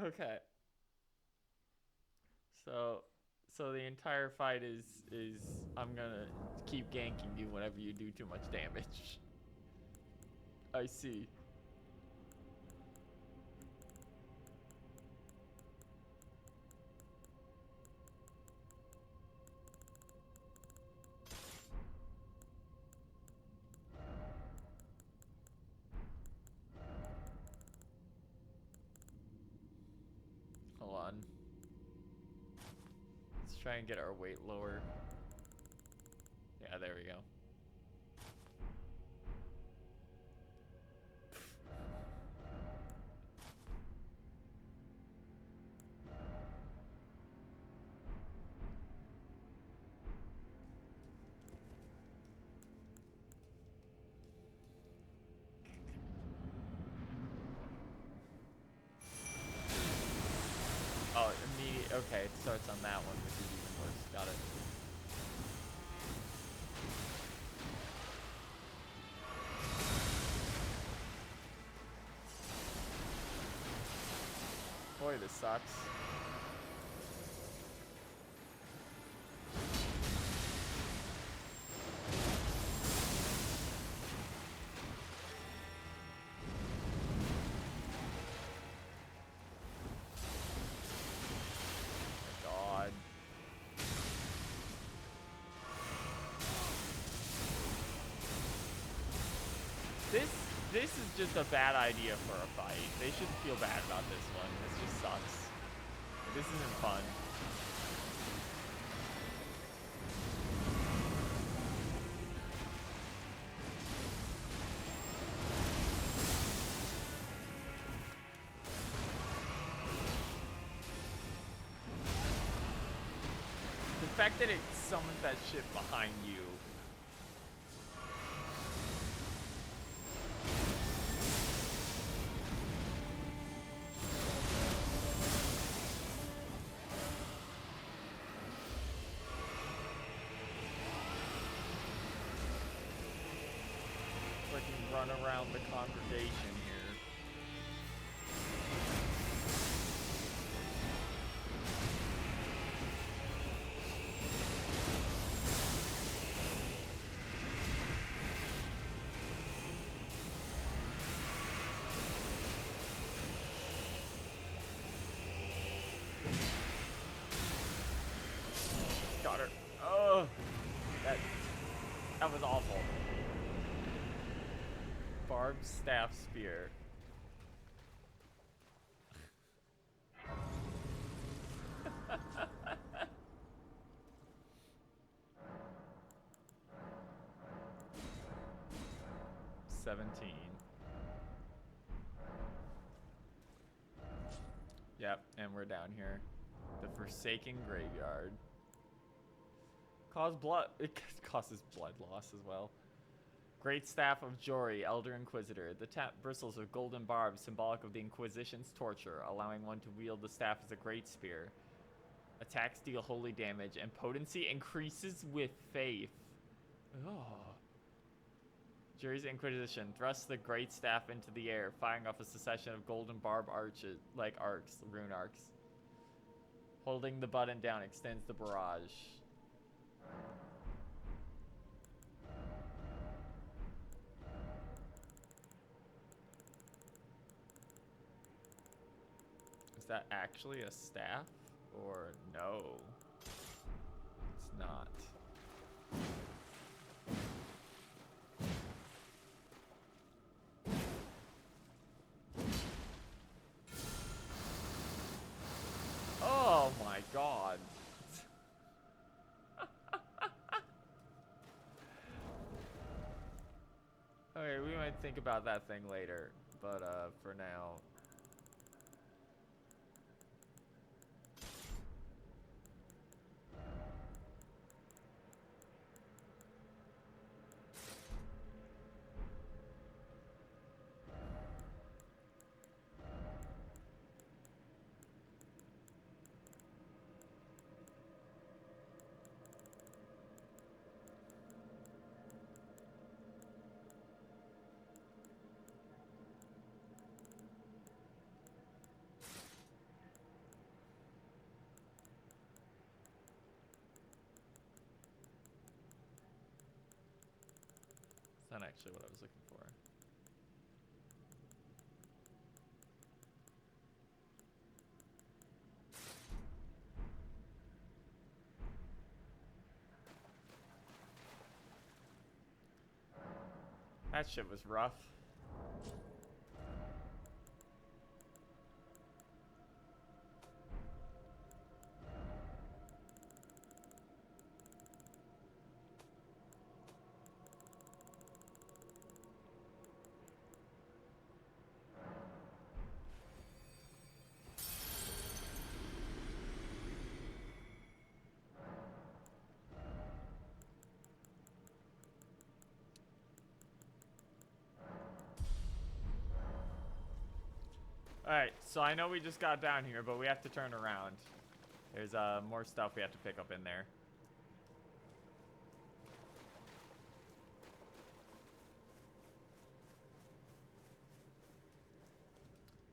Speaker 1: Okay. So the entire fight is I'm gonna keep ganking you whenever you do too much damage. I see. Hold on. Let's try and get our weight lower. Yeah, there we go. Oh, immediate. Okay, it starts on that one, which is even worse. Got it. Boy, this sucks. God. This is just a bad idea for a fight. They shouldn't feel bad about this one. This just sucks. This isn't fun. The fact that it summons that shit behind you. Run around the congregation here. Got her. Oh, that was awful. Barbed staff spear. Yep, and we're down here. The Forsaken Graveyard. It causes blood loss as well. Great Staff of Jory, Elder Inquisitor. The tap bristles with golden barbs, symbolic of the Inquisition's torture, allowing one to wield the staff as a great spear. Attacks deal holy damage, and potency increases with faith. Oh. Jory's Inquisition thrusts the great staff into the air, firing off a succession of golden barb arches, like arcs, rune arcs. Holding the button down extends the barrage. Is that actually a staff? Or no? It's not. Oh my god. Okay, we might think about that thing later, but for now. Not actually what I was looking for. That shit was rough. Alright, so I know we just got down here, but we have to turn around. There's more stuff we have to pick up in there.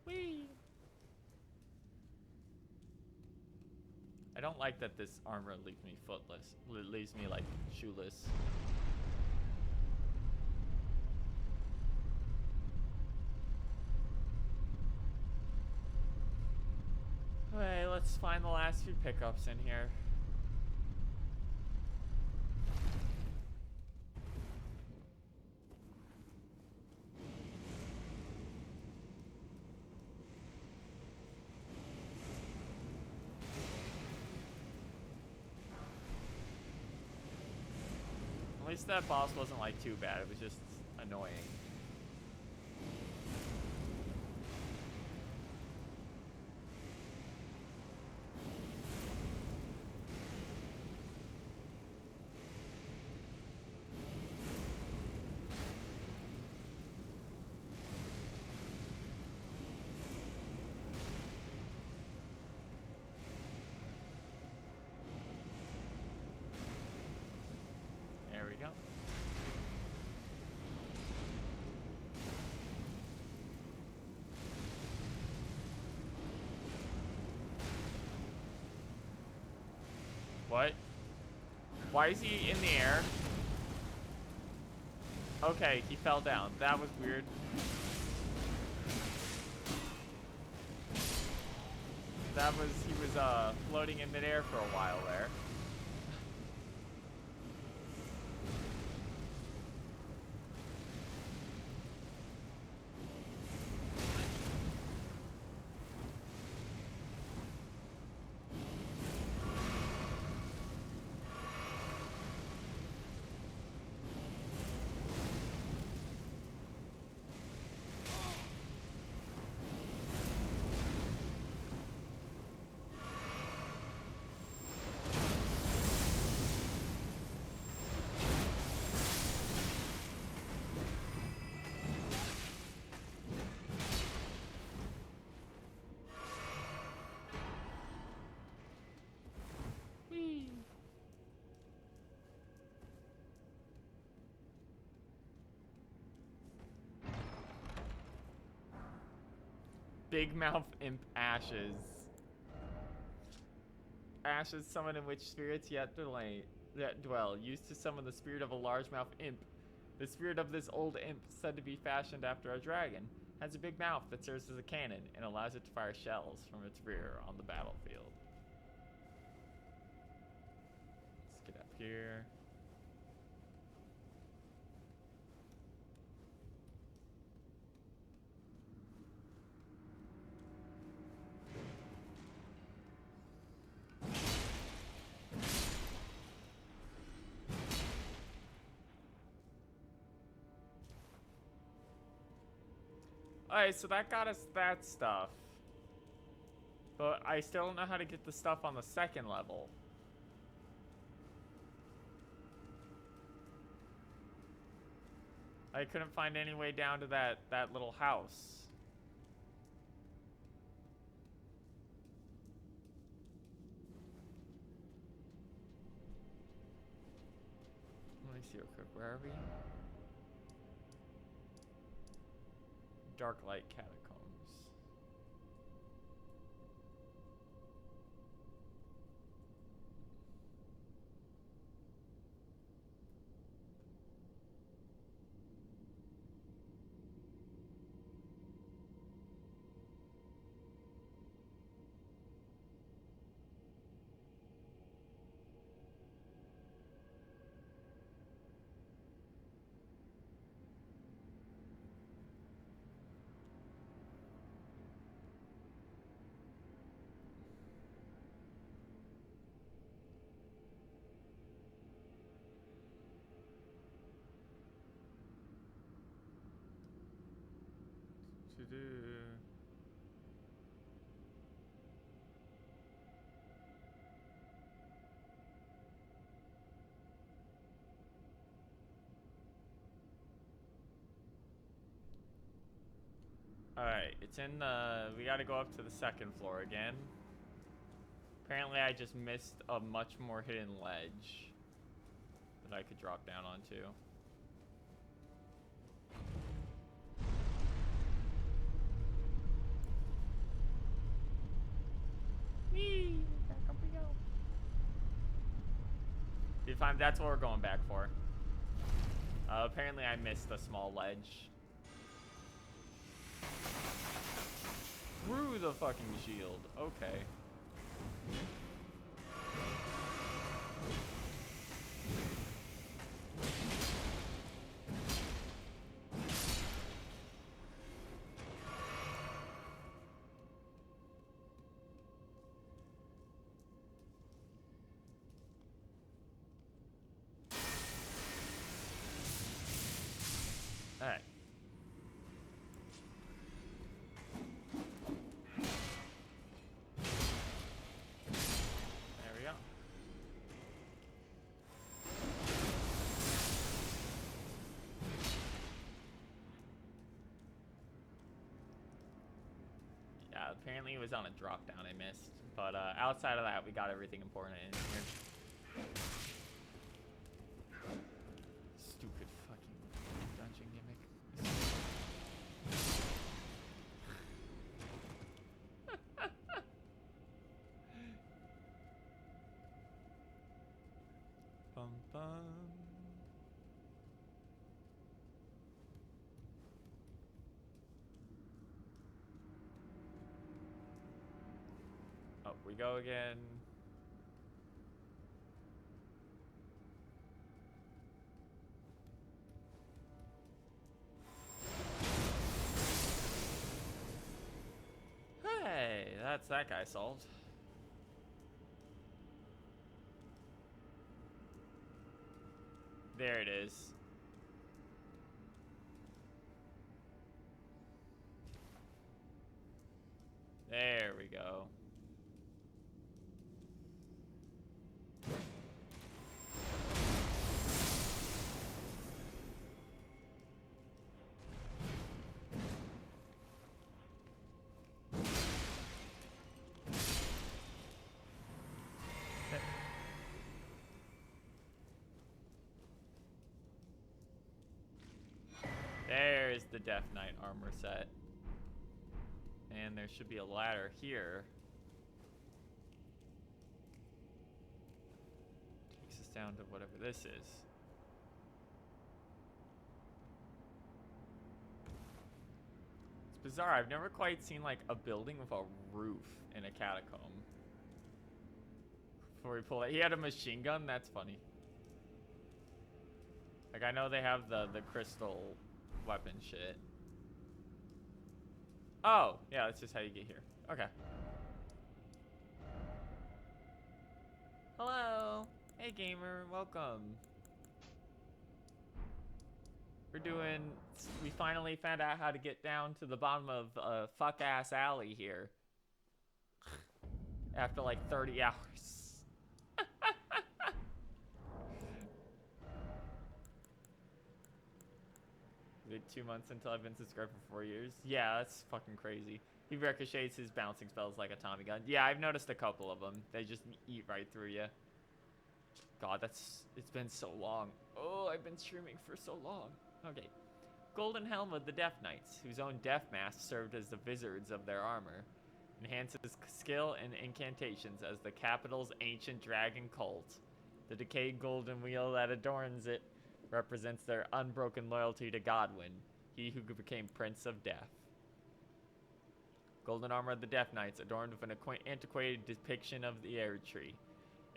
Speaker 1: Whee! don't like that this armor leaves me footless. It leaves me like shoeless. Okay, let's find the last few pickups in here. At least that boss wasn't like too bad, it was just annoying. There we go. What? Why is he in the air? Okay, he fell down. That was weird. He was floating in midair for a while there. Big Mouth Imp Ashes. Ashes summon in which spirits yet dwell. Used to summon the spirit of a largemouth imp. The spirit of this old imp, said to be fashioned after a dragon, has a big mouth that serves as a cannon and allows it to fire shells from its rear on the battlefield. Let's get up here. Alright, so that got us that stuff. But I still don't know how to get the stuff on the second level. I couldn't find any way down to that little house. Let me see real quick. Where are we? Dark Light Catacombs. To do. Alright, it's in the... We gotta go up to the second floor again. Apparently I just missed a much more hidden ledge that I could drop down onto. Whee! Back up we go. Be fine. That's what we're going back for. Apparently I missed a small ledge. Through the fucking shield. Okay. Alright. There we go. Yeah, apparently it was on a drop down I missed. But outside of that, we got everything important in here. Stupid fucking dungeon gimmick. Bum bum. Up we go again. Hey, that's that guy solved. There it is. There we go. There's the Death Knight armor set. And there should be a ladder here. Takes us down to whatever this is. It's bizarre. I've never quite seen like a building with a roof in a catacomb. Before we pull it. He had a machine gun? That's funny. Like I know they have the crystal weapon shit. Oh, yeah, that's just how you get here. Okay. Hello. Hey, gamer. Welcome. We finally found out how to get down to the bottom of fuck-ass alley here. After like 30 hours. Wait 2 months until I've been subscribed for 4 years. Yeah, that's fucking crazy. He ricochets his bouncing spells like a Tommy gun. Yeah, I've noticed a couple of them. They just eat right through you. God, it's been so long. Oh, I've been streaming for so long. Okay. Golden Helm of the Death Knights, whose own death mask served as the vizards of their armor. Enhances skill and incantations as the capital's ancient dragon cult. The decayed golden wheel that adorns it represents their unbroken loyalty to Godwyn, he who became Prince of Death. Golden armor of the Death Knights, adorned with an antiquated depiction of the Erdtree.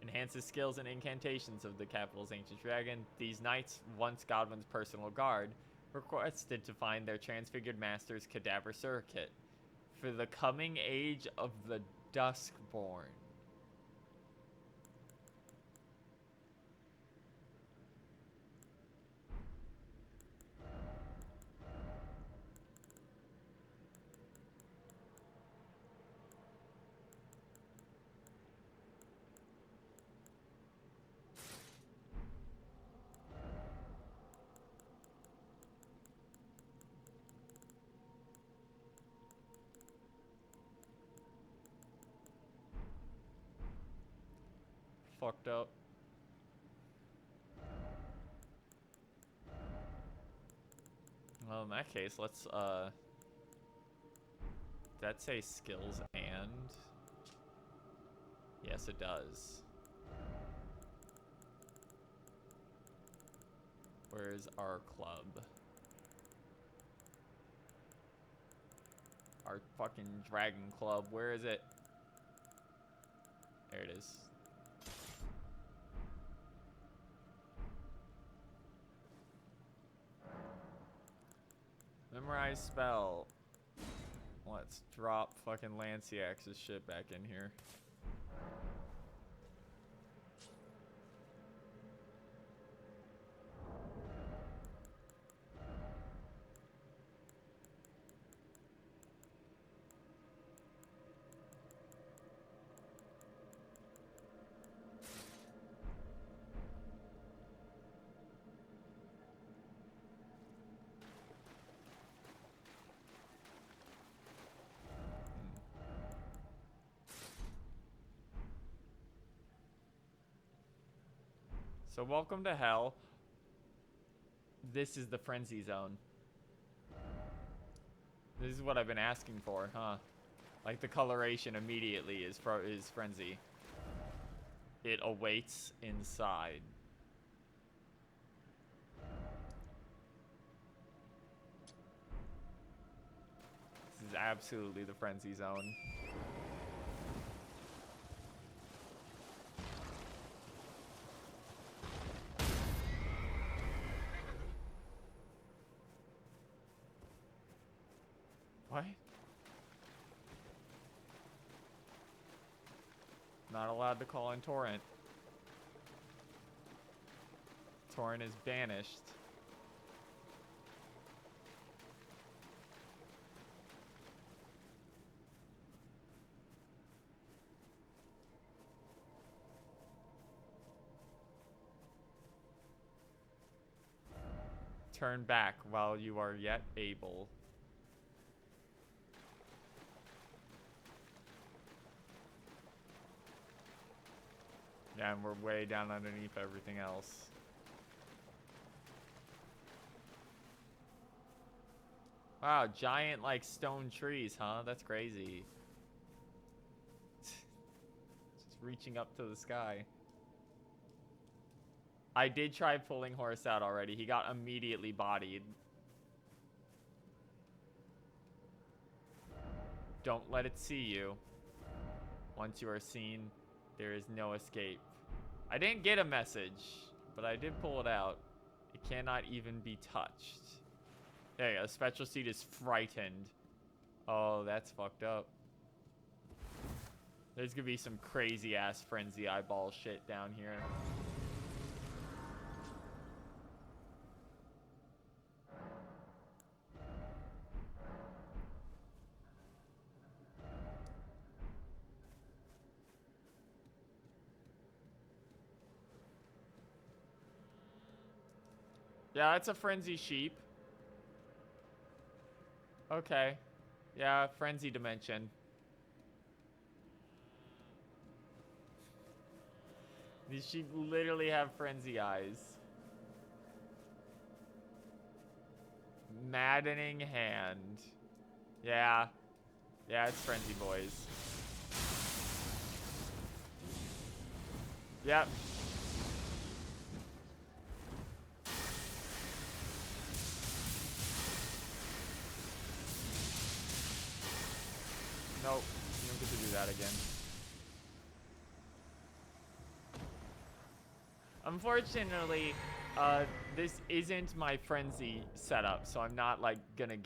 Speaker 1: Enhances skills and incantations of the capital's ancient dragon. These knights, once Godwyn's personal guard, requested to find their transfigured master's cadaver circuit for the coming age of the Duskborn. Fucked up. Well, in that case, let's, did that say skills and? Yes, it does. Where's our club? Our fucking dragon club. Where is it? There it is. Memorize spell. Let's drop fucking Lanciax's shit back in here. So welcome to hell. This is the frenzy zone. This is what I've been asking for, huh? Like the coloration immediately is frenzy. It awaits inside. This is absolutely the frenzy zone. What? Not allowed to call in Torrent. Torrent is banished. Turn back while you are yet able. Yeah, and we're way down underneath everything else. Wow, giant like stone trees, huh? That's crazy. Just reaching up to the sky. I did try pulling Horse out already. He got immediately bodied. Don't let it see you. Once you are seen, there is no escape. I didn't get a message, but I did pull it out. It cannot even be touched. There you go. Spectral Seed is frightened. Oh, that's fucked up. There's gonna be some crazy ass frenzy eyeball shit down here. Yeah, that's a frenzy sheep. Okay. Yeah, frenzy dimension. These sheep literally have frenzy eyes. Maddening hand. Yeah. Yeah, it's frenzy boys. Yep. Nope, you don't get to do that again. Unfortunately, this isn't my frenzy setup, so I'm not like gonna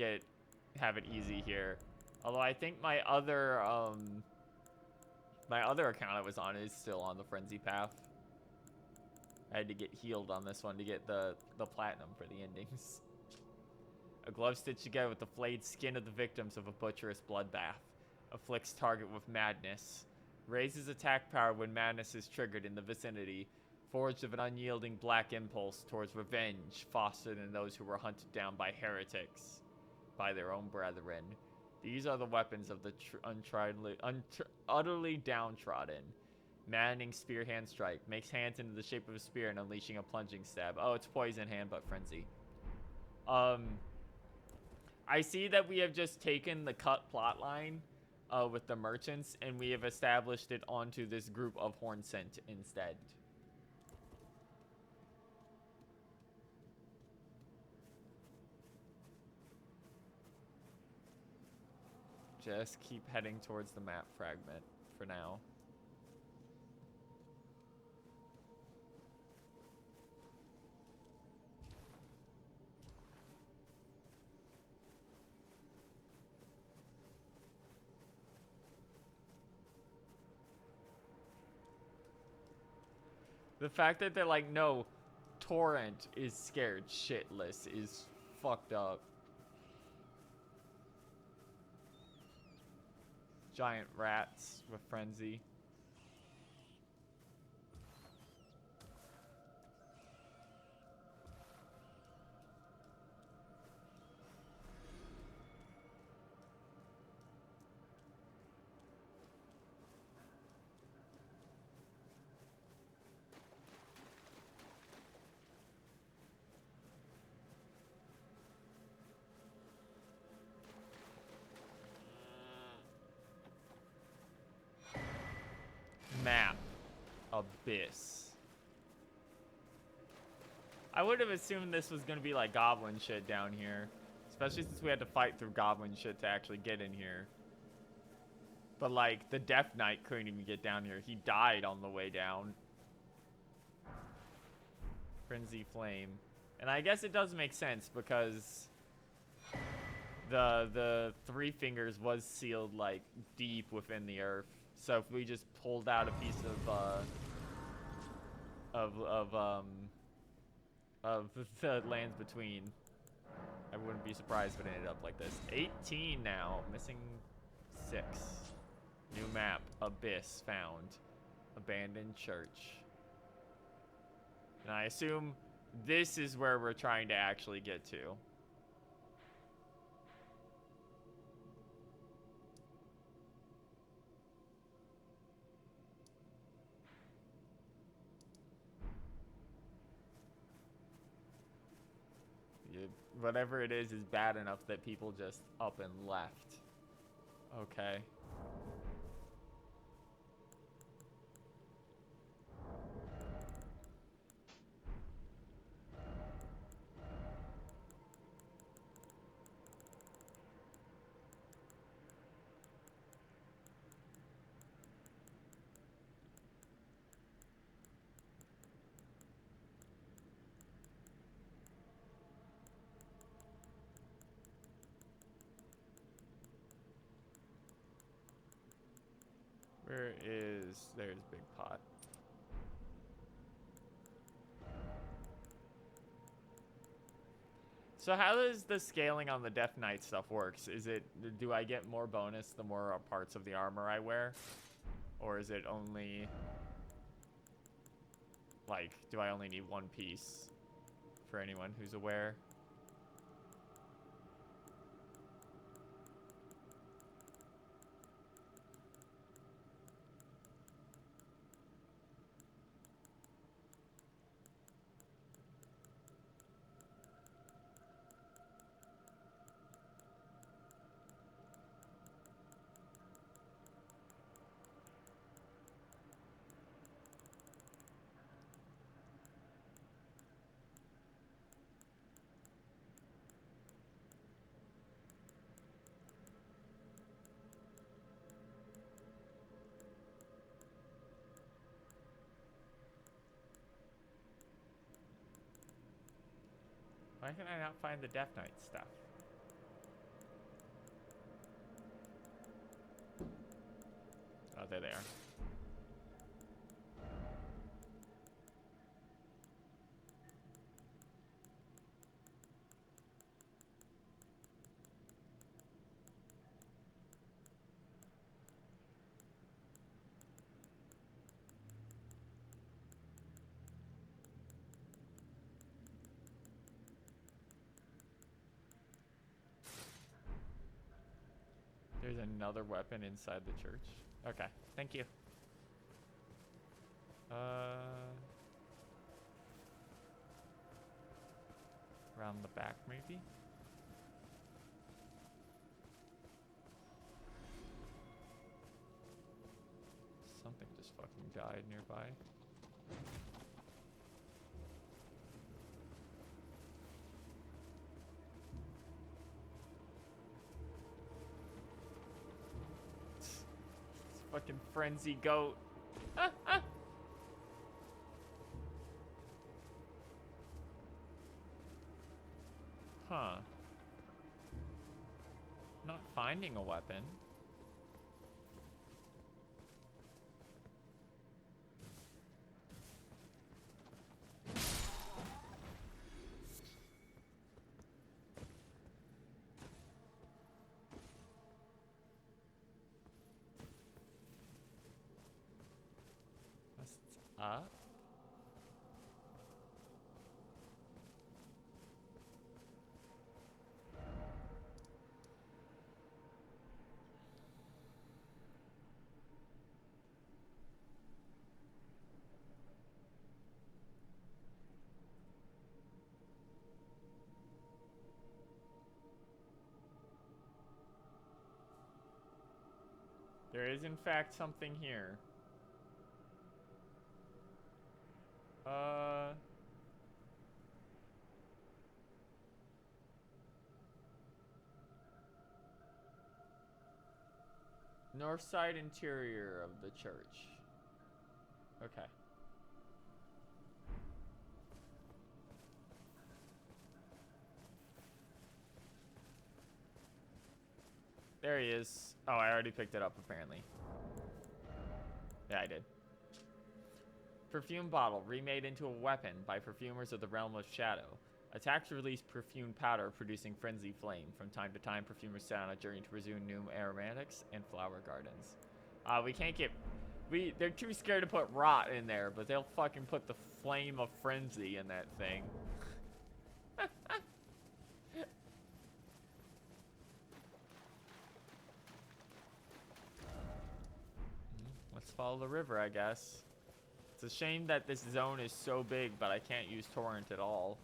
Speaker 1: have it easy here. Although I think my other account I was on is still on the frenzy path. I had to get healed on this one to get the platinum for the endings. A glove stitched together with the flayed skin of the victims of a butcherous bloodbath. Afflicts target with madness. Raises attack power when madness is triggered in the vicinity. Forged of an unyielding black impulse towards revenge, fostered in those who were hunted down by heretics, by their own brethren. These are the weapons of the utterly downtrodden. Maddening spear hand strike. Makes hands into the shape of a spear and unleashing a plunging stab. Oh, it's poison hand, but frenzy. I see that we have just taken the cut plot line with the merchants, and we have established it onto this group of Horn Scent instead. Just keep heading towards the map fragment for now. The fact that they're like, no, Torrent is scared shitless is fucked up. Giant rats with frenzy. Map. Abyss. I would have assumed this was gonna be like goblin shit down here. Especially since we had to fight through goblin shit to actually get in here. But like, the Death Knight couldn't even get down here. He died on the way down. Frenzy Flame. And I guess it does make sense because the Three Fingers was sealed like deep within the earth. So if we just pulled out a piece of the lands between, I wouldn't be surprised if it ended up like this. 18 now, missing 6. New map, Abyss found. Abandoned church. And I assume this is where we're trying to actually get to. Whatever it is bad enough that people just up and left. Okay. Where is... There's Big Pot. So how does the scaling on the Death Knight stuff works? Is it... Do I get more bonus the more parts of the armor I wear? Or is it only... Like, do I only need one piece? For anyone who's aware. Why can I not find the Death Knight stuff? Oh, there they are. There's another weapon inside the church. Okay, thank you. Around the back, maybe? Something just fucking died nearby. Fucking frenzy goat. Ah, ah. Huh. Not finding a weapon. What's up? There is in fact something here. North side interior of the church. Okay. There he is. Oh, I already picked it up apparently. Yeah, I did. Perfume bottle, remade into a weapon by perfumers of the realm of shadow. Attacks release perfumed powder, producing frenzy flame. From time to time, perfumers set on a journey to pursue new aromatics and flower gardens. We can't get... They're too scared to put rot in there, but they'll fucking put the flame of frenzy in that thing. Let's follow the river, I guess. It's a shame that this zone is so big, but I can't use torrent at all.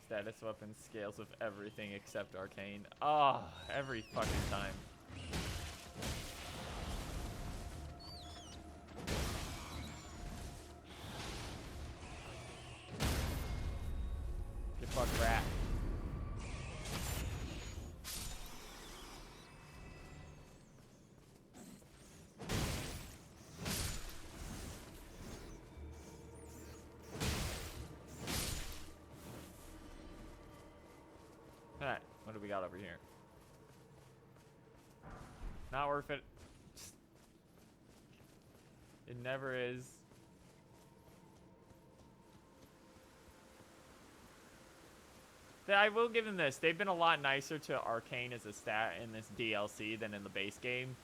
Speaker 1: Status weapon scales with everything except arcane. Ah, oh, every fucking time. Get fucked, rat. Alright, what do we got over here? Not worth it. It never is. I will give them this. They've been a lot nicer to Arcane as a stat in this DLC than in the base game.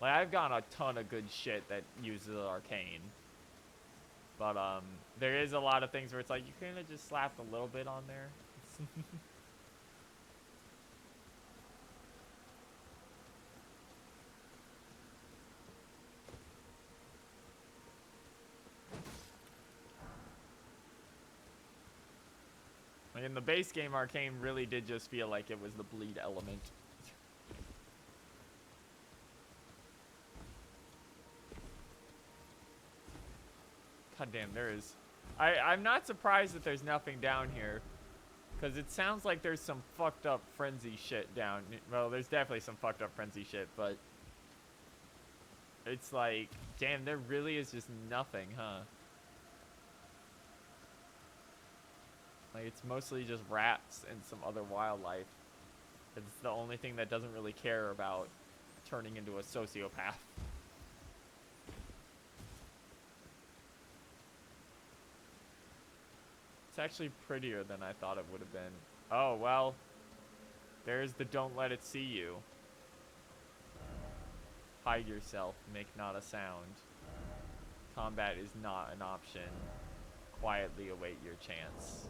Speaker 1: Like, I've gotten a ton of good shit that uses Arcane. But, there is a lot of things where it's like, you couldn't have just slapped a little bit on there. Like in the base game, Arcane really did just feel like it was the bleed element. God damn, there is. I'm not surprised that there's nothing down here. Because it sounds like there's some fucked up frenzy shit down. Well, there's definitely some fucked up frenzy shit, but... It's like, damn, there really is just nothing, huh? Like, it's mostly just rats and some other wildlife. It's the only thing that doesn't really care about turning into a sociopath. It's actually prettier than I thought it would have been. Oh, well. There's the don't let it see you. Hide yourself, make not a sound. Combat is not an option. Quietly await your chance.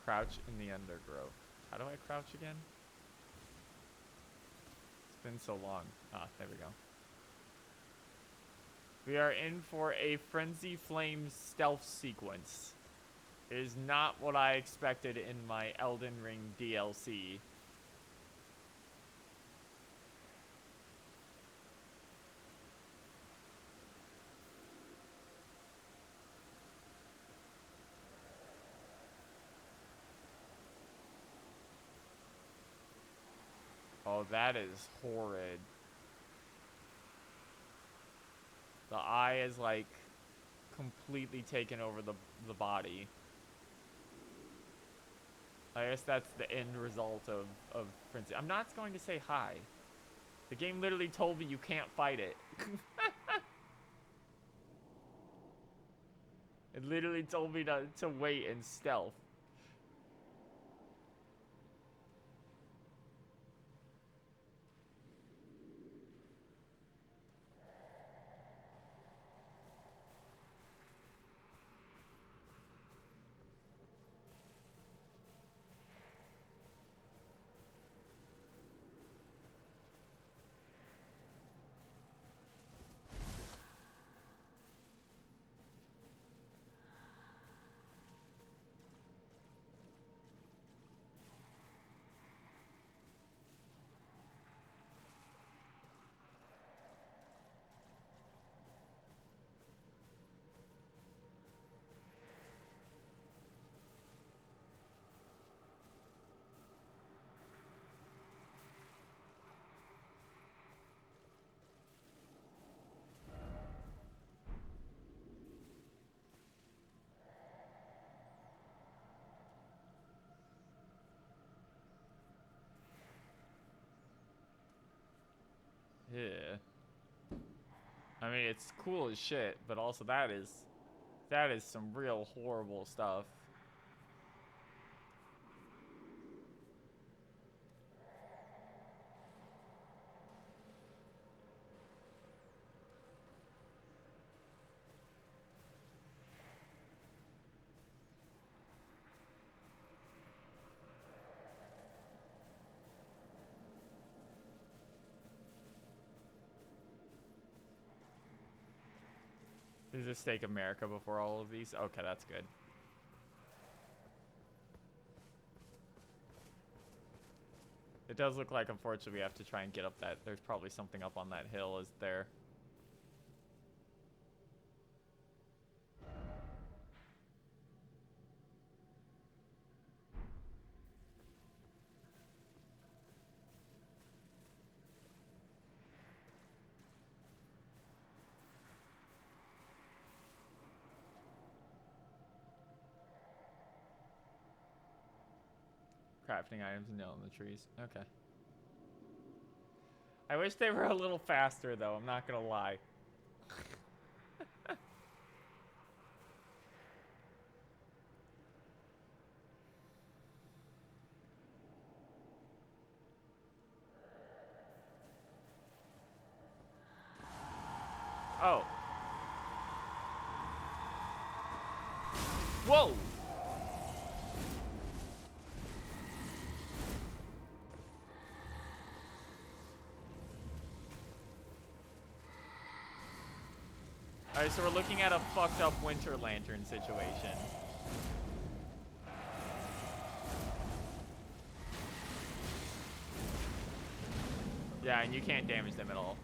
Speaker 1: Crouch in the undergrowth. How do I crouch again? It's been so long. Ah, there we go. We are in for a Frenzy Flame stealth sequence. It is not what I expected in my Elden Ring DLC. Oh, that is horrid. The eye is like completely taken over the body. I guess that's the end result of Frenzy. I'm not going to say hi. The game literally told me you can't fight it. It literally told me to wait and stealth. Yeah. I mean, it's cool as shit, but also that is some real horrible stuff. Does this take America before all of these? Okay, that's good. It does look like, unfortunately, we have to try and get up that. There's probably something up on that hill, is there? Crafting items and nail in the trees. Okay. I wish they were a little faster, though. I'm not gonna lie. Oh. Whoa! Alright, so we're looking at a fucked up winter lantern situation. Yeah, and you can't damage them at all.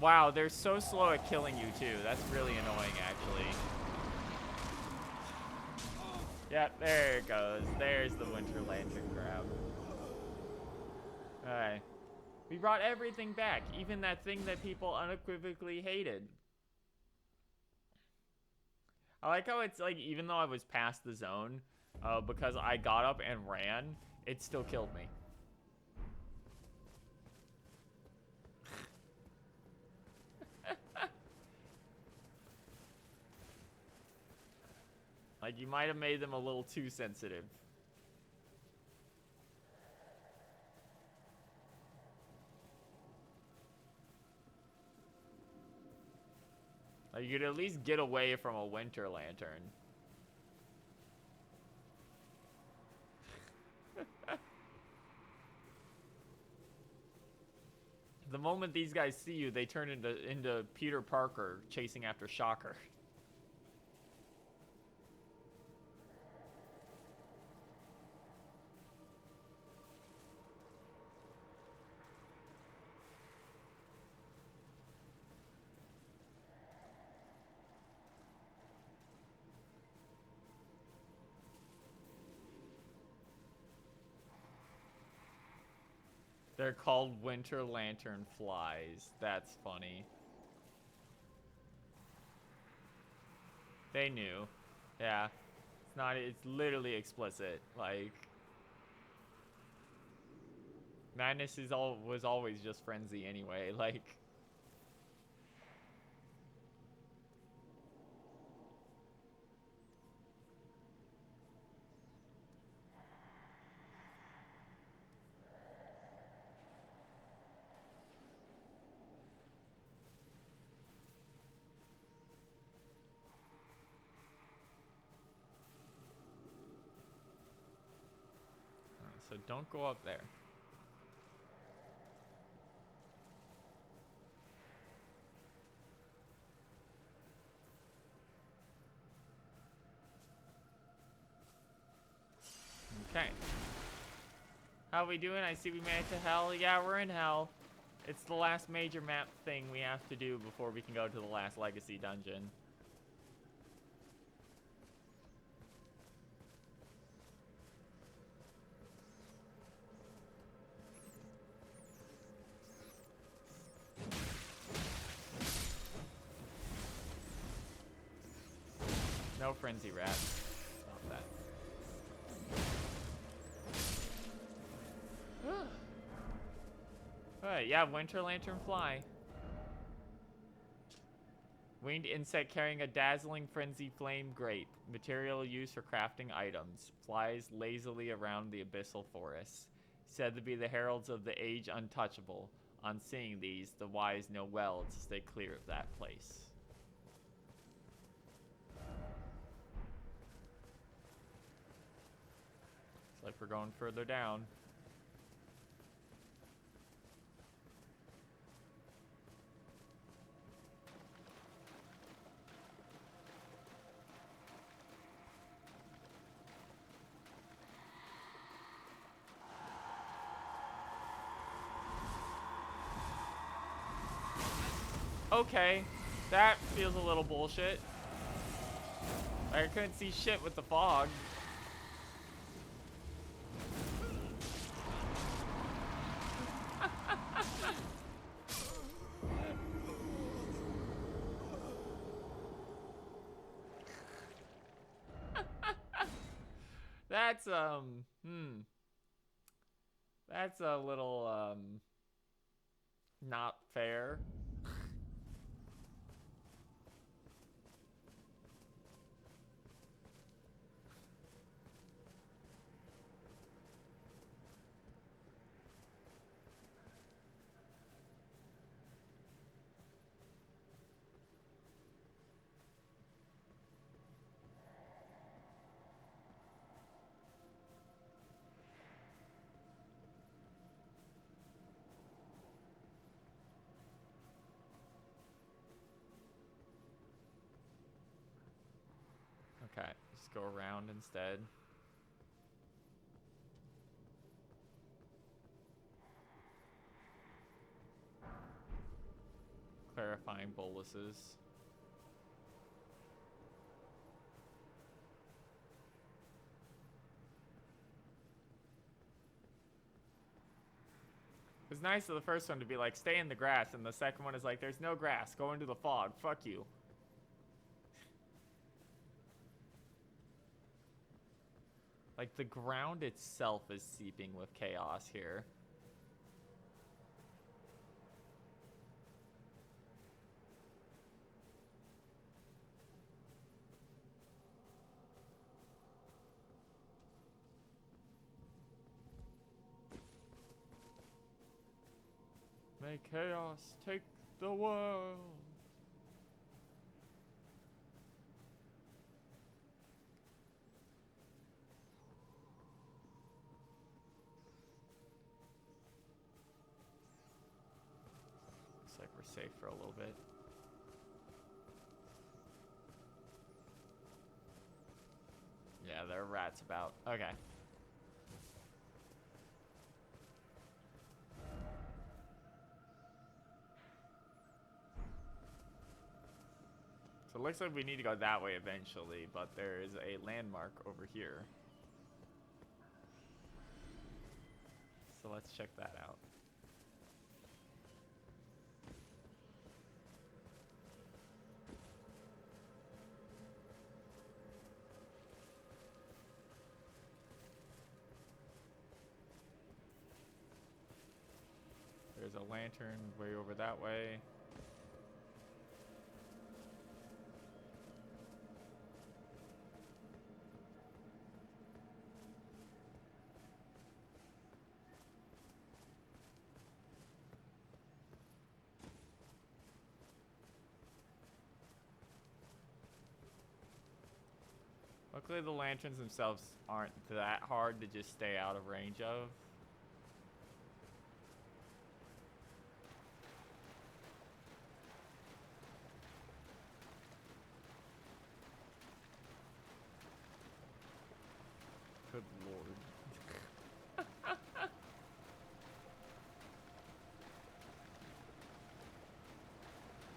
Speaker 1: Wow, they're so slow at killing you too. That's really annoying, actually. Yep, there it goes. There's the winter lantern grab. Alright. We brought everything back, even that thing that people unequivocally hated. I like how it's like, even though I was past the zone, because I got up and ran, it still killed me. Like, you might have made them a little too sensitive. Like, you could at least get away from a winter lantern. The moment these guys see you, they turn into Peter Parker chasing after Shocker. They're called winter lantern flies. That's funny. They knew. Yeah. It's literally explicit. Like, madness was always just frenzy anyway. Like, so don't go up there. Okay. How we doing? I see we made it to hell. Yeah, we're in hell. It's the last major map thing we have to do before we can go to the last legacy dungeon. No frenzy rat. Stop that. Alright, yeah, winter lantern fly. Winged insect carrying a dazzling frenzy flame grape. Material used for crafting items. Flies lazily around the abyssal forests. Said to be the heralds of the age untouchable. On seeing these, the wise know well to stay clear of that place. It's like we're going further down. Okay, that feels a little bullshit. I couldn't see shit with the fog. That's, That's a little, not fair. Okay, just go around instead. Clarifying boluses. It was nice of the first one to be like, stay in the grass, and the second one is like, there's no grass, go into the fog, fuck you. Like, the ground itself is seeping with chaos here. May chaos take the world. safe for a little bit. Yeah, there are rats about. Okay. So it looks like we need to go that way eventually, but there is a landmark over here. So let's check that out. There's a lantern way over that way. Luckily, the lanterns themselves aren't that hard to just stay out of range of. Good lord.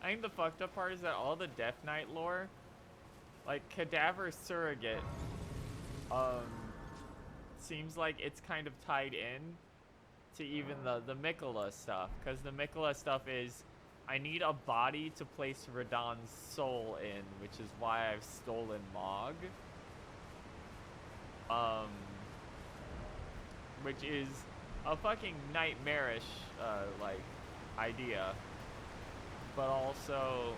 Speaker 1: I think the fucked up part is that all the Death Knight lore, like Cadaver Surrogate, seems like it's kind of tied in to even the Mikola stuff, because the Mikola stuff is, I need a body to place Radahn's soul in, which is why I've stolen Mog. Which is a fucking nightmarish, like, idea. But also,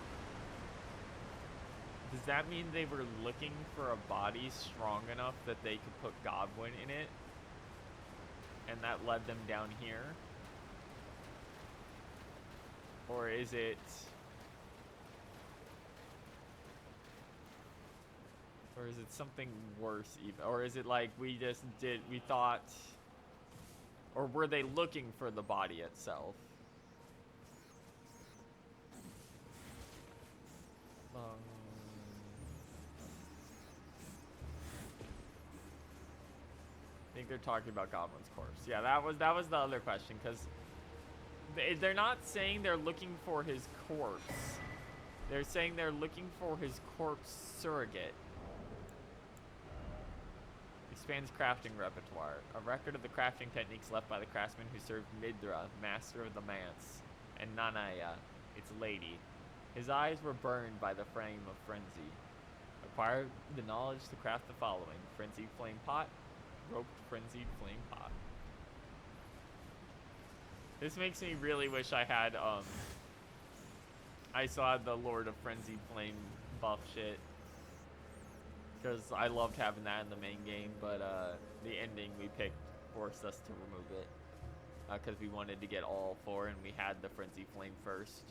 Speaker 1: does that mean they were looking for a body strong enough that they could put Godwyn in it? And that led them down here? Or is it... Or is it something worse even? Or is it like we thought... Or were they looking for the body itself? I think they're talking about Goblin's corpse. Yeah, that was the other question, because they're not saying they're looking for his corpse. They're saying they're looking for his corpse surrogate. Expands crafting repertoire. A record of the crafting techniques left by the craftsman who served Midra, master of the Manse, and Nanaya, its lady. His eyes were burned by the flame of frenzy. Acquire the knowledge to craft the following: frenzied flame pot, roped frenzied flame pot. This makes me really wish I had, I still had the Lord of Frenzied Flame buff shit. Because I loved having that in the main game, but the ending we picked forced us to remove it. Because we wanted to get all four, and we had the Frenzy Flame first.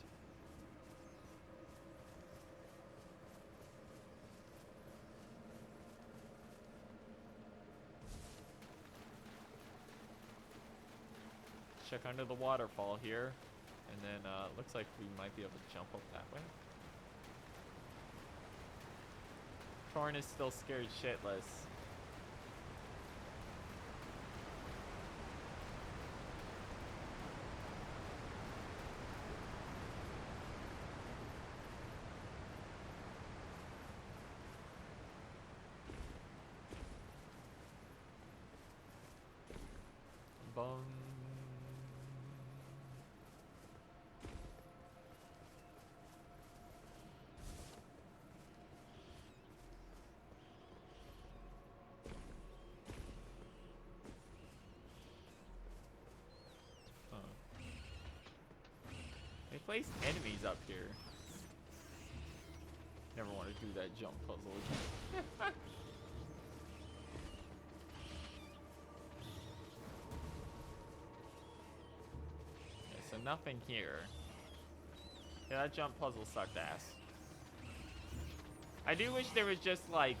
Speaker 1: Check under the waterfall here, and then looks like we might be able to jump up that way. Torn is still scared shitless. Bum. They placed enemies up here. Never want to do that jump puzzle again. Okay, so nothing here. Yeah, that jump puzzle sucked ass. I do wish there was just like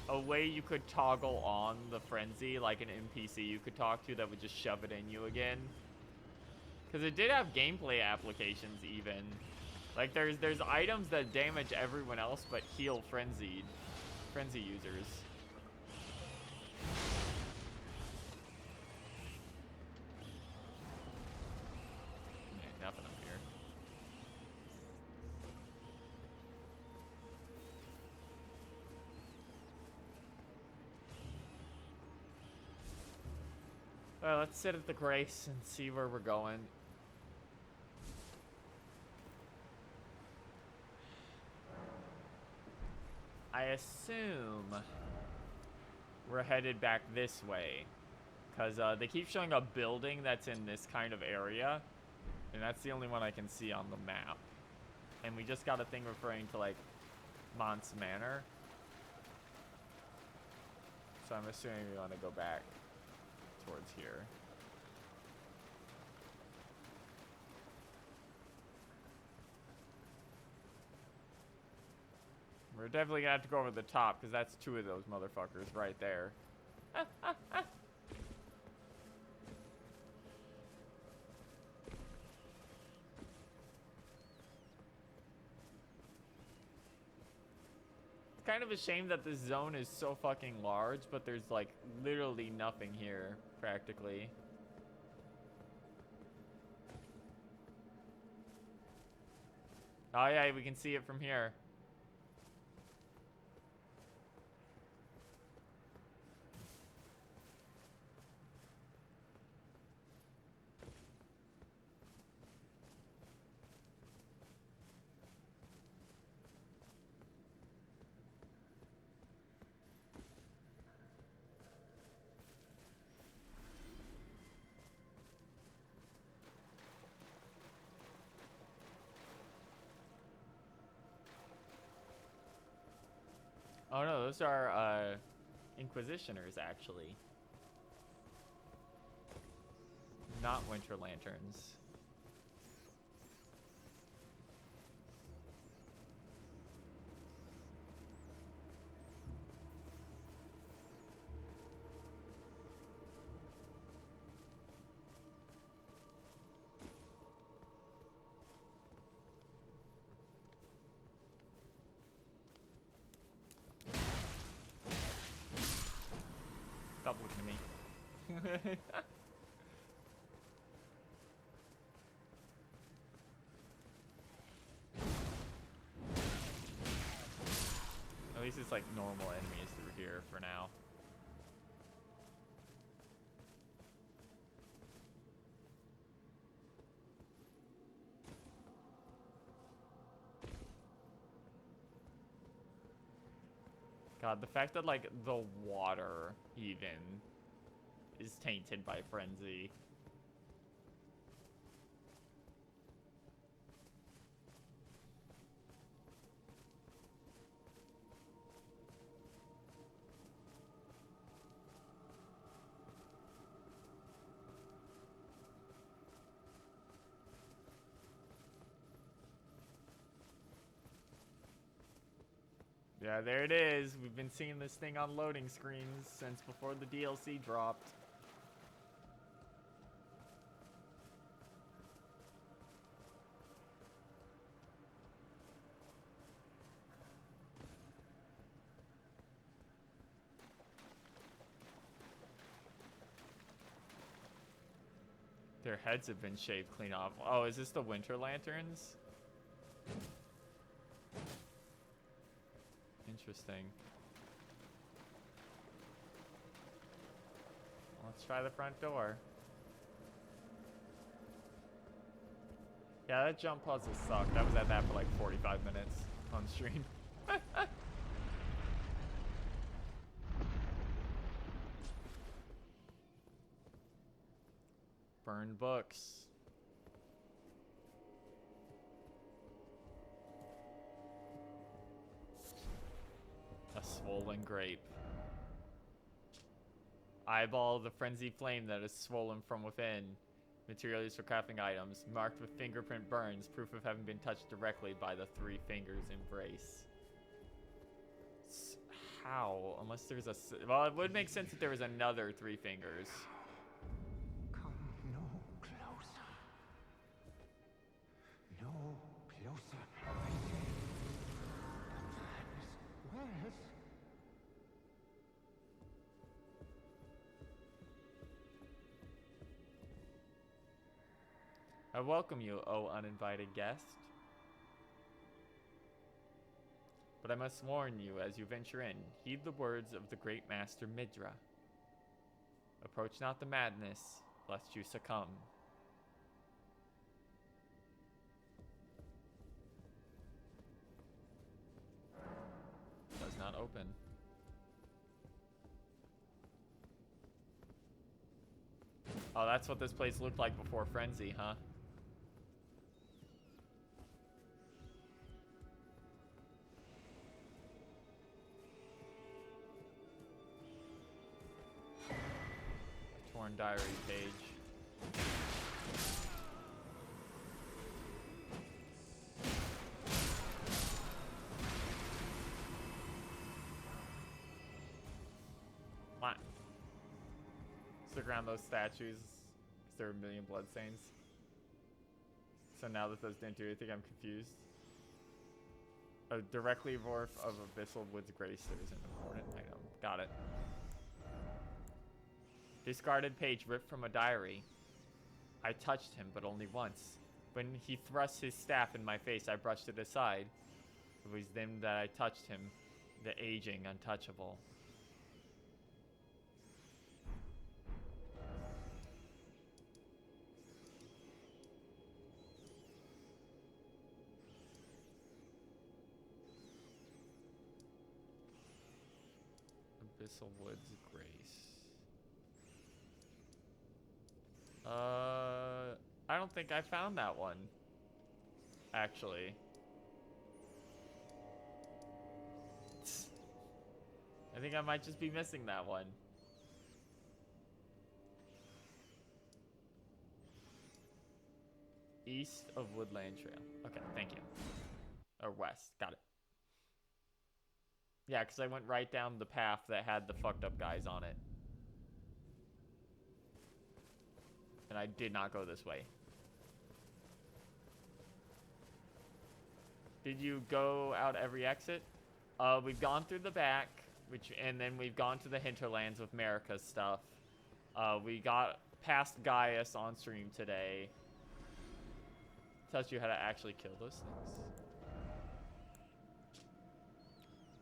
Speaker 1: a way you could toggle on the frenzy, like an NPC you could talk to that would just shove it in you again. Because it did have gameplay applications even. Like there's items that damage everyone else but heal frenzy users. Yeah, nothing up here. Alright, let's sit at the Grace and see where we're going. I assume we're headed back this way. Because they keep showing a building that's in this kind of area. And that's the only one I can see on the map. And we just got a thing referring to, like, Mont's Manor. So I'm assuming we want to go back towards here. We're definitely gonna have to go over the top because that's two of those motherfuckers right there. It's kind of a shame that this zone is so fucking large, but there's like literally nothing here, practically. Oh yeah, we can see it from here. Oh no, those are Inquisitioners actually. Not winter lanterns. Stop looking at me. At least it's like normal enemies through here for now. God, the fact that like the water even is tainted by frenzy. Yeah, there it is. We've been seeing this thing on loading screens since before the DLC dropped. Their heads have been shaved clean off. Oh, is this the winter lanterns? Interesting. Let's try the front door. Yeah, that jump puzzle sucked. I was at that for like 45 minutes on stream. Burned books. A swollen grape. Eyeball the frenzied flame that is swollen from within. Material used for crafting items. Marked with fingerprint burns. Proof of having been touched directly by the three fingers embrace. How? Unless there's a... Well, it would make sense if there was another three fingers.
Speaker 4: Come no closer.
Speaker 1: I welcome you, O uninvited guest. But I must warn you as you venture in, heed the words of the great master Midra. Approach not the madness, lest you succumb. Does not open. Oh, that's what this place looked like before Frenzy, huh? Torn diary page. What? Stick around those statues, because there are a million bloodstains. So now that those didn't do anything, I'm confused. Oh, directly north of Abyssal Woods Grace, there is an important item. Got it. Discarded page ripped from a diary. I touched him, but only once. When he thrust his staff in my face, I brushed it aside. It was then that I touched him, the aging untouchable. Abyssal Woods Grace. I don't think I found that one. Actually. I think I might just be missing that one. East of Woodland Trail. Okay, thank you. Or west. Got it. Yeah, because I went right down the path that had the fucked up guys on it. And I did not go this way. Did you go out every exit? We've gone through the back, and then we've gone to the Hinterlands with Marika's stuff. We got past Gaius on stream today. Tells you how to actually kill those things.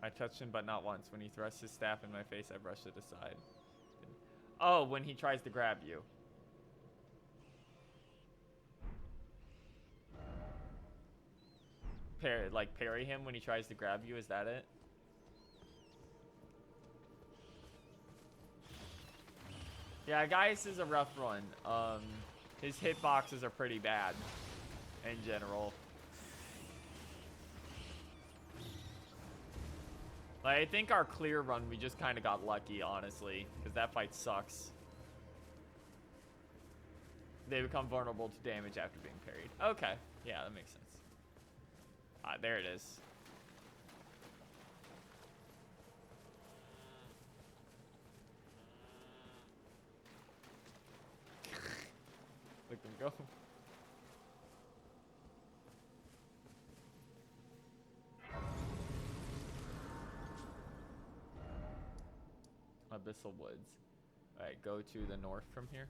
Speaker 1: I touched him, but not once. When he thrust his staff in my face, I brushed it aside. Oh, when he tries to grab you. Parry him when he tries to grab you, is that it? Yeah, Gaius is a rough one. His hitboxes are pretty bad in general. Like, I think our clear run, we just kind of got lucky, honestly, because that fight sucks. They become vulnerable to damage after being parried. Okay, yeah, that makes sense. There it is. Look them go. Abyssal Woods. Alright, go to the north from here.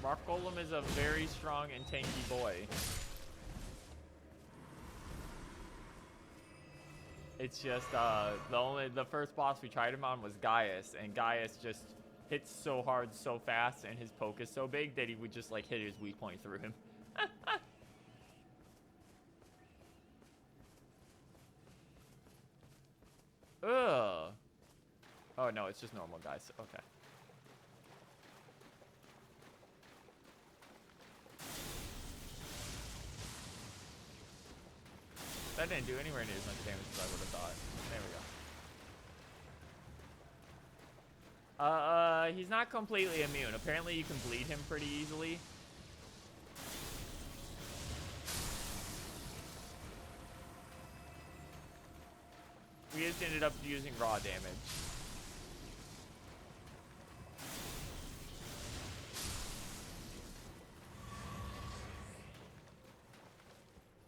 Speaker 1: Rock Golem is a very strong and tanky boy. It's just the first boss we tried him on was Gaius, and Gaius just hits so hard so fast, and his poke is so big that he would just like hit his weak point through him. Ugh. Oh no, it's just normal guys. Okay. That didn't do anywhere near as much damage as I would have thought. There we go. He's not completely immune. Apparently you can bleed him pretty easily. We just ended up using raw damage.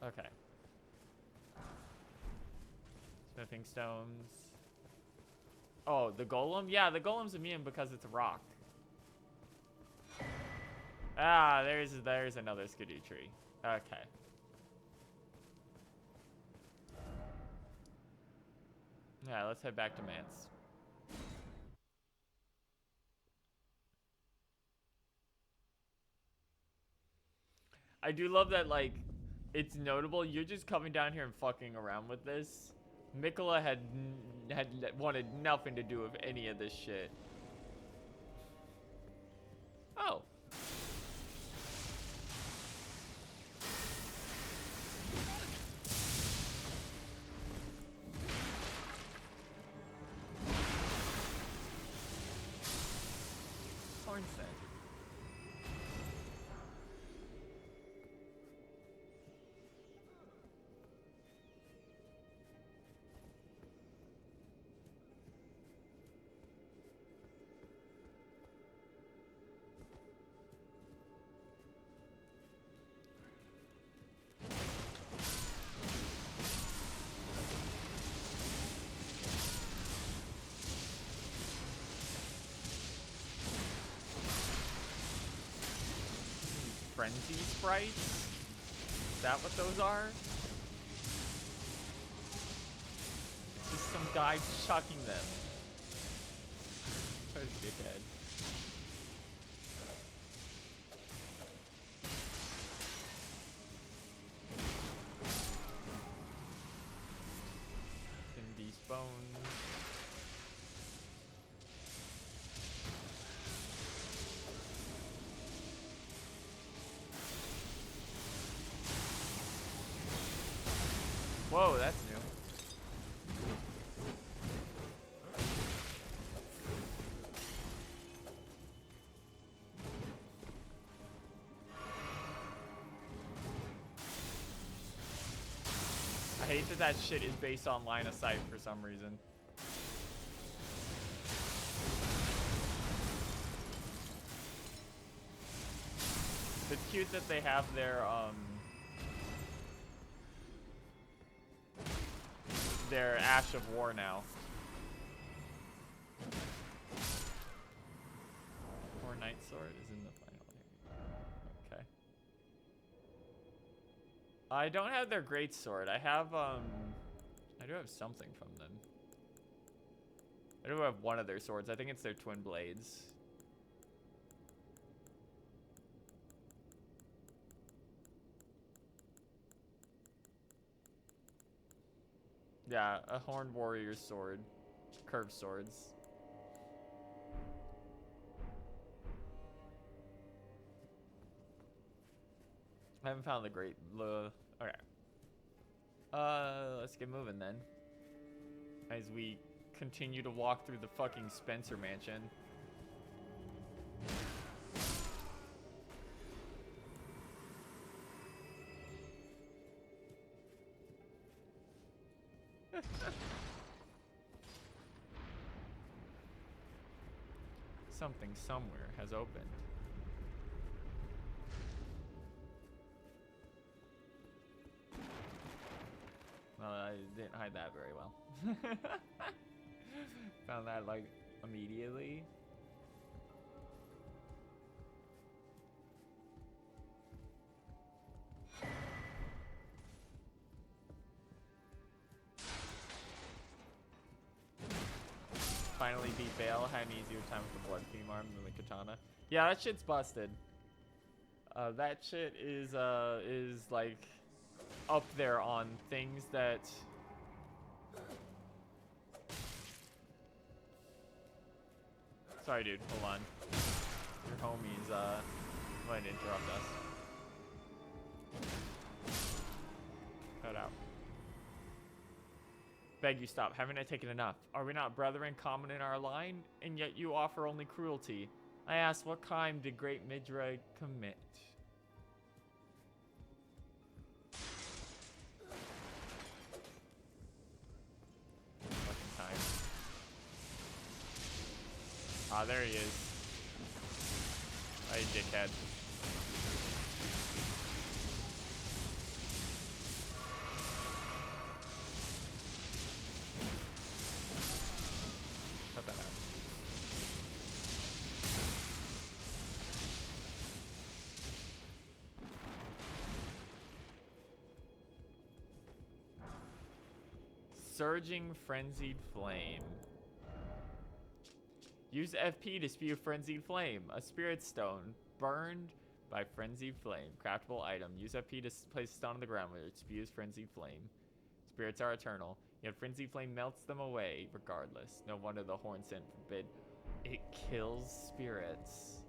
Speaker 1: Okay. Smithing stones. Oh, the golem? Yeah, the golem's immune because it's a rock. Ah, there's another skidoo tree. Okay. Yeah, let's head back to Mance. I do love that, like, it's notable. You're just coming down here and fucking around with this. Mikola had wanted nothing to do with any of this shit. Oh. Hornset. Frenzy sprites? Is that what those are? Just some guy chucking them. What a dickhead. In these bones. Whoa, that's new. I hate that that shit is based on line of sight for some reason. It's cute that they have their Ash of War now. War Night Sword is in the final area. Okay. I don't have their Great Sword. I have I do have something from them. I do have one of their swords. I think it's their twin blades. Yeah, a horned warrior's sword. Curved swords. I haven't found the great... Okay. Let's get moving then. As we continue to walk through the fucking Spencer mansion. Something somewhere has opened. Well, I didn't hide that very well. Found that, like, immediately. Finally beat Bale. Had an easier time with the blood theme arm than the katana. Yeah, that shit's busted. That shit is like up there on things that. Sorry, dude. Hold on. Your homies might interrupt us. Cut out. Beg you stop. Haven't I taken enough? Are we not brethren common in our line? And yet you offer only cruelty. I ask, what crime did great Midra commit? Fucking time. Ah, there he is. Oh, you dickhead. Cut that out. Surging Frenzied Flame. Use FP to spew Frenzied Flame. A Spirit Stone burned by Frenzied Flame. Craftable item. Use FP to place a stone on the ground where it spews Frenzied Flame. Spirits are eternal, yet Frenzied Flame melts them away regardless. No wonder the horn scent forbid. It kills spirits.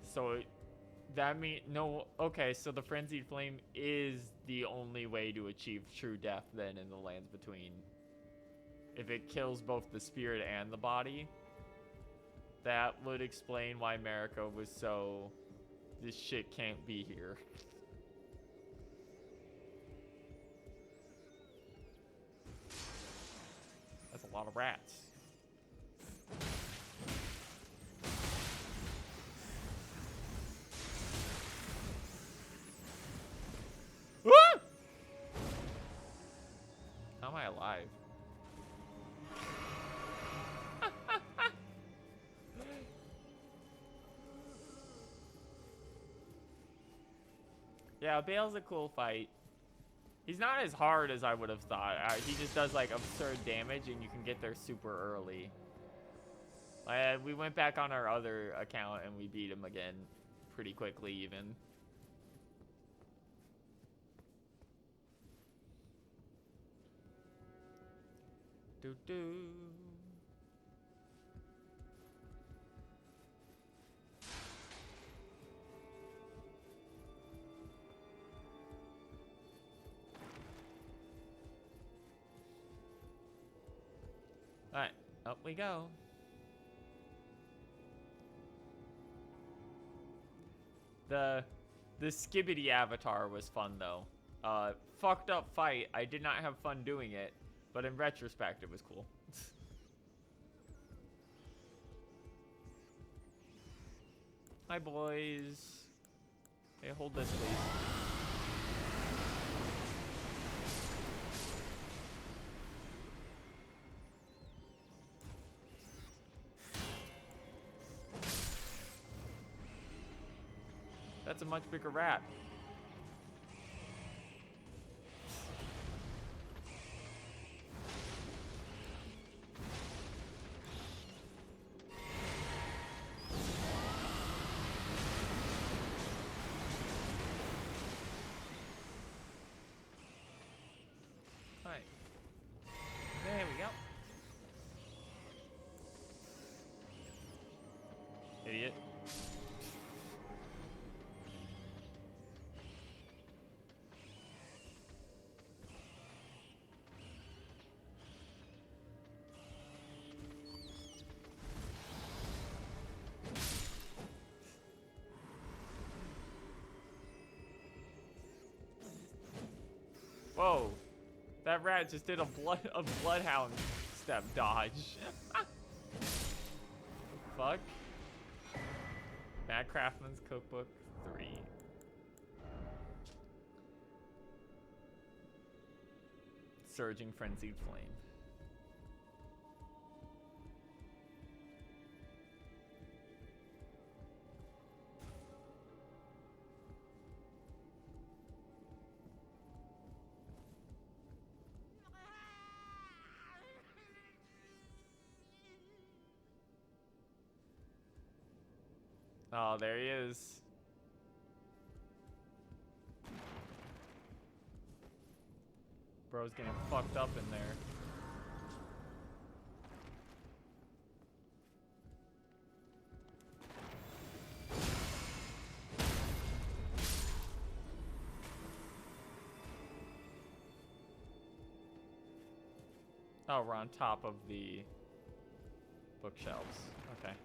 Speaker 1: So that means no. Okay, so the Frenzied Flame is the only way to achieve true death then in the lands between. If it kills both the spirit and the body, that would explain why America was so, this shit can't be here. That's a lot of rats. Ah! How am I alive? Yeah, Bale's a cool fight. He's not as hard as I would have thought. He just does like absurd damage and you can get there super early. We went back on our other account and we beat him again pretty quickly even. Do-do. Alright, up we go. The Skibbity avatar was fun though. Fucked up fight. I did not have fun doing it, but in retrospect it was cool. Hi boys. Hey, hold this please. That's a much bigger rat. Alright. There we go. Idiot. Whoa, that rat just did a bloodhound step dodge. Fuck. Mad Craftsman's Cookbook 3. Surging Frenzied Flame. Oh, there he is. Bro's getting fucked up in there. Oh, we're on top of the bookshelves. Okay.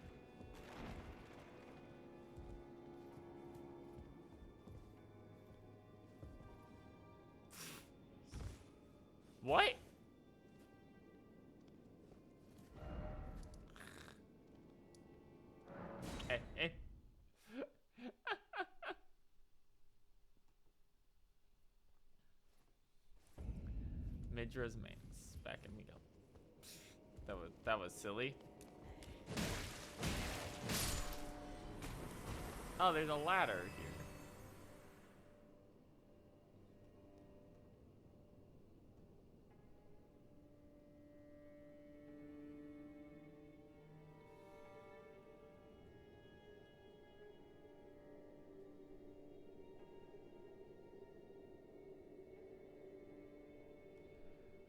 Speaker 1: What? Okay. Midra's Manx. Back in we go. That was silly. Oh, there's a ladder here.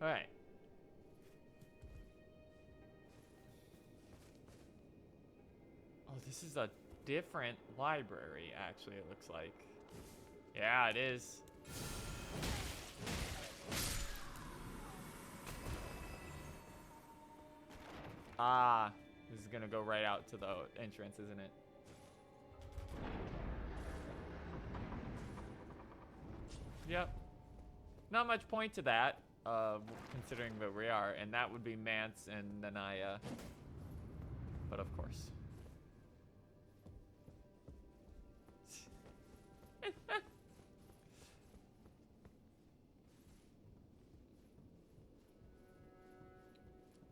Speaker 1: All right. Oh, this is a different library, actually, it looks like. Yeah, it is. Ah, this is gonna go right out to the entrance, isn't it? Yep. Not much point to that, considering where we are, and that would be Mance and Nanaya. But of course.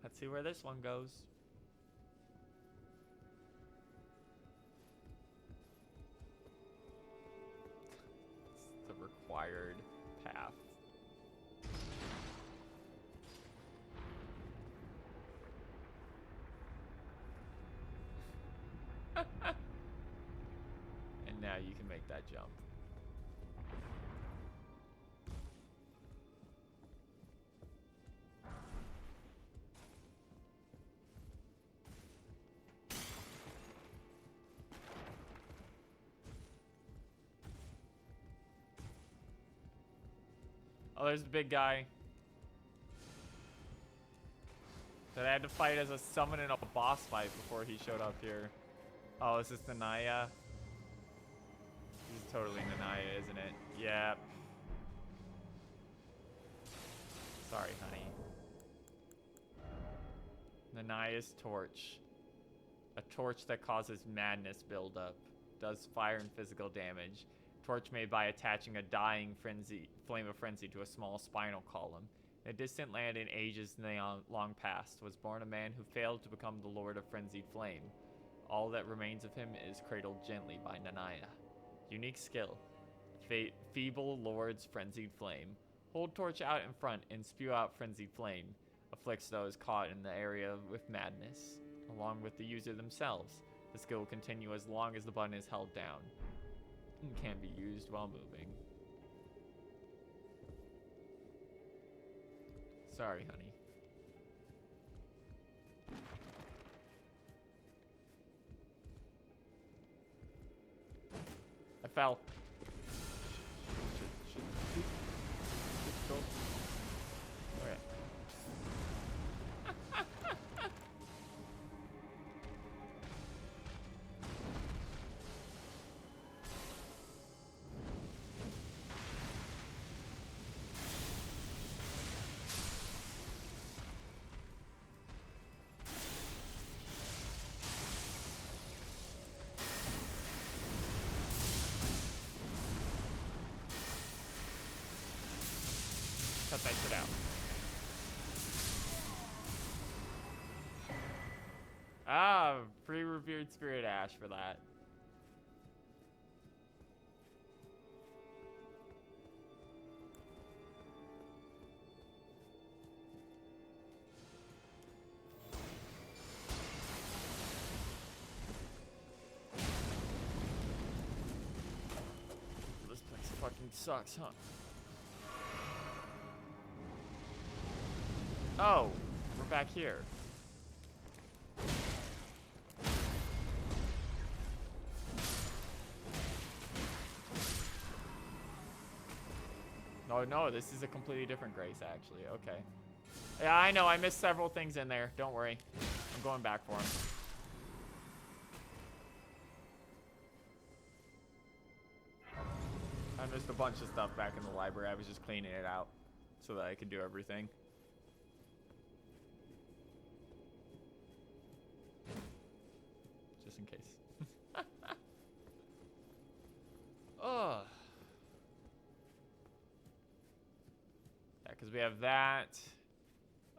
Speaker 1: Let's see where this one goes. It's the required path. And now you can make that jump. Oh, there's the big guy that I had to fight as a summon in a boss fight before he showed up here. Oh, is this Nanaya? This is totally Nanaya, isn't it? Yep. Sorry, honey. Nanaya's torch. A torch that causes madness buildup. Does fire and physical damage. Torch made by attaching a dying flame of frenzy to a small spinal column. In a distant land in ages long past was born a man who failed to become the lord of frenzied flame. All that remains of him is cradled gently by Nanaya. Unique skill. Feeble lord's frenzied flame. Hold torch out in front and spew out frenzied flame. Afflicts those caught in the area with madness. Along with the user themselves. The skill will continue as long as the button is held down. And can be used while moving. Sorry, honey. I fell. Should go. Okay. Cut that shit out. Ah, free revered spirit ash for that. This place fucking sucks, huh? Oh, we're back here. No, this is a completely different Grace, actually. Okay. Yeah, I know. I missed several things in there. Don't worry. I'm going back for them. I missed a bunch of stuff back in the library. I was just cleaning it out so that I could do everything. Just in case. Ugh. Yeah, because we have that.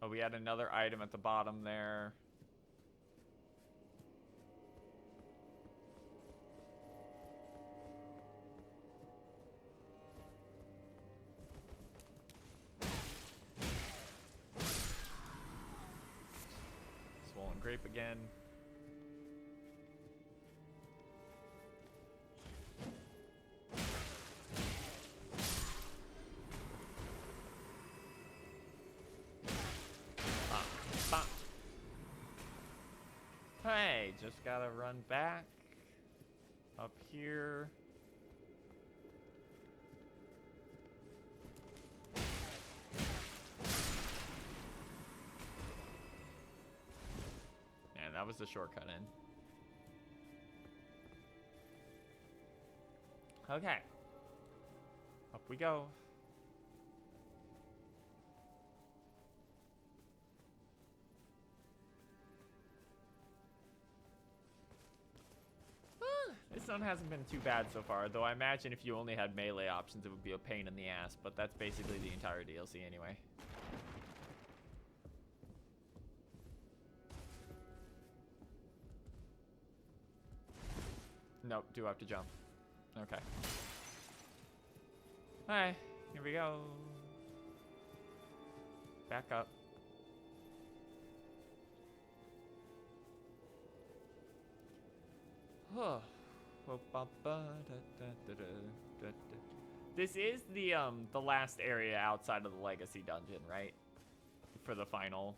Speaker 1: Oh, we had another item at the bottom there. Swollen grape again. Hey, just gotta run back up here. And that was the shortcut in. Okay. Up we go. This one hasn't been too bad so far, though I imagine if you only had melee options, it would be a pain in the ass, but that's basically the entire DLC anyway. Nope, do have to jump. Okay. Alright, here we go. Back up. Huh. This is the last area outside of the legacy dungeon, right? For the finals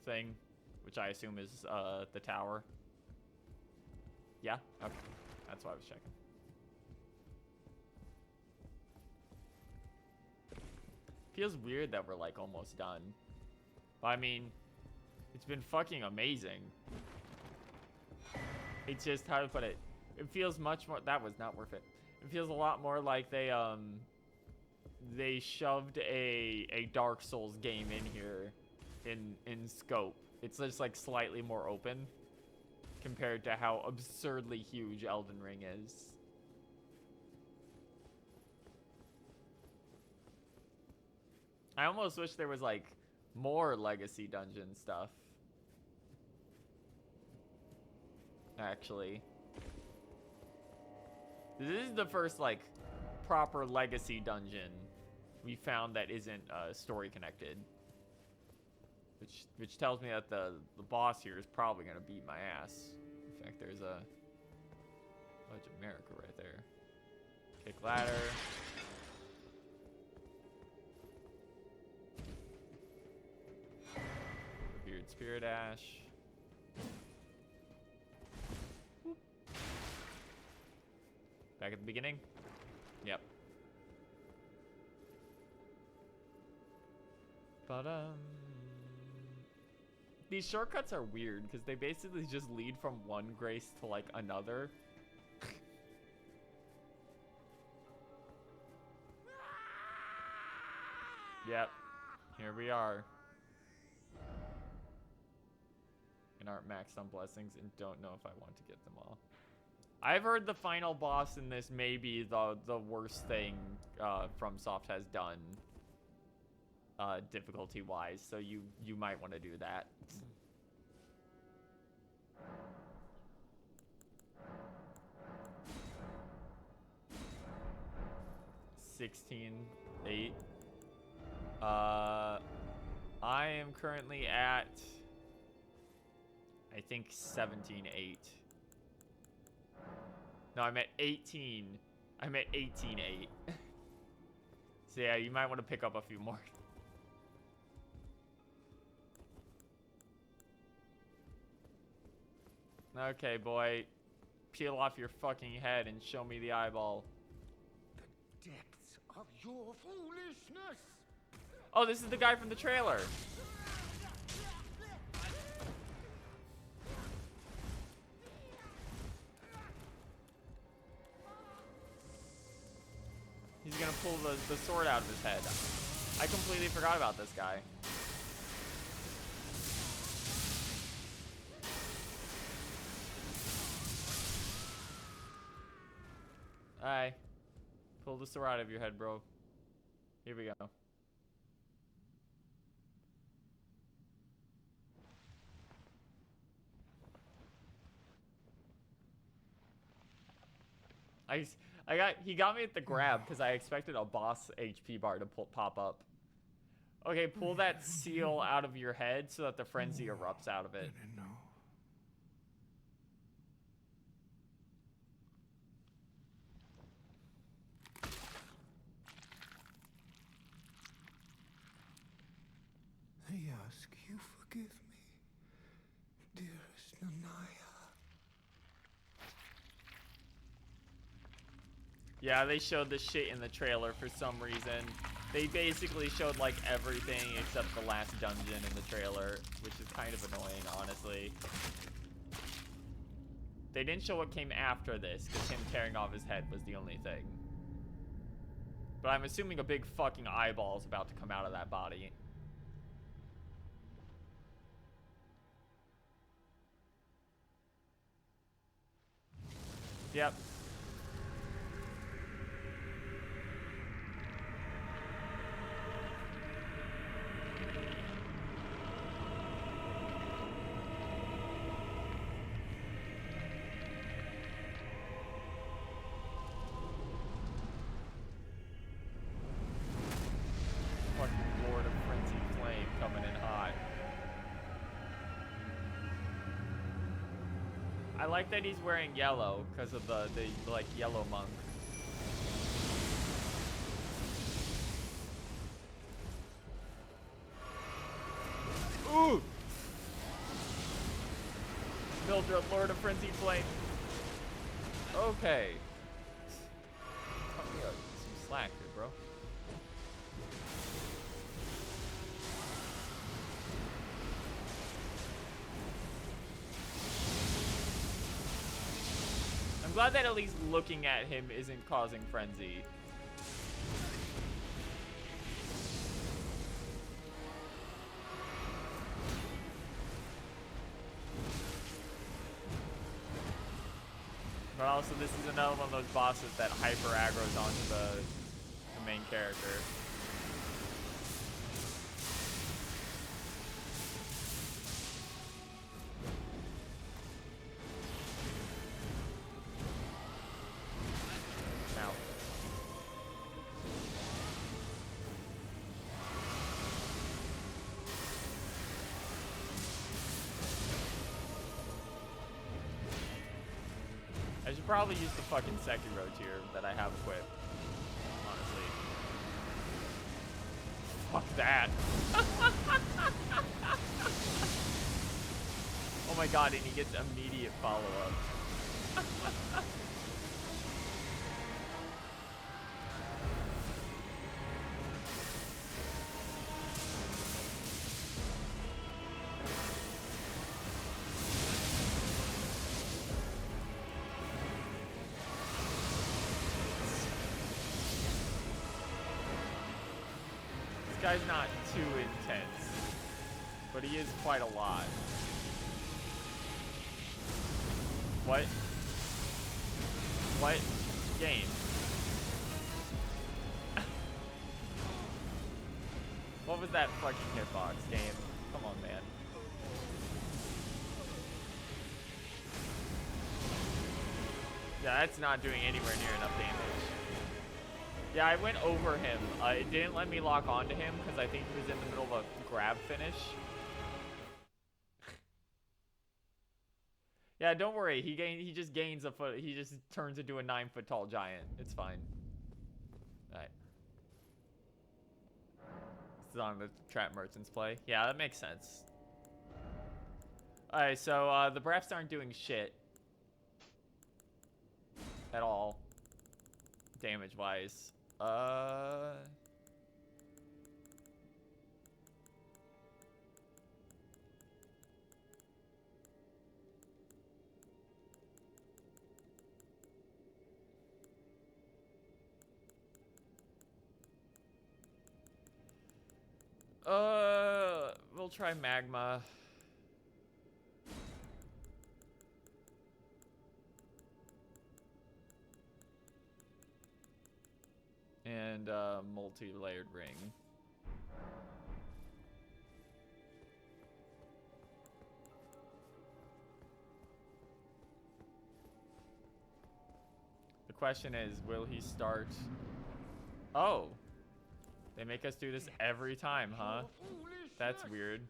Speaker 1: thing, which I assume is the tower. Yeah? Okay. That's why I was checking. Feels weird that we're like almost done. But I mean, it's been fucking amazing. It's just, how to put it, it feels much more, that was not worth it. It feels a lot more like they shoved a Dark Souls game in here in scope. It's just like slightly more open compared to how absurdly huge Elden Ring is. I almost wish there was like more legacy dungeon stuff. Actually, this is the first like proper legacy dungeon we found that isn't story connected, which tells me that the boss here is probably gonna beat my ass. In fact, there's a Ledge of America right there. Kick ladder. Revered Spirit Ash. Back at the beginning? Yep. But, these shortcuts are weird, because they basically just lead from one grace to, like, another. Yep. Here we are. And aren't maxed on blessings, and don't know if I want to get them all. I've heard the final boss in this may be the worst thing FromSoft has done difficulty-wise, so you might want to do that. 16-8. I am currently at, I think, 17-8. No, I'm at 18. I'm at 18-8. So yeah, you might want to pick up a few more. Okay, boy. Peel off your fucking head and show me the eyeball.
Speaker 2: The depths of your foolishness!
Speaker 1: Oh, this is the guy from the trailer. He's gonna pull the sword out of his head. I completely forgot about this guy. Alright. Pull the sword out of your head, bro. Here we go. He got me at the grab because I expected a boss HP bar to pop up. Okay, pull that seal out of your head so that the frenzy erupts out of it.
Speaker 2: No. I ask you forgive me, dearest Nanaya.
Speaker 1: Yeah, they showed this shit in the trailer for some reason. They basically showed like everything except the last dungeon in the trailer, which is kind of annoying, honestly. They didn't show what came after this, because him tearing off his head was the only thing. But I'm assuming a big fucking eyeball is about to come out of that body. Yep. I like that he's wearing yellow because of the like yellow monk. Ooh! Mildred, Lord of Frenzied Flame. Okay. Cut me some slack here, bro. I'm glad that at least looking at him isn't causing frenzy. But also, this is another one of those bosses that hyper aggro's onto the main character. I should probably use the fucking Sekiro tier that I have equipped. Honestly. Fuck that. Oh my god, and he gets immediate follow-up. This guy's not too intense, but he is quite a lot. What? What? Game? What was that fucking hitbox, game? Come on, man. Yeah, that's not doing anywhere near enough damage. Yeah, I went over him. It didn't let me lock onto him because I think he was in the middle of a grab finish. Yeah, don't worry. He just gains a foot. He just turns into a 9-foot tall giant. It's fine. Alright. This is on the Trap Merchants play. Yeah, that makes sense. Alright, so the breaths aren't doing shit. At all. Damage-wise. We'll try magma. And multi-layered ring. The question is, will he start? Oh, they make us do this every time, huh? That's weird.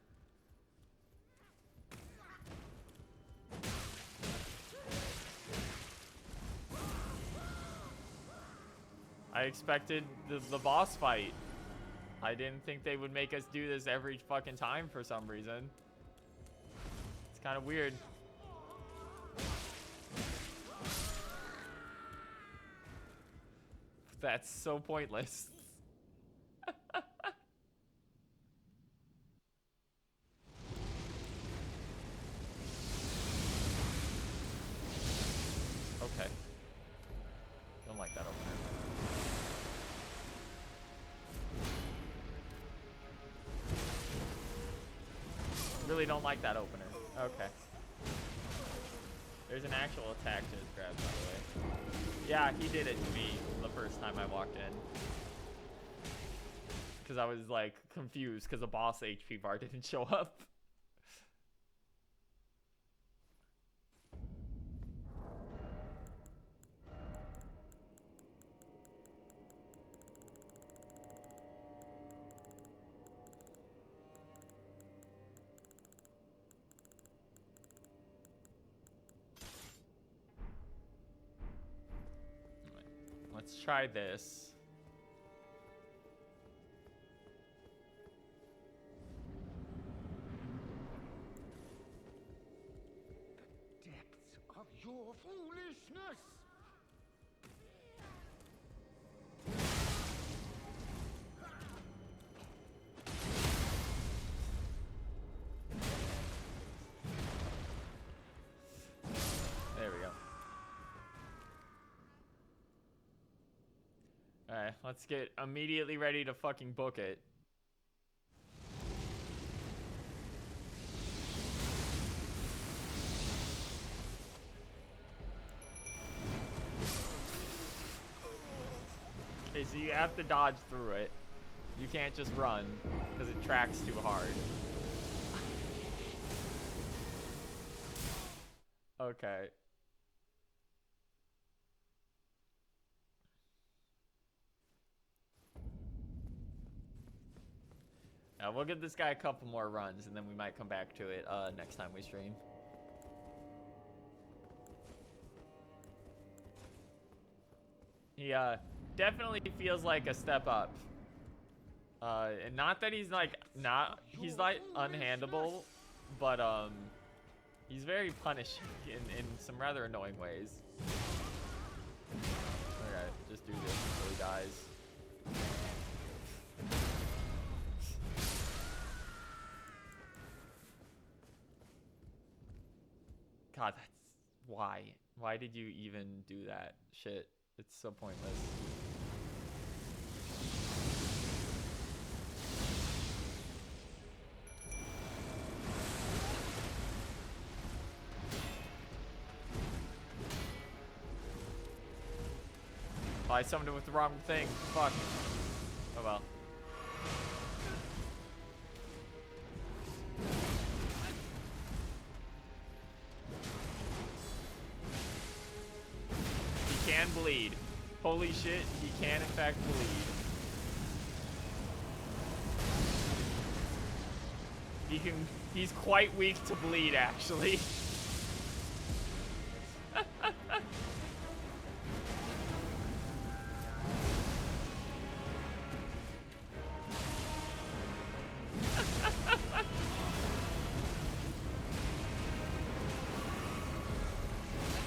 Speaker 1: I expected the boss fight. I didn't think they would make us do this every fucking time for some reason. It's kind of weird. That's so pointless. Okay. Don't like that opener. Really don't like that opener. Okay. There's an actual attack to his grab, by the way. Yeah, he did it to me the first time I walked in. Because I was like confused because the boss HP bar didn't show up. Let's try this.
Speaker 4: Depths of your foolishness!
Speaker 1: There we go. Alright, let's get immediately ready to fucking book it. Okay, so you have to dodge through it. You can't just run, because it tracks too hard. Okay. We'll give this guy a couple more runs, and then we might come back to it next time we stream. He definitely feels like a step up. And not that he's like he's like unhandleable, but he's very punishing in some rather annoying ways. Okay, just do this until he dies. God, that's why. Why did you even do that shit? It's so pointless. Oh, I summoned him with the wrong thing. Fuck. Oh well. He can bleed. Holy shit, he can in fact bleed. He's quite weak to bleed, actually.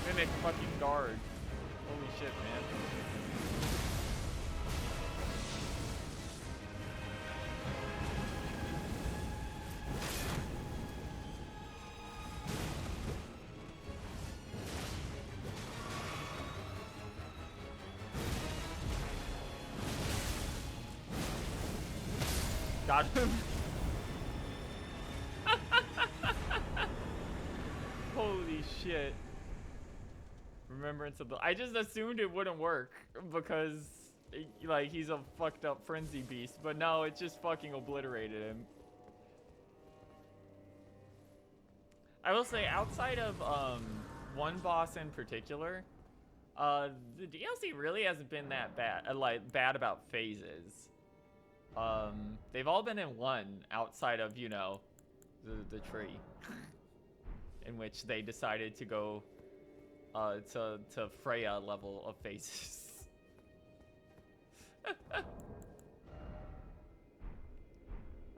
Speaker 1: Mimic fucking guard. Holy shit, man. Got him. shit. Remembrance of the... I just assumed it wouldn't work because, like, he's a fucked up frenzy beast. But no, it just fucking obliterated him. I will say, outside of one boss in particular, the DLC really hasn't been that bad. Bad about phases. They've all been in one outside of, you know, the tree, in which they decided to go to Freya level of phases.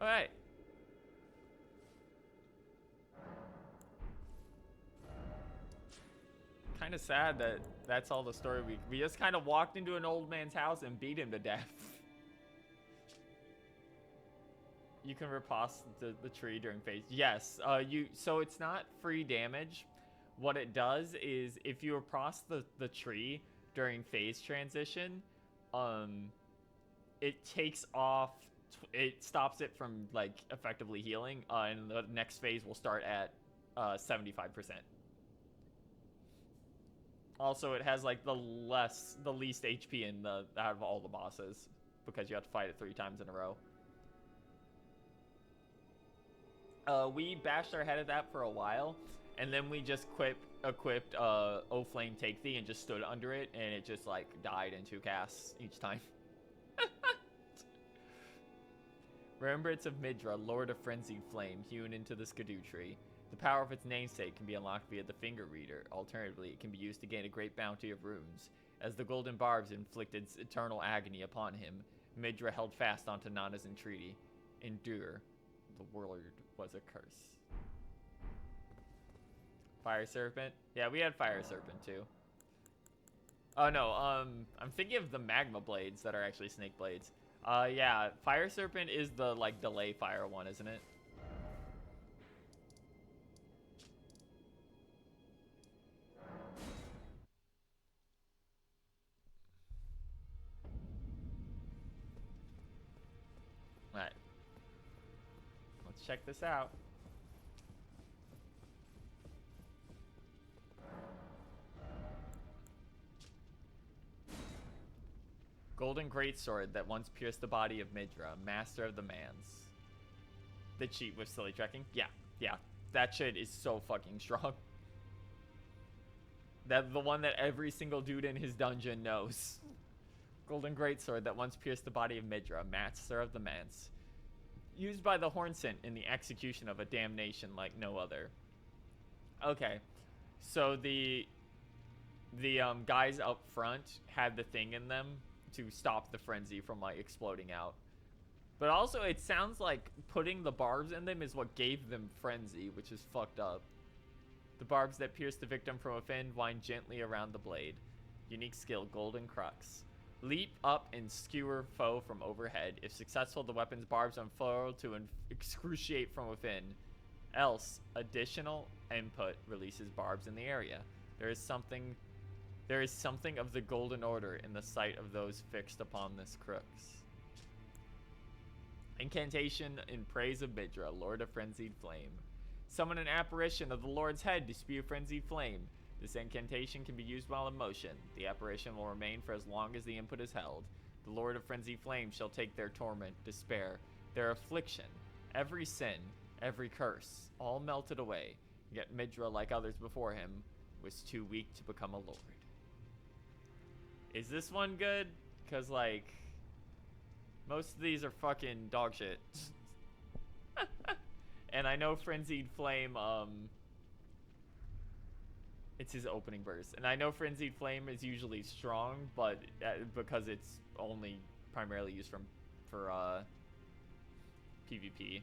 Speaker 1: All right. Kind of sad that that's all the story we just kind of walked into an old man's house and beat him to death. You can riposte the tree during phase. Yes, so it's not free damage. What it does is if you riposte the tree during phase transition, it takes off, it stops it from like effectively healing, and the next phase will start at 75%. Also, it has like the least HP in out of all the bosses because you have to fight it 3 times in a row. We bashed our head at that for a while, and then we just equipped O Flame Take Thee and just stood under it, and it just like died in 2 casts each time. Remembrance of Midra, Lord of Frenzied Flame, hewn into the Skidoo tree. The power of its namesake can be unlocked via the Finger Reader. Alternatively, it can be used to gain a great bounty of runes. As the golden barbs inflicted eternal agony upon him, Midra held fast onto Nana's entreaty. Endure. The word was a curse. Fire Serpent? Yeah, we had Fire Serpent too. Oh no, I'm thinking of the Magma Blades that are actually Snake Blades. Yeah, Fire Serpent is the, like, delay fire one, isn't it? Alright. Let's check this out. Golden greatsword that once pierced the body of Midra, master of the Mans. The cheat with silly trekking? Yeah. That shit is so fucking strong. That's the one that every single dude in his dungeon knows. Golden greatsword that once pierced the body of Midra, master of the Mans. Used by the Hornsent in the execution of a damnation like no other. Okay, so the guys up front had the thing in them to stop the frenzy from like exploding out. But also it sounds like putting the barbs in them is what gave them frenzy, which is fucked up. The barbs that pierce the victim from within wind gently around the blade. Unique skill, Golden Crux. Leap up and skewer foe from overhead. If successful, the weapon's barbs unfurl to excruciate from within. Else, additional input releases barbs in the area. There is something of the Golden Order in the sight of those fixed upon this crux. Incantation in praise of Midra, Lord of Frenzied Flame. Summon an apparition of the Lord's head to spew Frenzied Flame. This incantation can be used while in motion. The apparition will remain for as long as the input is held. The Lord of Frenzied Flame shall take their torment, despair, their affliction, every sin, every curse, all melted away. Yet Midra, like others before him, was too weak to become a lord. Is this one good? Because, like, most of these are fucking dog shit. And I know Frenzied Flame, it's his opening burst. And I know Frenzied Flame is usually strong, but because it's only primarily used for PvP.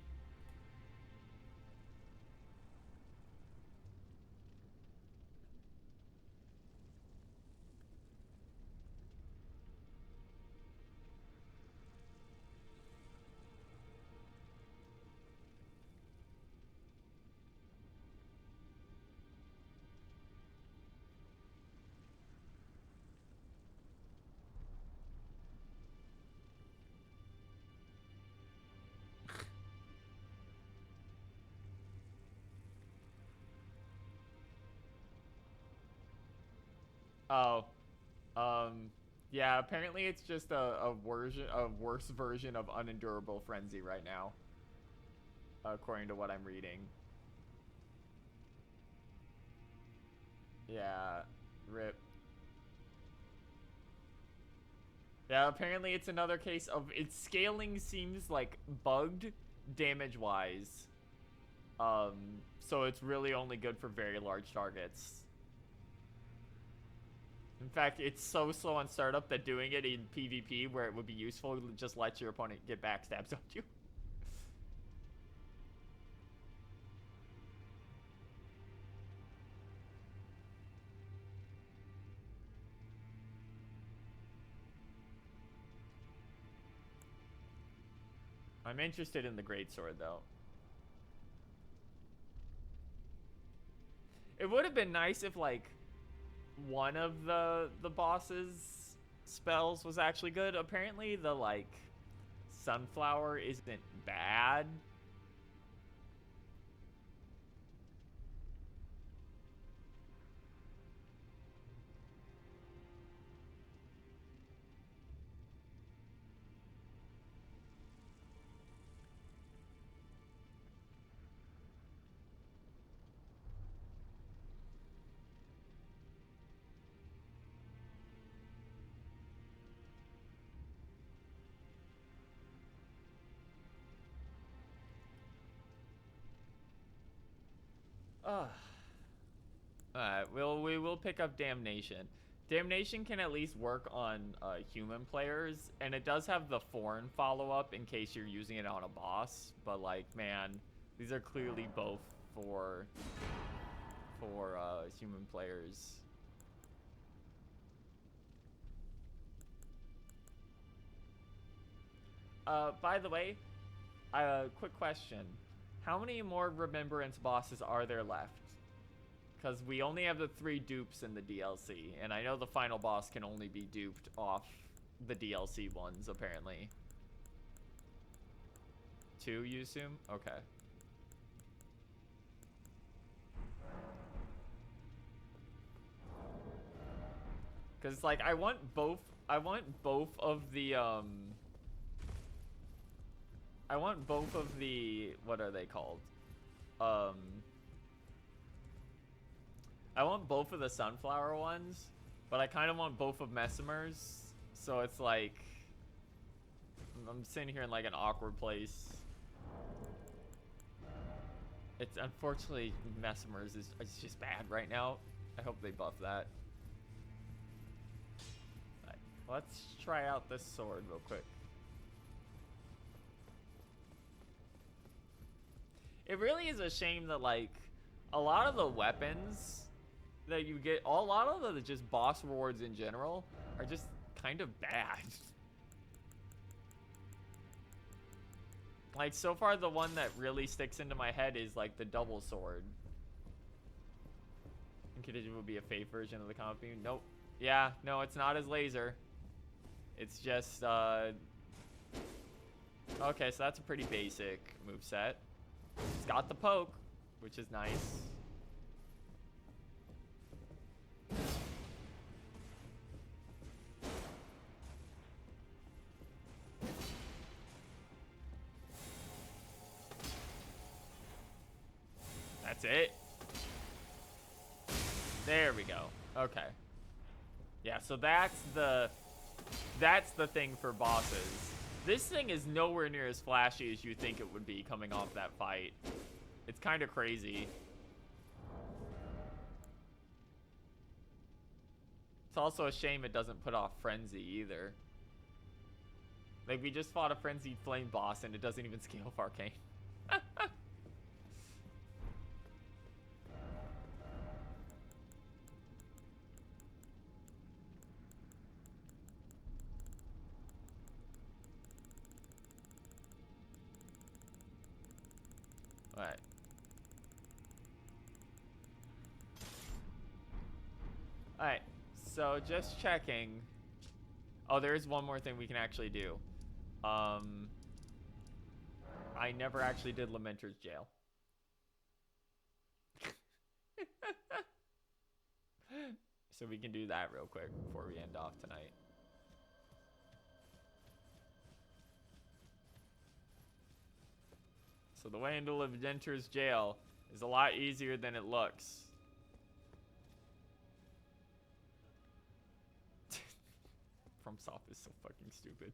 Speaker 1: Oh. Yeah, apparently it's just a worse version of Unendurable Frenzy right now. According to what I'm reading. Yeah, rip. Yeah, apparently it's another case of its scaling seems like bugged damage-wise. So it's really only good for very large targets. In fact, it's so slow on startup that doing it in PvP where it would be useful just lets your opponent get backstabs on you. I'm interested in the greatsword though. It would have been nice if like one of the boss's spells was actually good. Apparently the like sunflower isn't bad. Alright, we will pick up Damnation. Damnation can at least work on human players, and it does have the Thorn follow-up in case you're using it on a boss. But like, man, these are clearly both for human players. By the way, quick question. How many more Remembrance bosses are there left? Because we only have the 3 dupes in the DLC, and I know the final boss can only be duped off the DLC ones, apparently. 2, you assume? Okay. Because, like, I want both of the, what are they called? I want both of the sunflower ones, but I kind of want both of Messimer's, so it's like, I'm sitting here in like an awkward place. It's unfortunately Messimer's is just bad right now. I hope they buff that. Right, let's try out this sword real quick. It really is a shame that like a lot of the weapons that you get, a lot of the just boss rewards in general are just kind of bad. Like, so far the one that really sticks into my head is like the double sword. I think it would be a fake version of the combat beam. Nope. Yeah, no, it's not as laser. It's just okay, so that's a pretty basic moveset. It's got the poke, which is nice. That's it. There we go. Okay. Yeah, so that's the thing for bosses. This thing is nowhere near as flashy as you think it would be coming off that fight. It's kind of crazy. It's also a shame it doesn't put off Frenzy either. Like, we just fought a Frenzied Flame boss and it doesn't even scale with Arcane. Alright. Alright, so just checking. Oh, there is one more thing we can actually do. I never actually did Lamenter's Jail. So we can do that real quick before we end off tonight. So the way into Leventer's jail is a lot easier than it looks. FromSoft is so fucking stupid.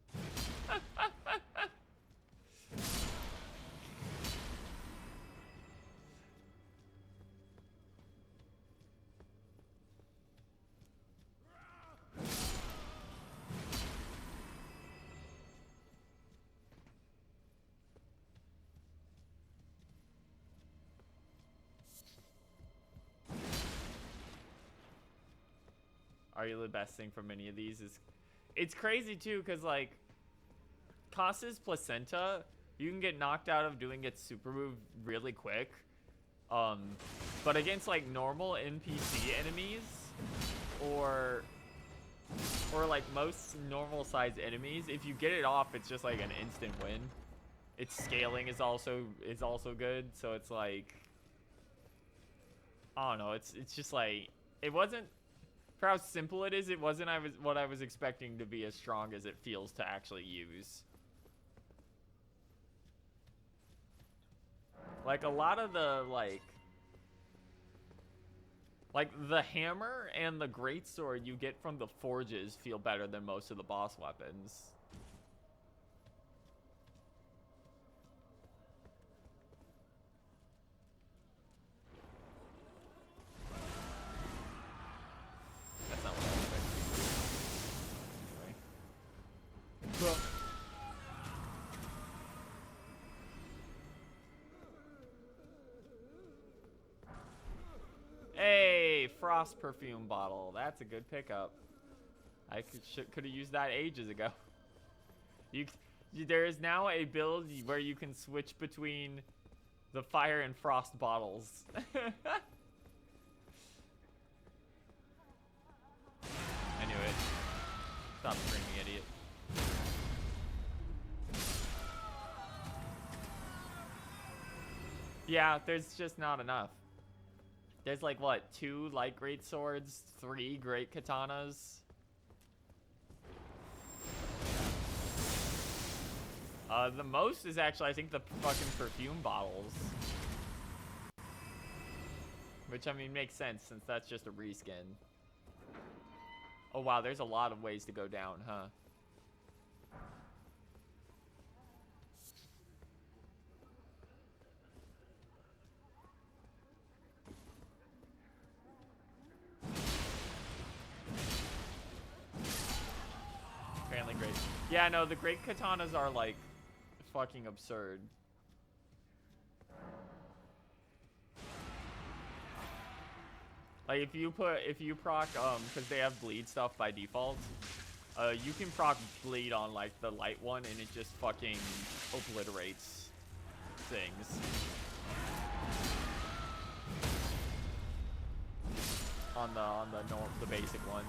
Speaker 1: Are you the best thing from any of these? It's crazy too, because like Kasa's placenta, you can get knocked out of doing its super move really quick. But against like normal NPC enemies or like most normal sized enemies, if you get it off, it's just like an instant win. Its scaling is also good, so it's like, I don't know, it's just like, it wasn't, for how simple it is, it wasn't what I was expecting to be as strong as it feels to actually use. Like a lot of the like the hammer and the greatsword you get from the forges feel better than most of the boss weapons. That's not what I expected. Anyway. Hey, frost perfume bottle. That's a good pickup. I could have used that ages ago. There is now a build where you can switch between the fire and frost bottles. I knew it. Stop screaming, idiot. Yeah, there's just not enough. There's like, what, 2 light great swords, 3 great katanas. The most is actually, I think, the fucking perfume bottles. Which, I mean, makes sense since that's just a reskin. Oh, wow, there's a lot of ways to go down, huh? Apparently great. Yeah, no, the great katanas are, like, fucking absurd. Like, if you proc, because they have bleed stuff by default, you can proc bleed on, like, the light one, and it just fucking obliterates things. On the basic one.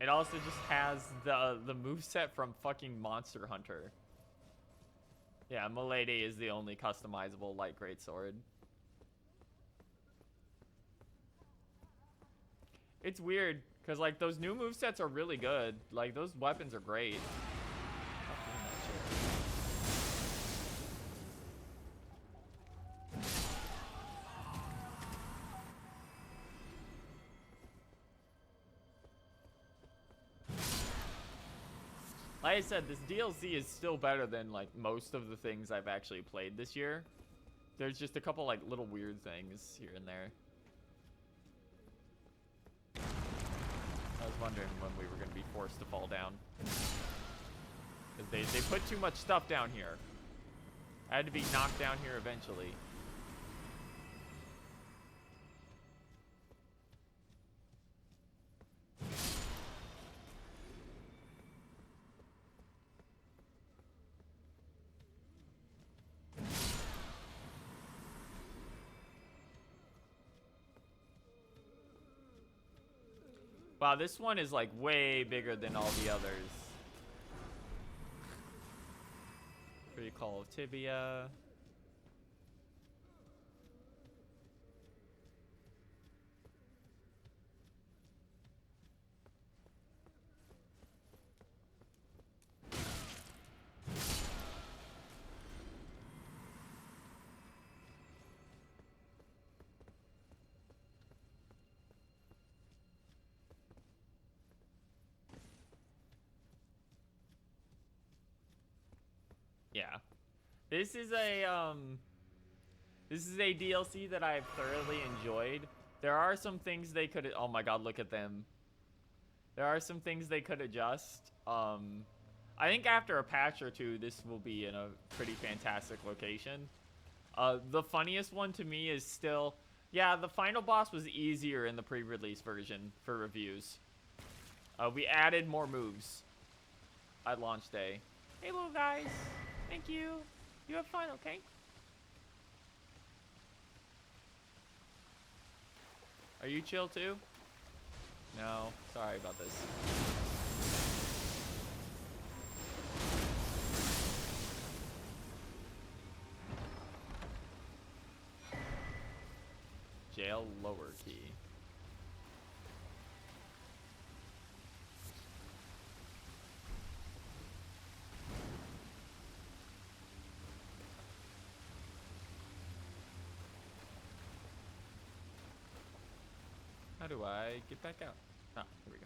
Speaker 1: It also just has the moveset from fucking Monster Hunter. Yeah, Milady is the only customizable light greatsword. It's weird, because like those new movesets are really good. Like those weapons are great. Like I said, this DLC is still better than like most of the things I've actually played this year. There's just a couple like little weird things here and there. I was wondering when we were going to be forced to fall down. Because they put too much stuff down here. I had to be knocked down here eventually. Wow, this one is like way bigger than all the others. Recall of Tibia. Yeah. This is a DLC that I've thoroughly enjoyed. There are some things they could, oh my god, look at them. There are some things they could adjust. I think after a patch or two, this will be in a pretty fantastic location. The funniest one to me is still, yeah, the final boss was easier in the pre-release version for reviews. We added more moves at launch day. Hey, little guys. Thank you. You have fun, okay? Are you chill too? No. Sorry about this. Jail lower key. How do I get back out? Ah, here we go.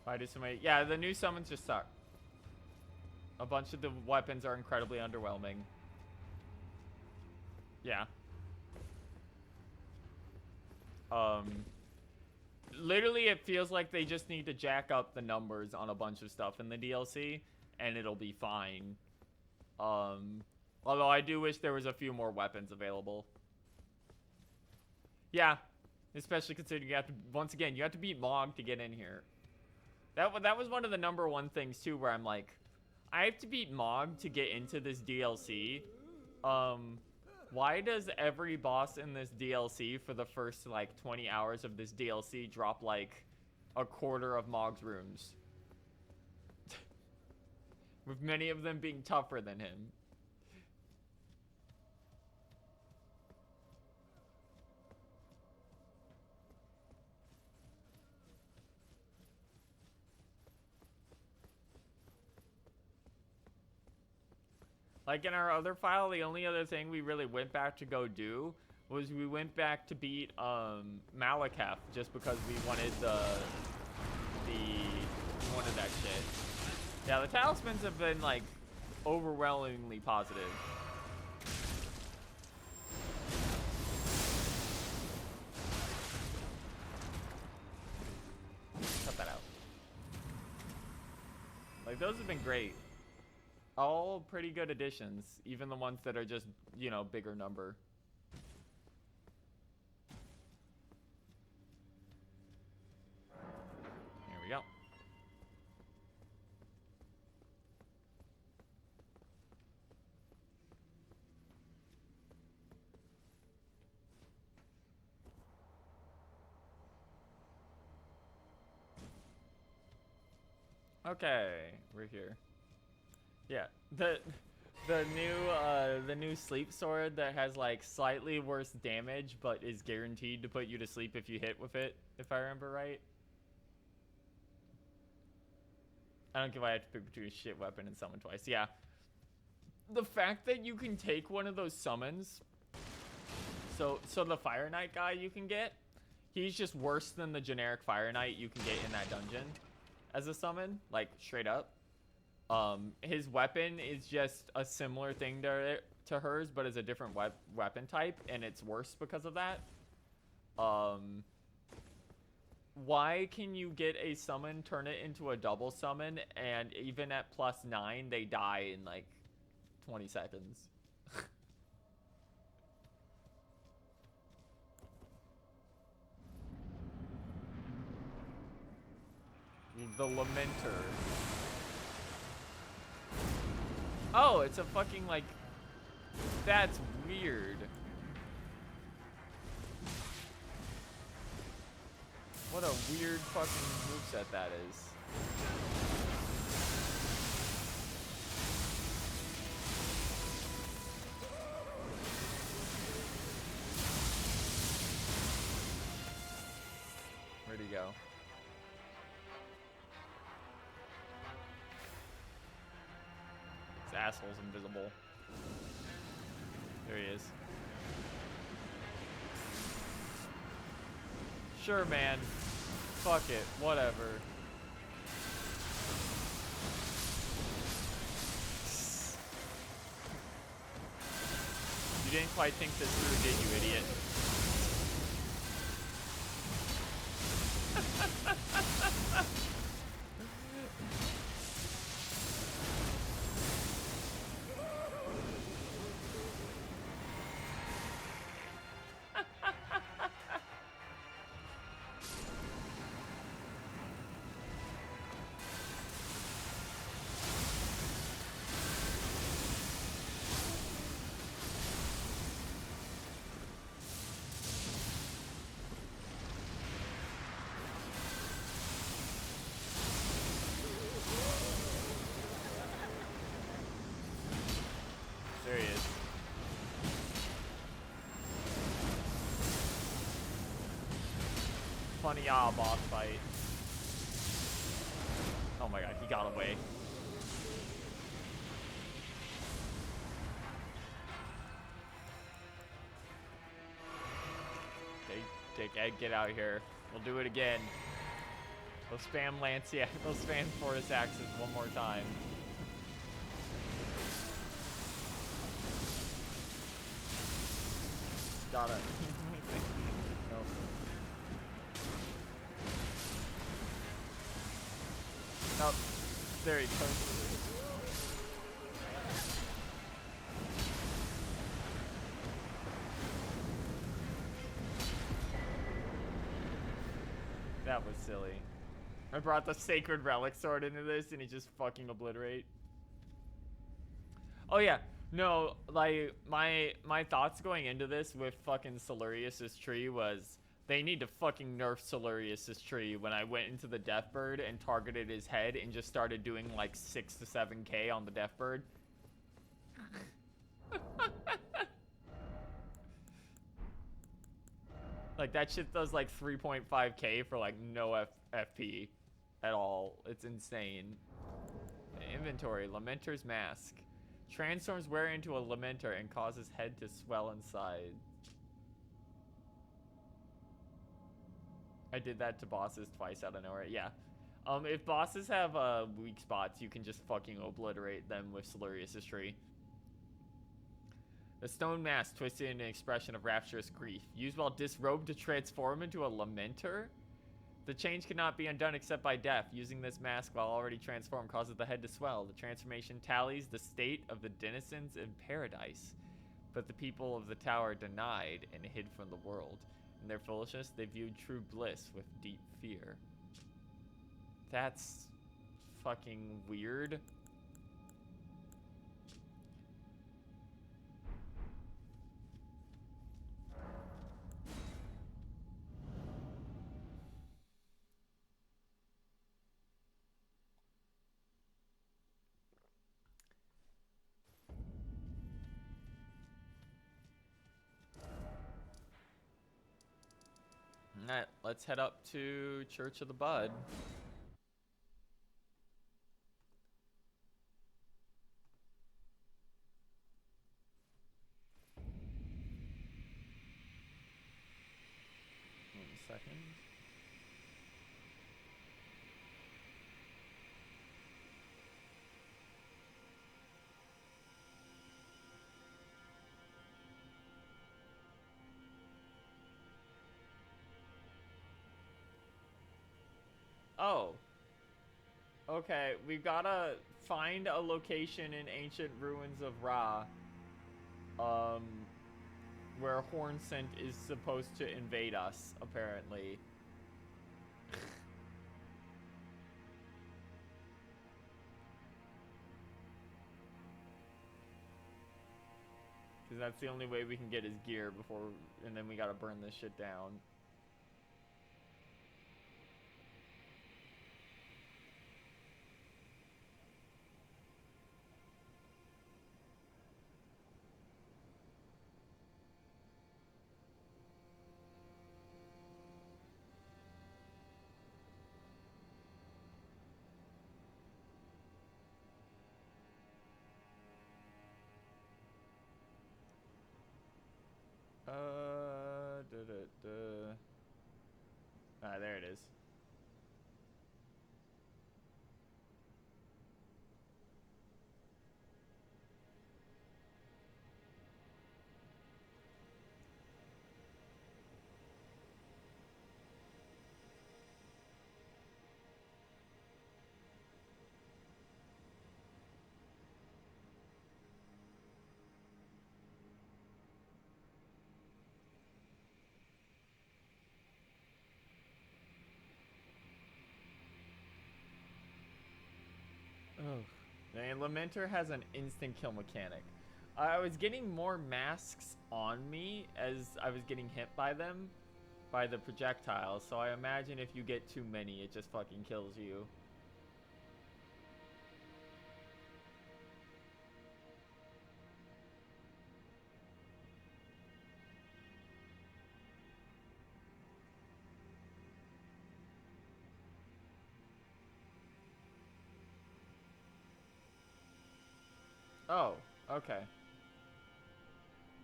Speaker 1: Why do somebody? Yeah, the new summons just suck. A bunch of the weapons are incredibly underwhelming. Yeah. Literally, it feels like they just need to jack up the numbers on a bunch of stuff in the DLC, and it'll be fine. Although I do wish there was a few more weapons available. Yeah, especially considering you have to, once again, you have to beat Mog to get in here. That was one of the #1 things too, where I'm like, I have to beat Mog to get into this DLC. Why does every boss in this DLC for the first like 20 hours of this DLC drop like a quarter of Mog's rooms? With many of them being tougher than him. Like in our other file, the only other thing we really went back to go do was we went back to beat Malekith just because we wanted we wanted that shit. Yeah, the talismans have been like overwhelmingly positive. Cut that out. Like those have been great. All pretty good additions, even the ones that are just, you know, bigger number. Here we go. Okay, we're here. Yeah, the new sleep sword that has like slightly worse damage but is guaranteed to put you to sleep if you hit with it, if I remember right. I don't give I have to pick between a shit weapon and summon twice. Yeah. The fact that you can take one of those summons, so the Fire Knight guy you can get, he's just worse than the generic Fire Knight you can get in that dungeon as a summon, like straight up. His weapon is just a similar thing to hers, but is a different weapon type, and it's worse because of that. Why can you get a summon, turn it into a double summon, and even at +9, they die in like 20 seconds? The Lamenter. Oh, it's a fucking, like... That's weird. What a weird fucking moveset that is. Where'd he go? This asshole's invisible. There he is. Sure, man. Fuck it. Whatever. You didn't quite think this through, did you, idiot? There he is. Funny boss fight. Oh my god, he got away. Get out of here. We'll do it again. We'll spam Lancia. We'll spam Fortis Axis one more time. Got it. Nope. Nope. There he goes. That was silly. I brought the Sacred Relic Sword into this and he just fucking obliterate. Oh yeah. No, like, my thoughts going into this with fucking Silurius' tree was they need to fucking nerf Silurius' tree when I went into the Deathbird and targeted his head and just started doing like 6 to 7k on the Deathbird. Like, that shit does like 3.5k for like no FP at all. It's insane. Inventory, Lamenter's Mask. Transforms wearer into a Lamenter and causes head to swell inside. I did that to bosses twice out of nowhere. Yeah. If bosses have weak spots, you can just fucking obliterate them with Silurius' tree. The stone mask twisted into an expression of rapturous grief. Used while disrobed to transform into a Lamenter? The change cannot be undone except by death. Using this mask while already transformed causes the head to swell. The transformation tallies the state of the denizens in paradise. But the people of the tower denied and hid from the world. In their foolishness, they viewed true bliss with deep fear. That's fucking weird. Alright, let's head up to Church of the Bud. One second. Oh. Okay, we gotta find a location in ancient ruins of Ra, where Hornsent is supposed to invade us, apparently. Because that's the only way we can get his gear before, and then we gotta burn this shit down. Da, da, da. Ah, there it is. Oh. And Lamenter has an instant kill mechanic. I was getting more masks on me as I was getting hit by them, by the projectiles, so I imagine if you get too many, it just fucking kills you. Oh, okay.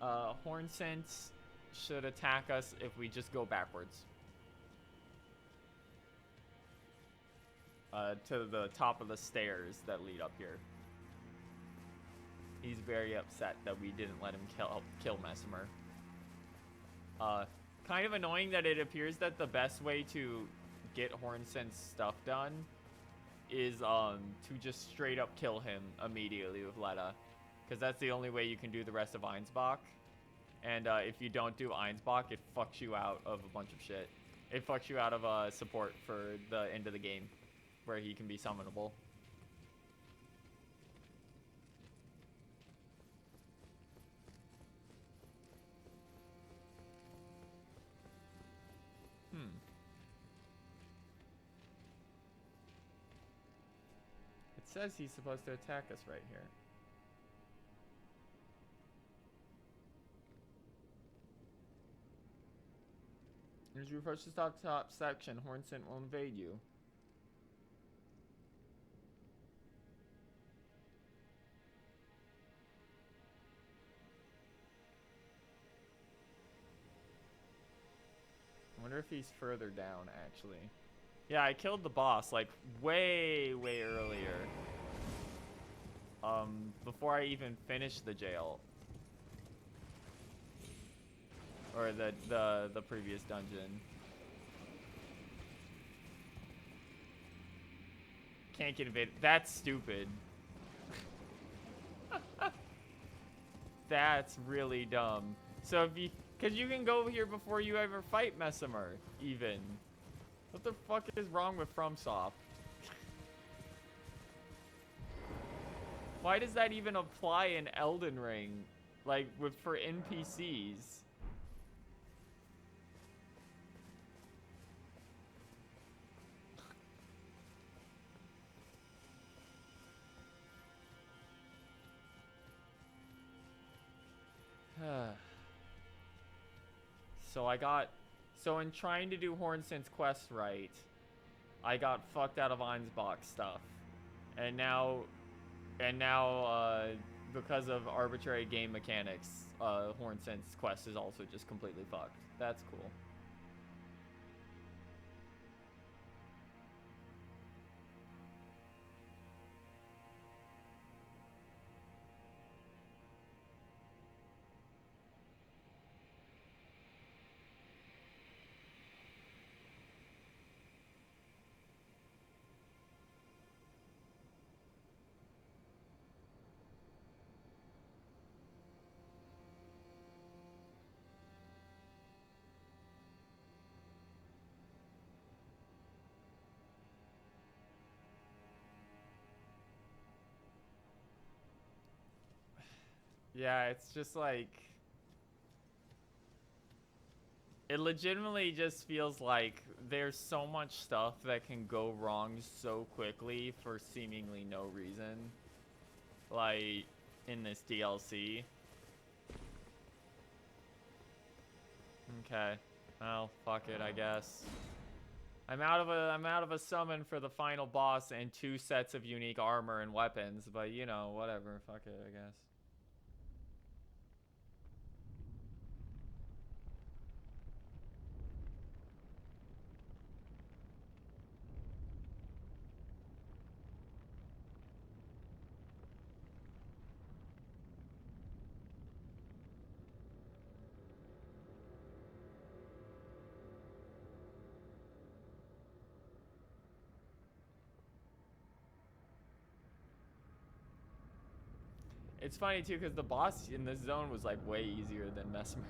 Speaker 1: Horn Sense should attack us if we just go backwards. To the top of the stairs that lead up here. He's very upset that we didn't let him kill Messimer. Kind of annoying that it appears that the best way to get Horn Sense stuff done is to just straight up kill him immediately with Letta. Because that's the only way you can do the rest of Einsbach. And if you don't do Einsbach, it fucks you out of a bunch of shit. It fucks you out of support for the end of the game, where he can be summonable. It says he's supposed to attack us right here. As you approach the top section, Hornsent will invade you. I wonder if he's further down, actually. Yeah, I killed the boss, like, way earlier. Before I even finished the jail. Or the previous dungeon. Can't get invaded. That's stupid. That's really dumb. So if you, cause you can go here before you ever fight Messimer, even. What the fuck is wrong with FromSoft? Why does that even apply in Elden Ring? Like, for NPCs? So in trying to do Hornsent's quest right, I got fucked out of Einsbach stuff. And now, because of arbitrary game mechanics, Hornsent's quest is also just completely fucked. That's cool. Yeah, it's just like... It legitimately just feels like there's so much stuff that can go wrong so quickly for seemingly no reason. Like, in this DLC. Okay. Well, fuck it, I guess. I'm out of a summon for the final boss and 2 sets of unique armor and weapons, but you know, whatever. Fuck it, I guess. It's funny too because the boss in this zone was like way easier than Mesmer.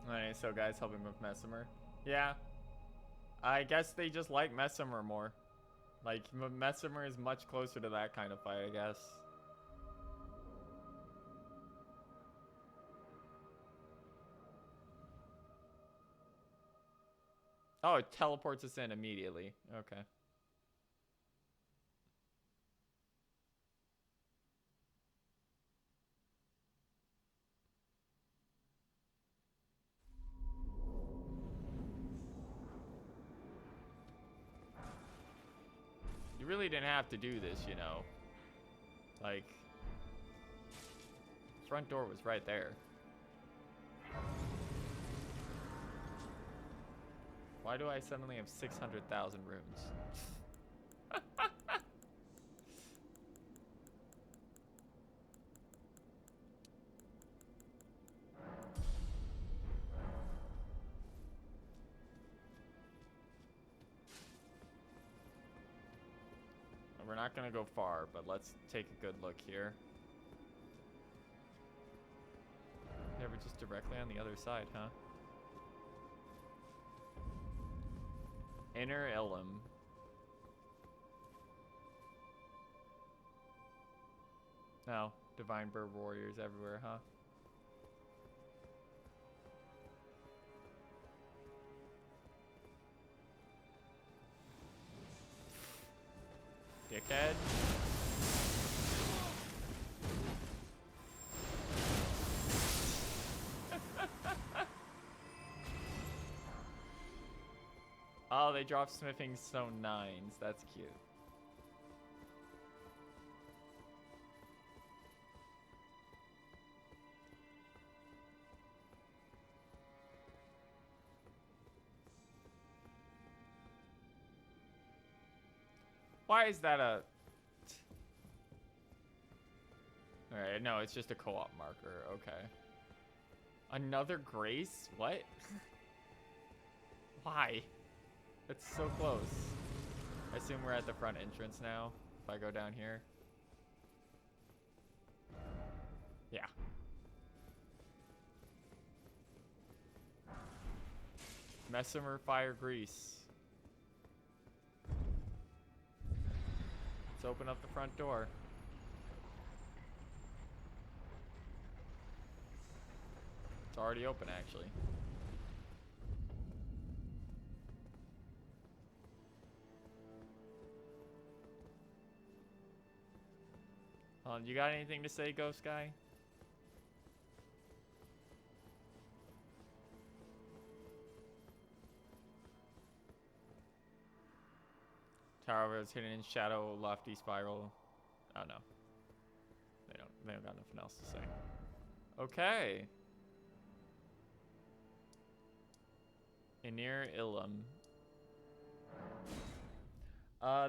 Speaker 1: Alright, so guys helping with Mesmer. Yeah. I guess they just like Mesmer more. Like, Mesmer is much closer to that kind of fight, I guess. Oh, it teleports us in immediately. Okay. You really didn't have to do this, you know. Like, front door was right there. Why do I suddenly have 600,000 runes? We're not gonna go far, but let's take a good look here. Yeah, we're just directly on the other side, huh? Inner Ilum. No, Divine Bird Warriors everywhere, huh? Dickhead. Oh, they dropped Smithing Stone 9s. That's cute. Why is that a... Alright, no, it's just a co-op marker. Okay. Another Grace? What? Why? It's so close. I assume we're at the front entrance now, if I go down here. Yeah. Mesmer Fire Grease. Let's open up the front door. It's already open, actually. You got anything to say, Ghost Guy? Tower is hidden in shadow, lofty spiral. Oh no. They don't got nothing else to say. Okay. Inir Ilum.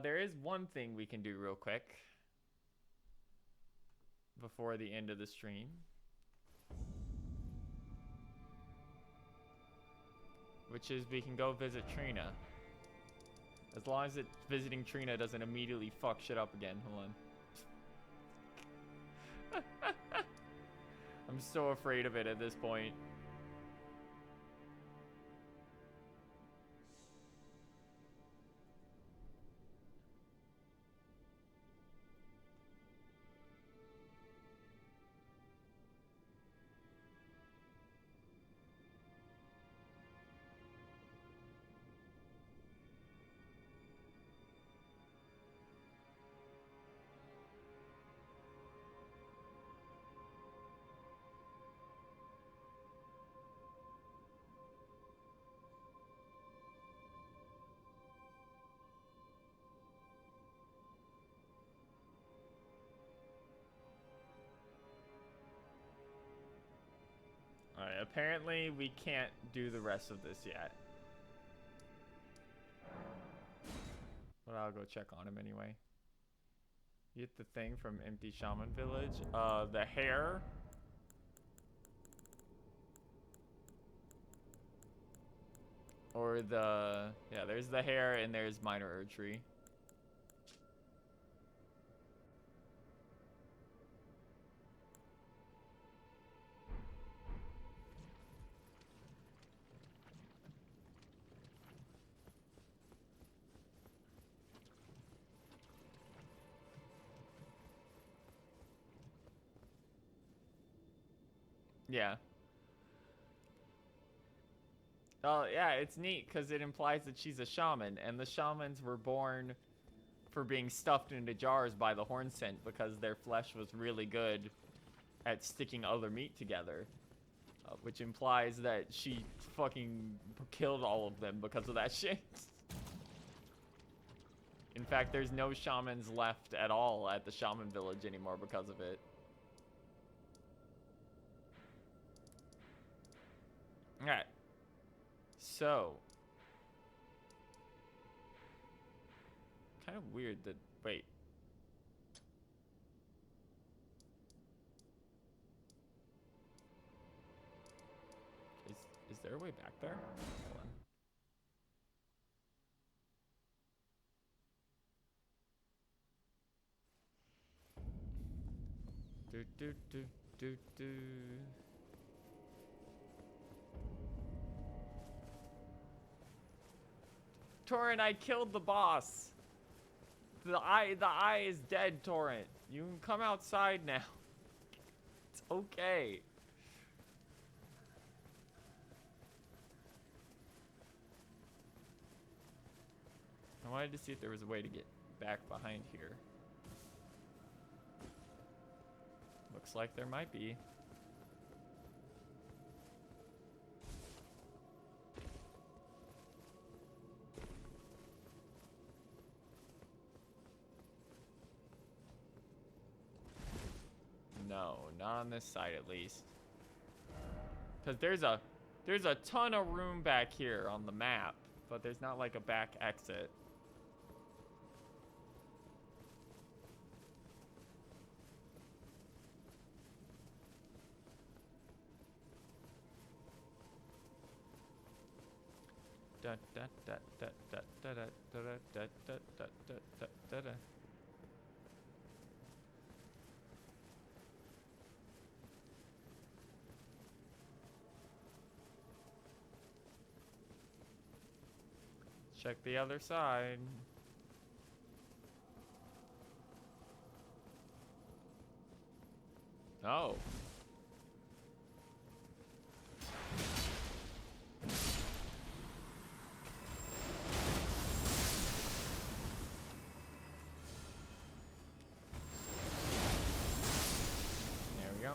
Speaker 1: There is one thing we can do real quick before the end of the stream. Which is we can go visit Trina. As long as visiting Trina doesn't immediately fuck shit up again. Hold on. I'm so afraid of it at this point. apparently we can't do the rest of this yet. But I'll go check on him anyway. You get the thing from Empty Shaman Village. The hair. Or the... Yeah, there's the hair and there's Minor Erdtree. Yeah. Oh, yeah, it's neat because it implies that she's a shaman, and the shamans were born for being stuffed into jars by the horn scent because their flesh was really good at sticking other meat together. Which implies that she fucking killed all of them because of that shit. In fact, there's no shamans left at all at the shaman village anymore because of it. Alright. So. Kind of weird that... Wait. Is there a way back there? Hold on. Do. Torrent, I killed the boss. The eye is dead, Torrent. You can come outside now. It's okay. I wanted to see if there was a way to get back behind here. Looks like there might be. No, not on this side at least. Cause there's a ton of room back here on the map, but there's not like a back exit. Check the other side. Oh. There we go.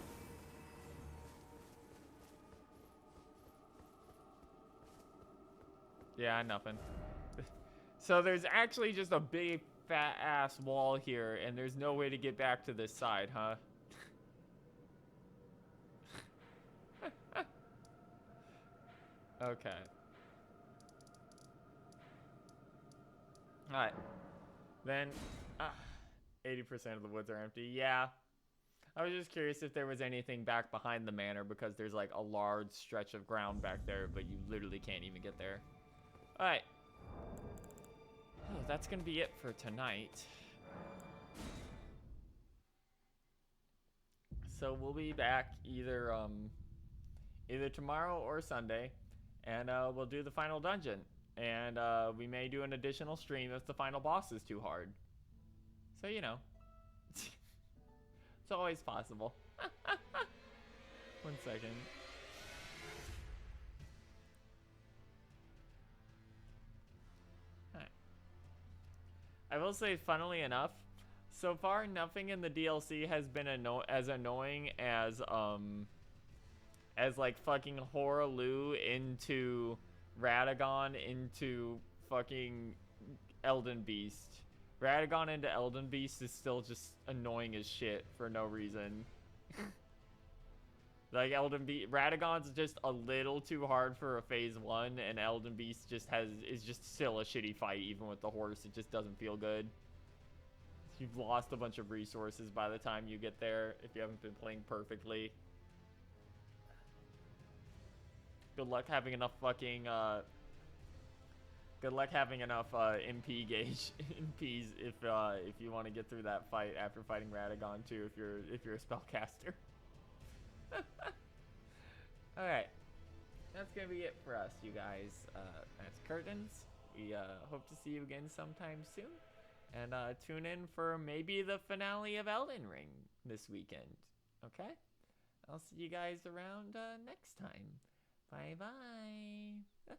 Speaker 1: Yeah, nothing. So there's actually just a big fat ass wall here, and there's no way to get back to this side, huh? Okay. Alright. Then, 80% of the woods are empty. Yeah. I was just curious if there was anything back behind the manor, because there's like a large stretch of ground back there, but you literally can't even get there. Alright. Oh, that's gonna be it for tonight. So we'll be back either tomorrow or Sunday, and we'll do the final dungeon. And we may do an additional stream if the final boss is too hard. So, you know. It's always possible. 1 second. I will say, funnily enough, so far nothing in the DLC has been as annoying as like fucking Horaloo into Radagon into fucking Elden Beast. Radagon into Elden Beast is still just annoying as shit for no reason. Like Elden Beast, Radagon's just a little too hard for a phase 1, and Elden Beast is just still a shitty fight even with the horse. It just doesn't feel good. You've lost a bunch of resources by the time you get there if you haven't been playing perfectly. Good luck having enough fucking good luck having enough MP gauge MPs if you want to get through that fight after fighting Radagon too, if you're a spellcaster. Alright. That's gonna be it for us, you guys. That's Curtains. We hope to see you again sometime soon. And tune in for maybe the finale of Elden Ring this weekend. Okay? I'll see you guys around next time. Bye-bye.